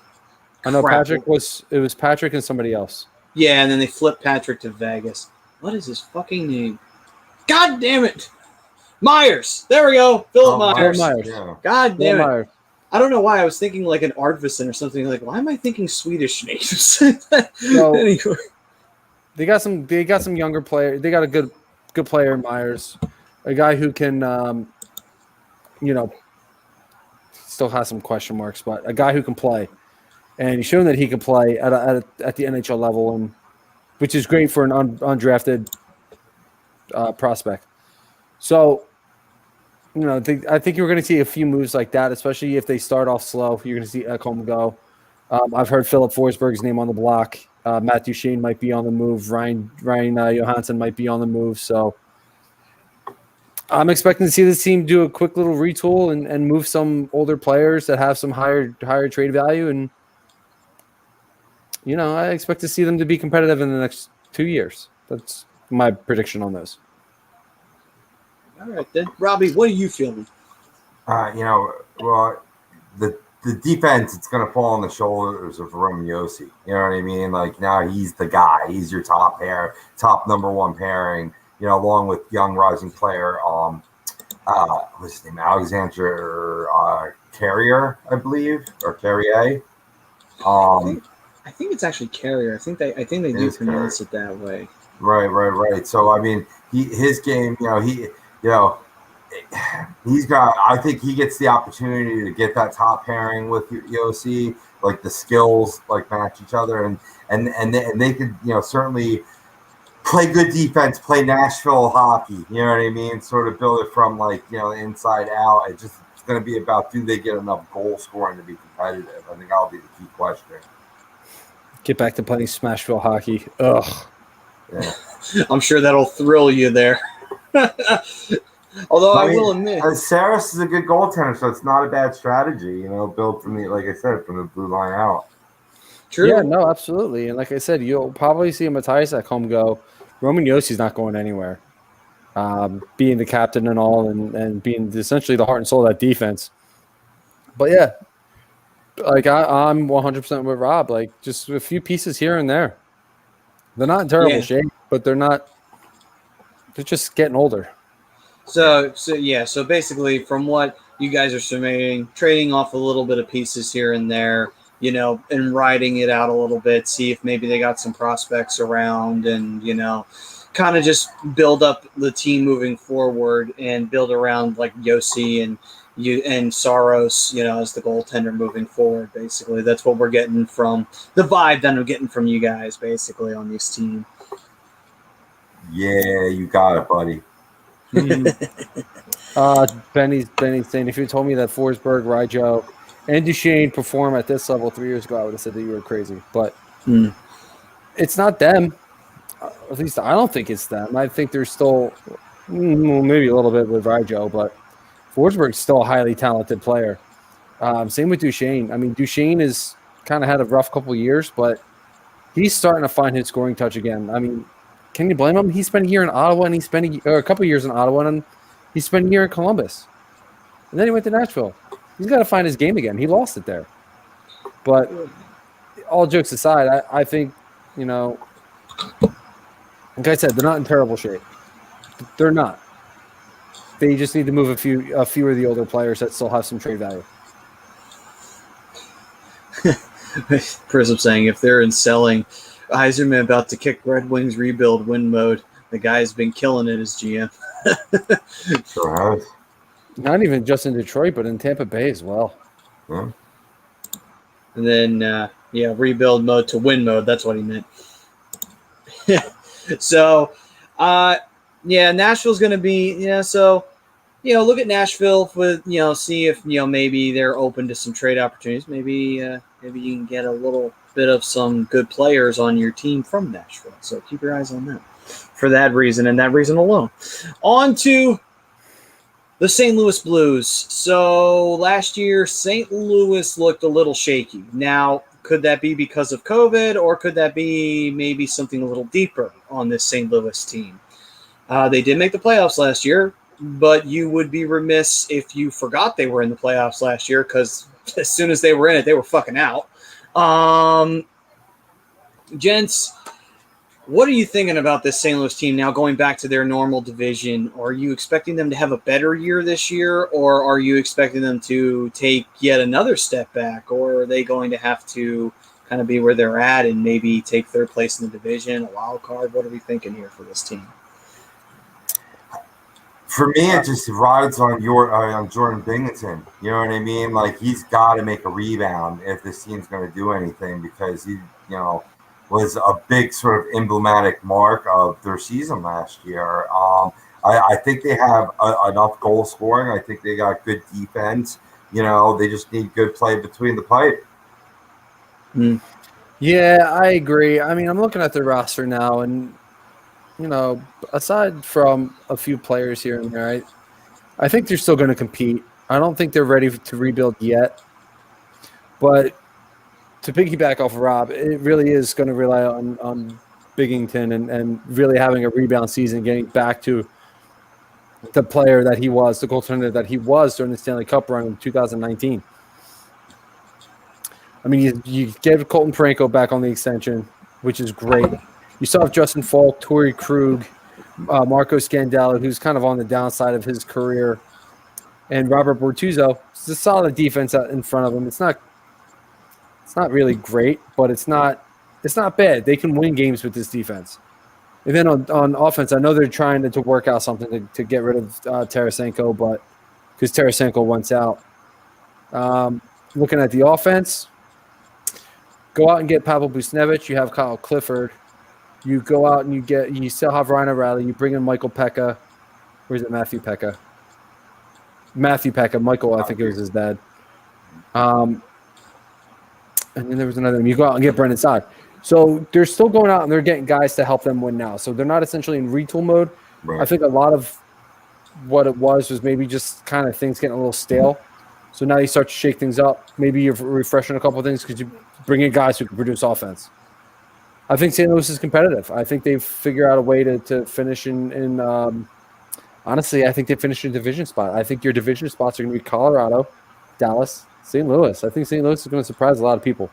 S1: know Patrick was Patrick and somebody else.
S5: Yeah, and then they flipped Patrick to Vegas. What is his fucking name? God damn it! Myers. There we go. Philip Myers.
S6: Yeah.
S5: God damn it.
S1: Myers.
S5: I don't know why I was thinking like an Arvidsson or something. Like, why am I thinking Swedish names?
S1: So,
S5: anyway,
S1: they got some younger players. They got a good player in Myers, a guy who can, still has some question marks, but a guy who can play, and he's shown that he can play at the NHL level, and which is great for an undrafted prospect. So I think you're going to see a few moves like that, especially if they start off slow. You're going to see Ekholm go. I've heard Philip Forsberg's name on the block. Matt Duchene might be on the move. Ryan Johansson might be on the move. So I'm expecting to see this team do a quick little retool and move some older players that have some higher trade value. And, I expect to see them to be competitive in the next 2 years. That's my prediction on this.
S5: All right, then. Robbie, what are you feeling?
S6: Well, the defense, it's going to fall on the shoulders of Roman Josi. You know what I mean? Like, now he's the guy. He's your top number one pairing, along with young rising player, what's his name? Alexander Carrier, I believe, or Carrier.
S5: I think it's actually Carrier. I think they do pronounce it that way.
S6: Right. So, I mean, his game, he's got. I think he gets the opportunity to get that top pairing with Josi. Like, the skills match each other, and they could certainly play good defense, play Nashville hockey. You know what I mean? Sort of build it from inside out. It's going to be about, do they get enough goal scoring to be competitive? I think that'll be the key question.
S1: Get back to playing Smashville hockey. Ugh.
S6: Yeah.
S5: I'm sure that'll thrill you there. Although I will admit,
S6: Saris is a good goaltender, so it's not a bad strategy. Built from like I said, from the blue line out.
S5: True.
S1: Yeah, no, absolutely. And like I said, you'll probably see Matthias Ekholm go. Roman Yossi's not going anywhere. Being the captain and all, and being essentially the heart and soul of that defense. But yeah, I'm 100% with Rob. Just a few pieces here and there. They're not in terrible shape, but they're just getting older.
S5: So basically, from what you guys are summating, trading off a little bit of pieces here and there, and riding it out a little bit, see if maybe they got some prospects around, and kind of just build up the team moving forward and build around Josi and Saros, as the goaltender moving forward. Basically, that's what we're getting from the vibe that I'm getting from you guys, basically, on this team.
S6: Yeah, you got it, buddy.
S1: Benny's saying, if you told me that Forsberg, Ryjo, and Duchene perform at this level 3 years ago, I would have said that you were crazy. But it's not them. At least I don't think it's them. I think there's still maybe a little bit with Ryjo, but Forsberg's still a highly talented player. Same with Duchene. I mean, Duchene has kind of had a rough couple of years, but he's starting to find his scoring touch again. I mean, can you blame him? He spent a year in Ottawa, and a couple of years in Ottawa, and he spent a year in Columbus. And then he went to Nashville. He's got to find his game again. He lost it there. But all jokes aside, I think, like I said, they're not in terrible shape. They're not. They just need to move a few of the older players that still have some trade value.
S5: Prism saying, if they're in selling, Yzerman about to kick Red Wings rebuild win mode. The guy's been killing it as GM.
S6: Sure has.
S1: Not even just in Detroit, but in Tampa Bay as well.
S6: Yeah.
S5: And then, rebuild mode to win mode. That's what he meant. So, Nashville's going to be, so, look at Nashville with, see if, maybe they're open to some trade opportunities. Maybe you can get a little bit of some good players on your team from Nashville. So keep your eyes on that for that reason and that reason alone. On to the St. Louis Blues. So last year, St. Louis looked a little shaky. Now, could that be because of COVID, or could that be maybe something a little deeper on this St. Louis team? They did make the playoffs last year, but you would be remiss if you forgot they were in the playoffs last year, because as soon as they were in it, they were fucking out. Gents, what are you thinking about this St. Louis team now going back to their normal division? Are you expecting them to have a better year this year, or are you expecting them to take yet another step back, or are they going to have to kind of be where they're at and maybe take third place in the division, a wild card? What are we thinking here for this team?
S6: For me, it just rides on Jordan Binghamton. You know what I mean? He's got to make a rebound if this team's going to do anything, because he, was a big sort of emblematic mark of their season last year. I think they have enough goal scoring. I think they got good defense. They just need good play between the pipe.
S1: Yeah, I agree. I mean, I'm looking at the roster now, and aside from a few players here and there, I think they're still going to compete. I don't think they're ready to rebuild yet. But to piggyback off of Rob, it really is going to rely on Biggington and really having a rebound season, getting back to the player that he was, the goaltender that he was during the Stanley Cup run in 2019. I mean, you gave Colton Parayko back on the extension, which is great. You still have Justin Falk, Torrey Krug, Marco Scandella, who's kind of on the downside of his career, and Robert Bortuzzo. It's a solid defense out in front of him. It's not really great, but it's not bad. They can win games with this defense. And then on offense, I know they're trying to work out something to get rid of Tarasenko, but because Tarasenko wants out. Looking at the offense, go out and get Pavel Buchnevich. You have Kyle Clifford. You go out and you still have Ryan O'Reilly. You bring in Michael Pekka. Where's it? Matthew Pekka. Michael, I think it was his dad. And then there was another name. You go out and get Brendan Saad. So they're still going out and they're getting guys to help them win now. So they're not essentially in retool mode. Right. I think a lot of what it was maybe just kind of things getting a little stale. So now you start to shake things up. Maybe you're refreshing a couple of things because you bring in guys who can produce offense. I think St. Louis is competitive. I think they've figured out a way to finish in honestly, I think they finished in division spot. I think your division spots are going to be Colorado, Dallas, St. Louis. I think St. Louis is going to surprise a lot of people.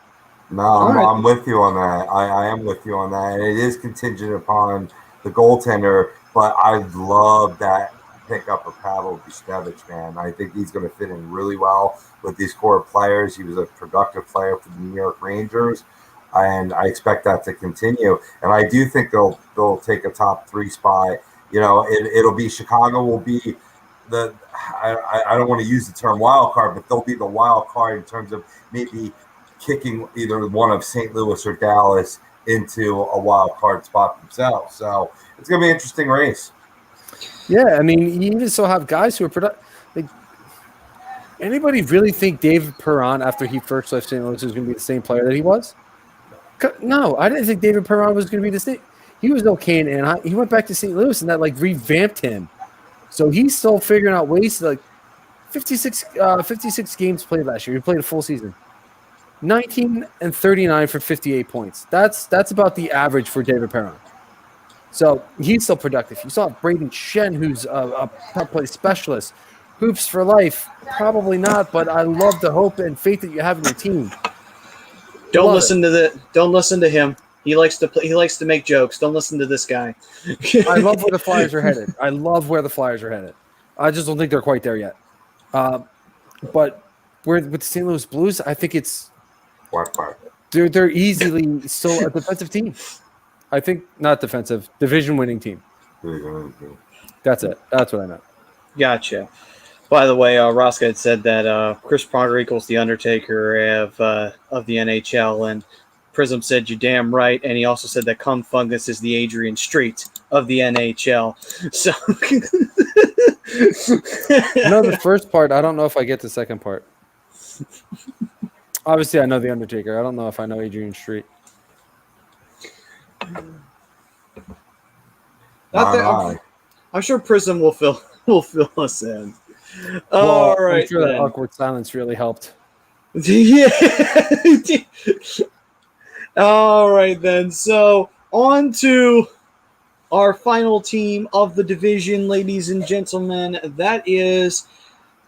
S6: No, I'm with you on that. I am with you on that. It is contingent upon the goaltender, but I love that pickup of Pavel Buchnevich, man. I think he's going to fit in really well with these core players. He was a productive player for the New York Rangers, and I expect that to continue. And I do think they'll take a top 3 spot. It'll be Chicago will be the I don't want to use the term wild card, but they'll be the wild card in terms of maybe kicking either one of St. Louis or Dallas into a wild card spot themselves. So it's going to be an interesting race.
S1: Yeah, I mean, you even still have guys who are productive. Like, anybody really think David Perron, after he first left St. Louis, was going to be the same player that he was? No, I didn't think David Perron was going to be the same. He was okay in Anaheim. He went back to St. Louis, and that revamped him. So he's still figuring out ways to 56 games played last year. He played a full season. 19 and 39 for 58 points. That's about the average for David Perron. So he's still productive. You saw Braden Shen, who's a power play specialist. Hoops for life, probably not, but I love the hope and faith that you have in your team.
S5: Don't listen to him. He likes to make jokes. Don't listen to this guy.
S1: I love where the Flyers are headed. I just don't think they're quite there yet. But with the St. Louis Blues, I think it's they're easily still a defensive team. I think not defensive, division-winning team. That's it. That's what I meant.
S5: Gotcha. By the way, Rosca had said that Chris Pronger equals the Undertaker of the NHL, and Prism said you're damn right, and he also said that Cum Fungus is the Adrian Street of the NHL. So,
S1: the first part. I don't know if I get the second part. Obviously, I know the Undertaker. I don't know if I know Adrian Street.
S5: I'm sure Prism will fill us in.
S1: Well,
S5: all right,
S1: I'm sure that awkward silence really helped.
S5: Yeah. All right, then. So on to our final team of the division, ladies and gentlemen. That is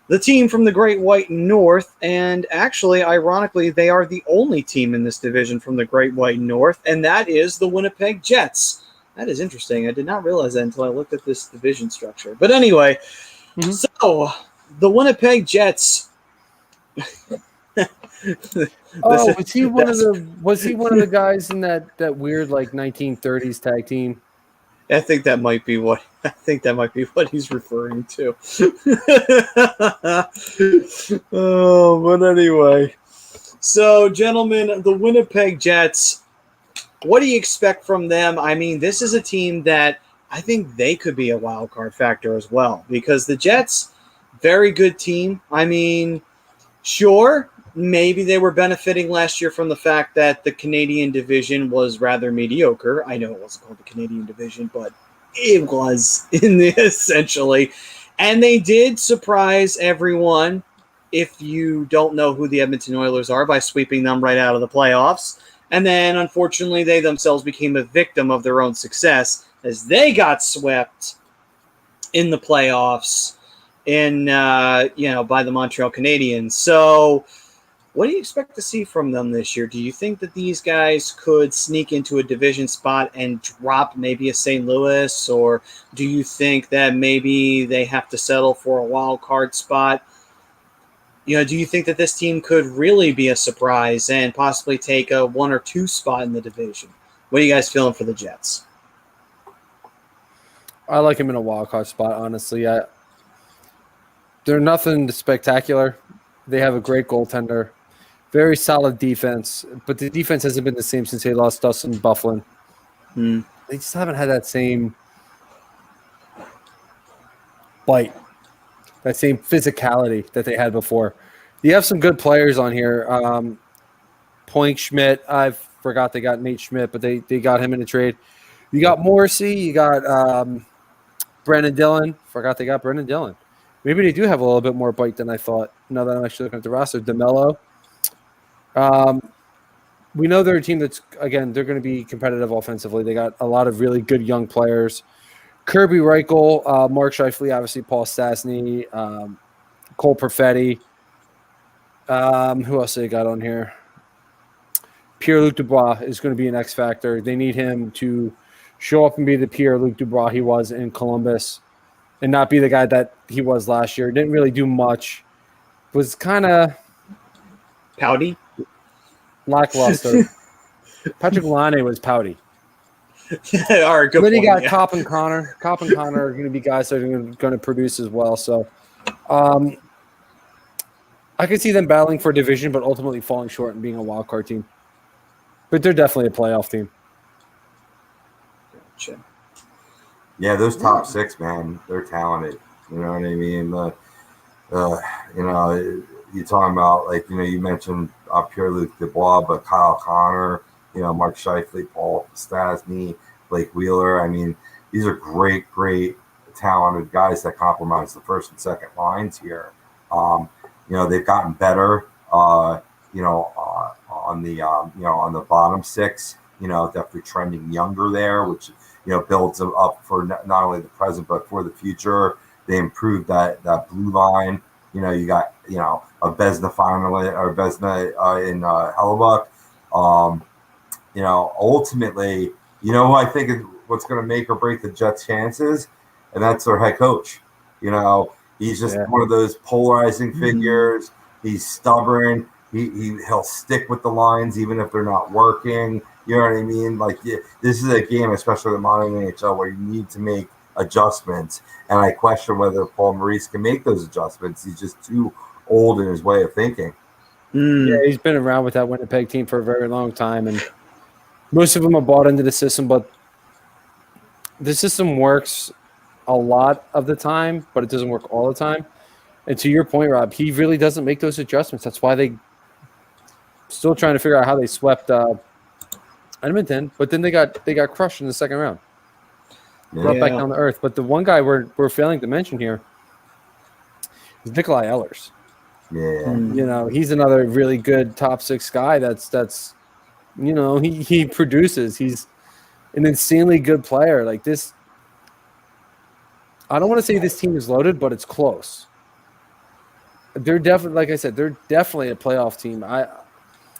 S5: the team from the Great White North. And actually, ironically, they are the only team in this division from the Great White North, and that is the Winnipeg Jets. That is interesting. I did not realize that until I looked at this division structure. But anyway, so the Winnipeg Jets.
S1: Was he one of the guys in that weird 1930s tag team?
S5: I think that might be what he's referring to. But anyway. So, gentlemen, the Winnipeg Jets, what do you expect from them? I mean, this is a team that I think they could be a wild card factor as well, because the Jets, very good team. I mean, sure, maybe they were benefiting last year from the fact that the Canadian division was rather mediocre. I know it wasn't called the Canadian division, but it was essentially. And they did surprise everyone, if you don't know who the Edmonton Oilers are, by sweeping them right out of the playoffs. And then, unfortunately, they themselves became a victim of their own success as they got swept in the playoffs by the Montreal Canadiens. So what do you expect to see from them this year? Do you think that these guys could sneak into a division spot and drop maybe a St. Louis, or do you think that maybe they have to settle for a wild card spot? Do you think that this team could really be a surprise and possibly take a 1 or 2 spot in the division? What are you guys feeling for the Jets?
S1: I like him in a wild card spot, honestly. They're nothing spectacular. They have a great goaltender, very solid defense, but the defense hasn't been the same since they lost Dustin Byfuglien. They just haven't had that same bite, that same physicality that they had before. You have some good players on here. Poink Schmidt, I forgot they got Nate Schmidt, but they got him in a trade. You got Morrissey, you got Brendan Dillon. Forgot they got Brendan Dillon. Maybe they do have a little bit more bite than I thought. Now that I'm actually looking at the roster, DeMello. We know they're a team that's, again, they're going to be competitive offensively. They got a lot of really good young players. Kirby Reichel, Mark Scheifele, obviously Paul Stastny, Cole Perfetti. Who else they got on here? Pierre-Luc Dubois is going to be an X factor. They need him to show up and be the Pierre-Luc Dubois he was in Columbus and not be the guy that he was last year. Didn't really do much. Was kind of
S5: pouty,
S1: lackluster. Patrick Laine was pouty.
S5: All right, good
S1: then
S5: point,
S1: you got
S5: yeah.
S1: Kopp and Connor. Kopp and Connor are going to be guys that are going to produce as well. So I could see them battling for division, but ultimately falling short and being a wild card team. But they're definitely a playoff team.
S5: Gotcha.
S6: Yeah, those top 6, man, they're talented. You know what I mean? You're talking about, like, you mentioned Pierre-Luc Dubois, but Kyle Connor, Mark Scheifele, Paul Stastny, Blake Wheeler. I mean, these are great, great, talented guys that compromise the first and second lines here. They've gotten better, on the bottom 6, definitely trending younger there, which, builds them up for not only the present, but for the future. They improved that blue line. You got, a Vezina finalist or Vezina in Hellebuck. Ultimately, who I think is what's going to make or break the Jets' chances, and that's their head coach. He's just one of those polarizing figures. He's stubborn. He'll stick with the lines even if they're not working. You know what I mean? Like, this is a game, especially the modern NHL, where you need to make adjustments. And I question whether Paul Maurice can make those adjustments. He's just too old in his way of thinking.
S1: Yeah, he's been around with that Winnipeg team for a very long time, and most of them are bought into the system, but the system works a lot of the time, but it doesn't work all the time. And to your point, Rob, he really doesn't make those adjustments. That's why they still trying to figure out how they swept Edmonton, but then they got crushed in the second round. Brought back down to earth. But the one guy we're failing to mention here is Nikolai Ehlers.
S6: Yeah.
S1: He's another really good top 6 guy that's he produces. He's an insanely good player. Like this, I don't want to say this team is loaded, but it's close. They're definitely, like I said, they're definitely a playoff team.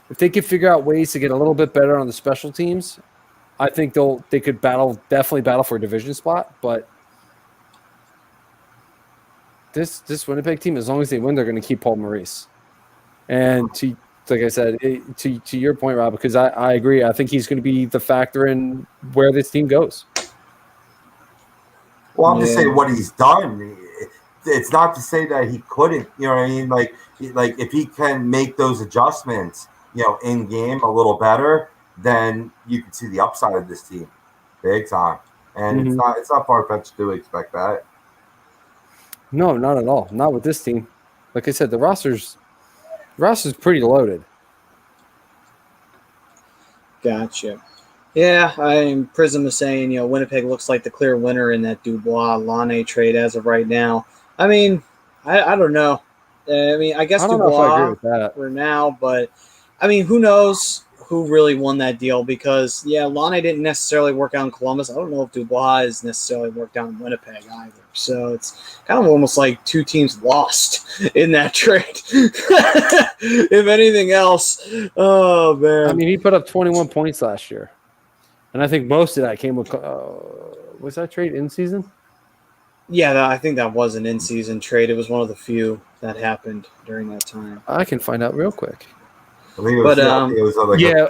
S1: If they could figure out ways to get a little bit better on the special teams, I think they could definitely battle for a division spot. But this Winnipeg team, as long as they win, they're going to keep Paul Maurice. And like I said, to your point, Rob, because I agree. I think he's going to be the factor in where this team goes.
S6: Well, I'm just saying what he's done. It's not to say that he couldn't. You know what I mean? Like if he can make those adjustments, in game a little better, then you can see the upside of this team, big time. and it's not far fetched to expect that.
S1: No, not at all. Not with this team. Like I said, the roster's pretty loaded.
S5: Gotcha. Yeah, Prism is saying, Winnipeg looks like the clear winner in that Dubois-Laine trade as of right now. I mean, I don't know. I guess
S1: I don't know if I agree
S5: Dubois
S1: with that.
S5: for now, but who knows who really won that deal? Because Laine didn't necessarily work out in Columbus. I don't know if Dubois has necessarily worked out in Winnipeg either. So it's kind of almost like two teams lost in that trade. If anything else, oh man.
S1: He put up 21 points last year, and I think most of that came with. Was that trade in season?
S5: Yeah, I think that was an in-season trade. It was one of the few that happened during that time.
S1: I can find out real quick.
S6: I think it was, a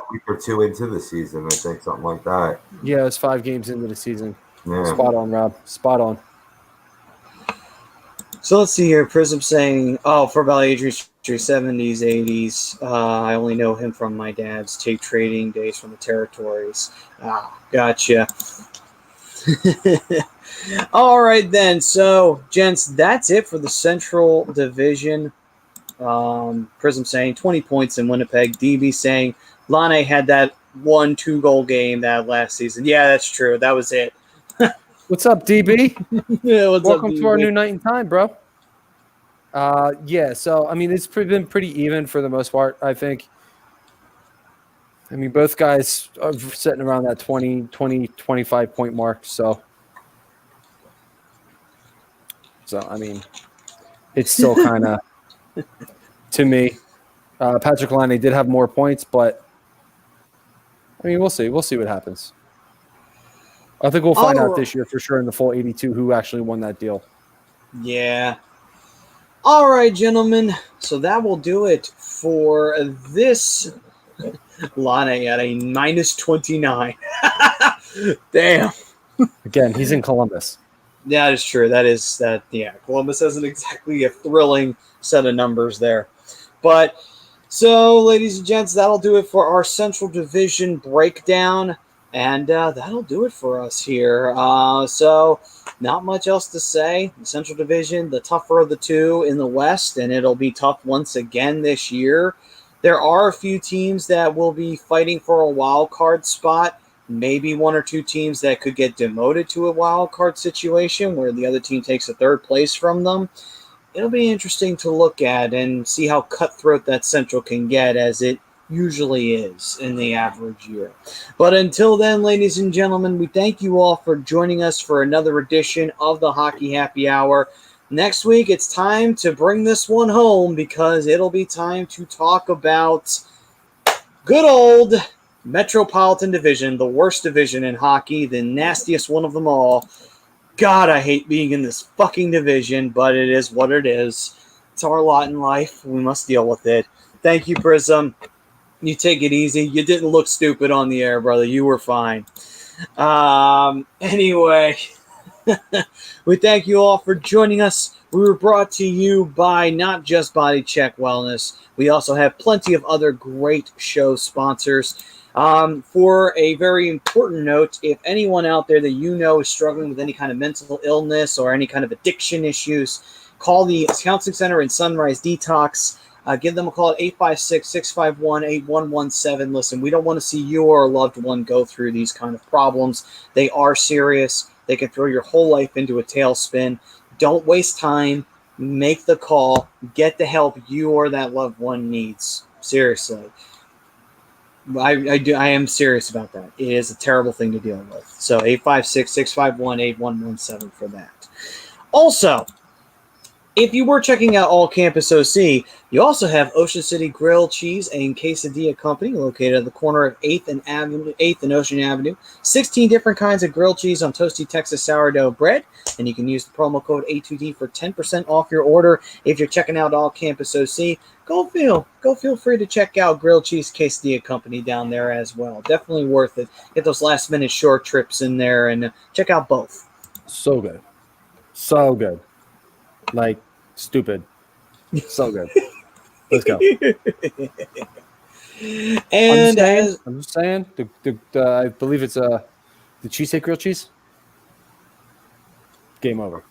S6: week or two into the season. I think something like that.
S1: Yeah, it was 5 games into the season.
S6: Yeah.
S1: Spot on, Rob. Spot on.
S5: So let's see here. Prism saying, for Valley 70s, 80s. I only know him from my dad's tape trading days from the territories. Gotcha. All right, then. So, gents, that's it for the Central Division. Prism saying 20 points in Winnipeg. DB saying Laine had that 1-2 goal game that last season. Yeah, that's true. That was it.
S1: What's up, DB?
S5: Welcome
S1: to our new night and time, bro. So it's been pretty even for the most part, I think. Both guys are sitting around that 20, 25 point mark. So it's still kind of, to me, Patrick Laine did have more points, but we'll see. We'll see what happens. I think we'll find out this year for sure in the full 82 who actually won that deal.
S5: Yeah. All right, gentlemen. So that will do it for this. Laine at a -29. Damn.
S1: Again, he's in Columbus.
S5: That is true. Columbus isn't exactly a thrilling set of numbers there. But so, ladies and gents, that'll do it for our Central Division breakdown. And that'll do it for us here. So not much else to say. The Central Division, the tougher of the two in the West, and it'll be tough once again this year. There are a few teams that will be fighting for a wild card spot. Maybe one or two teams that could get demoted to a wild card situation where the other team takes a third place from them. It'll be interesting to look at and see how cutthroat that Central can get, as it usually is in the average year. But until then, ladies and gentlemen, we thank you all for joining us for another edition of the Hockey Happy Hour. Next week, it's time to bring this one home, because it'll be time to talk about good old Metropolitan Division, the worst division in hockey, the nastiest one of them all. God, I hate being in this fucking division, but it is what it is. It's our lot in life. We must deal with it. Thank you, Prism. You take it easy. You didn't look stupid on the air, brother. You were fine. Anyway, we thank you all for joining us. We were brought to you by not just Body Check Wellness. We also have plenty of other great show sponsors. For a very important note, if anyone out there that you know is struggling with any kind of mental illness or any kind of addiction issues, call the Counseling Center in Sunrise Detox. Give them a call at 856-651-8117. Listen, we don't want to see you or a loved one go through these kind of problems. They are serious. They can throw your whole life into a tailspin. Don't waste time. Make the call. Get the help you or that loved one needs. Seriously. I am serious about that. It is a terrible thing to deal with. So 856-651-8117 for that. Also, if you were checking out All Campus OC, you also have Ocean City Grill, Cheese, and Quesadilla Company located at the corner of 8th and Ocean Avenue. 16 different kinds of grilled cheese on toasty Texas sourdough bread. And you can use the promo code A2D for 10% off your order. If you're checking out All Campus OC, go feel free to check out Grilled Cheese Quesadilla Company down there as well. Definitely worth it. Get those last minute short trips in there and check out both.
S1: So good. So good. Like, stupid. So good. Let's go.
S5: And
S1: I'm just saying, I believe it's the cheesesteak grilled cheese. Game over.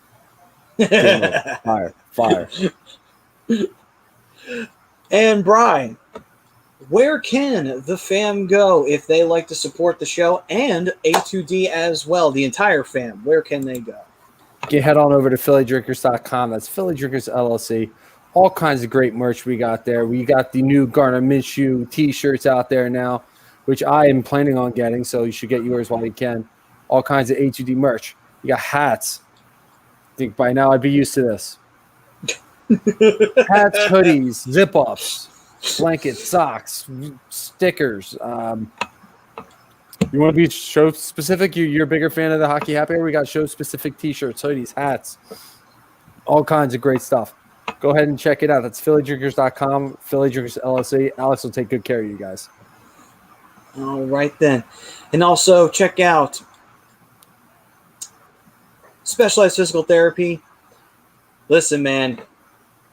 S1: Game over. Fire.
S5: And Brian, where can the fam go if they like to support the show and A2D as well, the entire fam? Where can they go?
S1: You can head on over to phillydrinkers.com. That's Philly Drinkers LLC. All kinds of great merch we got there. We got the new Garner Minshew T-shirts out there now, which I am planning on getting, so you should get yours while you can. All kinds of A2D merch. You got hats. I think by now I'd be used to this. Hats, hoodies, zip-ups, blankets, socks, stickers. You want to be show specific? You're a bigger fan of the Hockey Happy Hour? We got show specific T-shirts, hoodies, hats, all kinds of great stuff. Go ahead and check it out. That's phillydrinkers.com, Philly Drinkers LLC. Alex will take good care of you guys.
S5: All right then. And also check out Specialized Physical Therapy. Listen, man,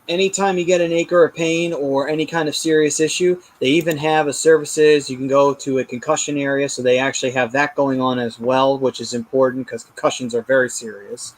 S5: anytime you get an ache or a pain or any kind of serious issue, they even have a services. You can go to a concussion area, so they actually have that going on as well, which is important because concussions are very serious.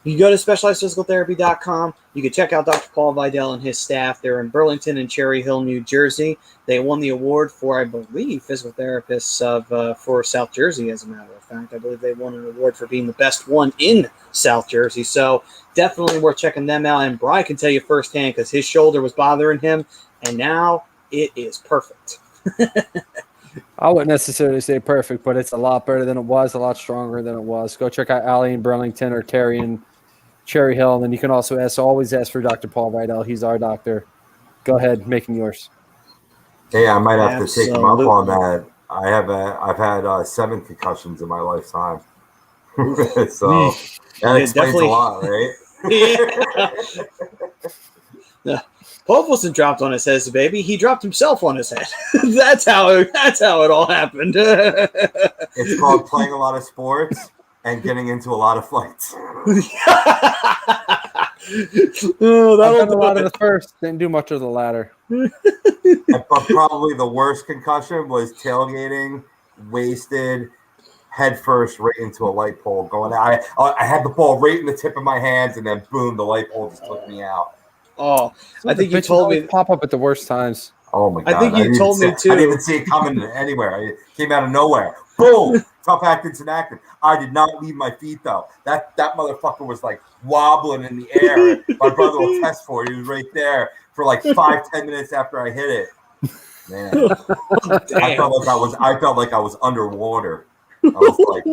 S5: You can go to specializedphysicaltherapy.com. You can check out Dr. Paul Vidal and his staff. They're in Burlington and Cherry Hill, New Jersey. They won the award for, I believe, physical therapists for South Jersey, as a matter of fact. I believe they won an award for being the best one in South Jersey. So definitely worth checking them out. And Brian can tell you firsthand because his shoulder was bothering him, and now it is perfect.
S1: I wouldn't necessarily say perfect, but it's a lot better than it was, a lot stronger than it was. Go check out Allie in Burlington or Carrie in Cherry Hill. And then you can also always ask for Dr. Paul Vidal. He's our doctor. Go ahead, make him yours.
S6: Hey, I might have to take him up on that. I've had 7 concussions in my lifetime. So that explains a lot, right?
S5: Yeah. Pope wasn't dropped on his head, baby. He dropped himself on his head. That's how it all happened.
S6: It's called playing a lot of sports and getting into a lot of fights.
S1: Oh, I've done a lot of the first, didn't do much of the latter.
S6: But probably the worst concussion was tailgating, wasted, head first right into a light pole. I had the ball right in the tip of my hands, and then boom, the light pole just took me out.
S5: Oh, I think you told me
S1: pop up at the worst times.
S6: Oh my god!
S5: I think you told me too.
S6: I didn't even see it coming anywhere. It came out of nowhere. Boom! Tough acting's an acting. I did not leave my feet though. That motherfucker was like wobbling in the air. My brother will test for it. He was right there for like 5-10 minutes after I hit it. Man, I felt like I was underwater. I was like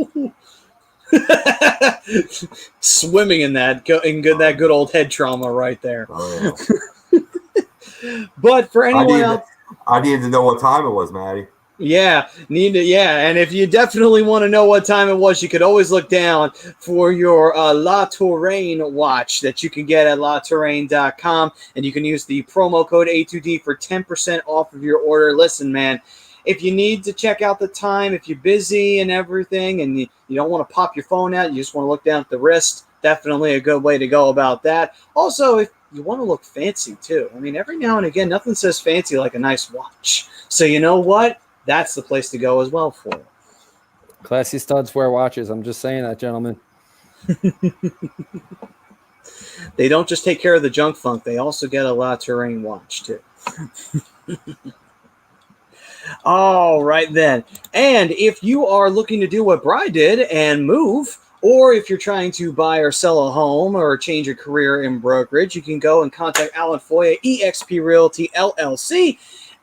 S5: swimming in that good old head trauma right there.
S6: Oh, yeah.
S5: But for anyone else,
S6: I needed to know what time it was, Maddie.
S5: Yeah, and if you definitely want to know what time it was, you could always look down for your La Touraine watch that you can get at latouraine.com, and you can use the promo code A2D for 10% off of your order. Listen, man, if you need to check out the time, if you're busy and everything, and you don't want to pop your phone out, you just want to look down at the wrist, definitely a good way to go about that. Also, if you want to look fancy too. I mean, every now and again, nothing says fancy like a nice watch. So you know what? That's the place to go as well for it.
S1: Classy studs wear watches. I'm just saying that, gentlemen.
S5: They don't just take care of the junk funk. They also get a La Touraine watch too. All right then. And if you are looking to do what Bri did and move, or if you're trying to buy or sell a home or change your career in brokerage, you can go and contact Alan Foy at eXp Realty LLC.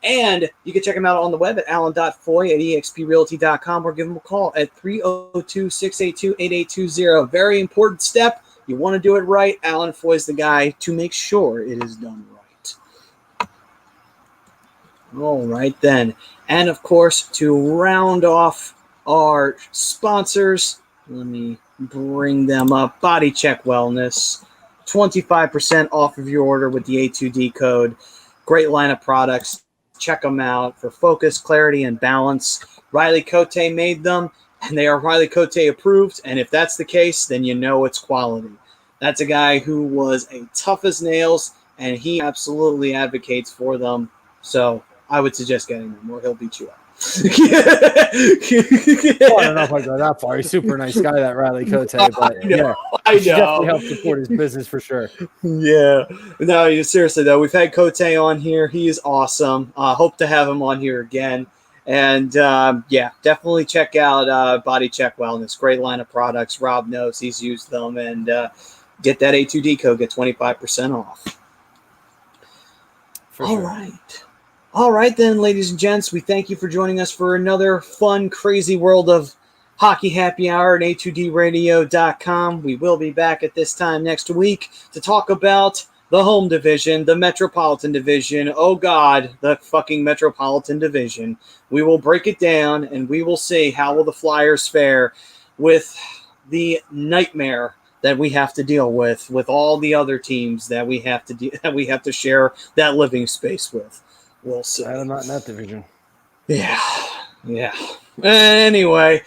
S5: And you can check him out on the web at alan.foy@exprealty.com or give him a call at 302-682-8820. Very important step. You want to do it right. Alan Foy is the guy to make sure it is done right. All right, then. And, of course, to round off our sponsors, let me bring them up. Body Check Wellness, 25% off of your order with the A2D code. Great line of products. Check them out for focus, clarity, and balance. Riley Cote made them, and they are Riley Cote approved. And if that's the case, then you know it's quality. That's a guy who was a tough as nails, and he absolutely advocates for them. So I would suggest getting them, or he'll beat you up.
S1: Well, I don't know if I go that far. He's a super nice guy, that Riley Cote, but yeah,
S5: I
S1: he definitely
S5: know.
S1: helps support his business for sure.
S5: Yeah. No, seriously though, we've had Cote on here. He is awesome. Hope to have him on here again. And yeah, definitely check out Body Check Wellness. Great line of products. Rob knows he's used them, and get that A2D code. Get 25% off.
S1: For
S5: All
S1: sure.
S5: right. All right, then, ladies and gents, we thank you for joining us for another fun, crazy world of Hockey Happy Hour at A2DRadio.com. We will be back at this time next week to talk about the home division, the Metropolitan Division. Oh, God, the fucking Metropolitan Division. We will break it down, and we will see how will the Flyers fare with the nightmare that we have to deal with all the other teams that we have to share that living space with. We'll see.
S1: I'm not in that division.
S5: Yeah. Anyway,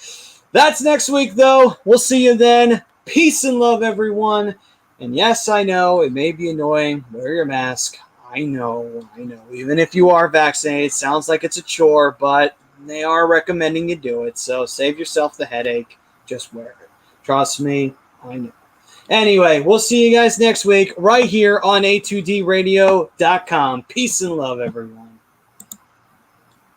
S5: that's next week, though. We'll see you then. Peace and love, everyone. And yes, I know it may be annoying. Wear your mask. I know. Even if you are vaccinated, it sounds like it's a chore, but they are recommending you do it. So save yourself the headache. Just wear it. Trust me, I know. Anyway, we'll see you guys next week right here on A2DRadio.com. Peace and love, everyone.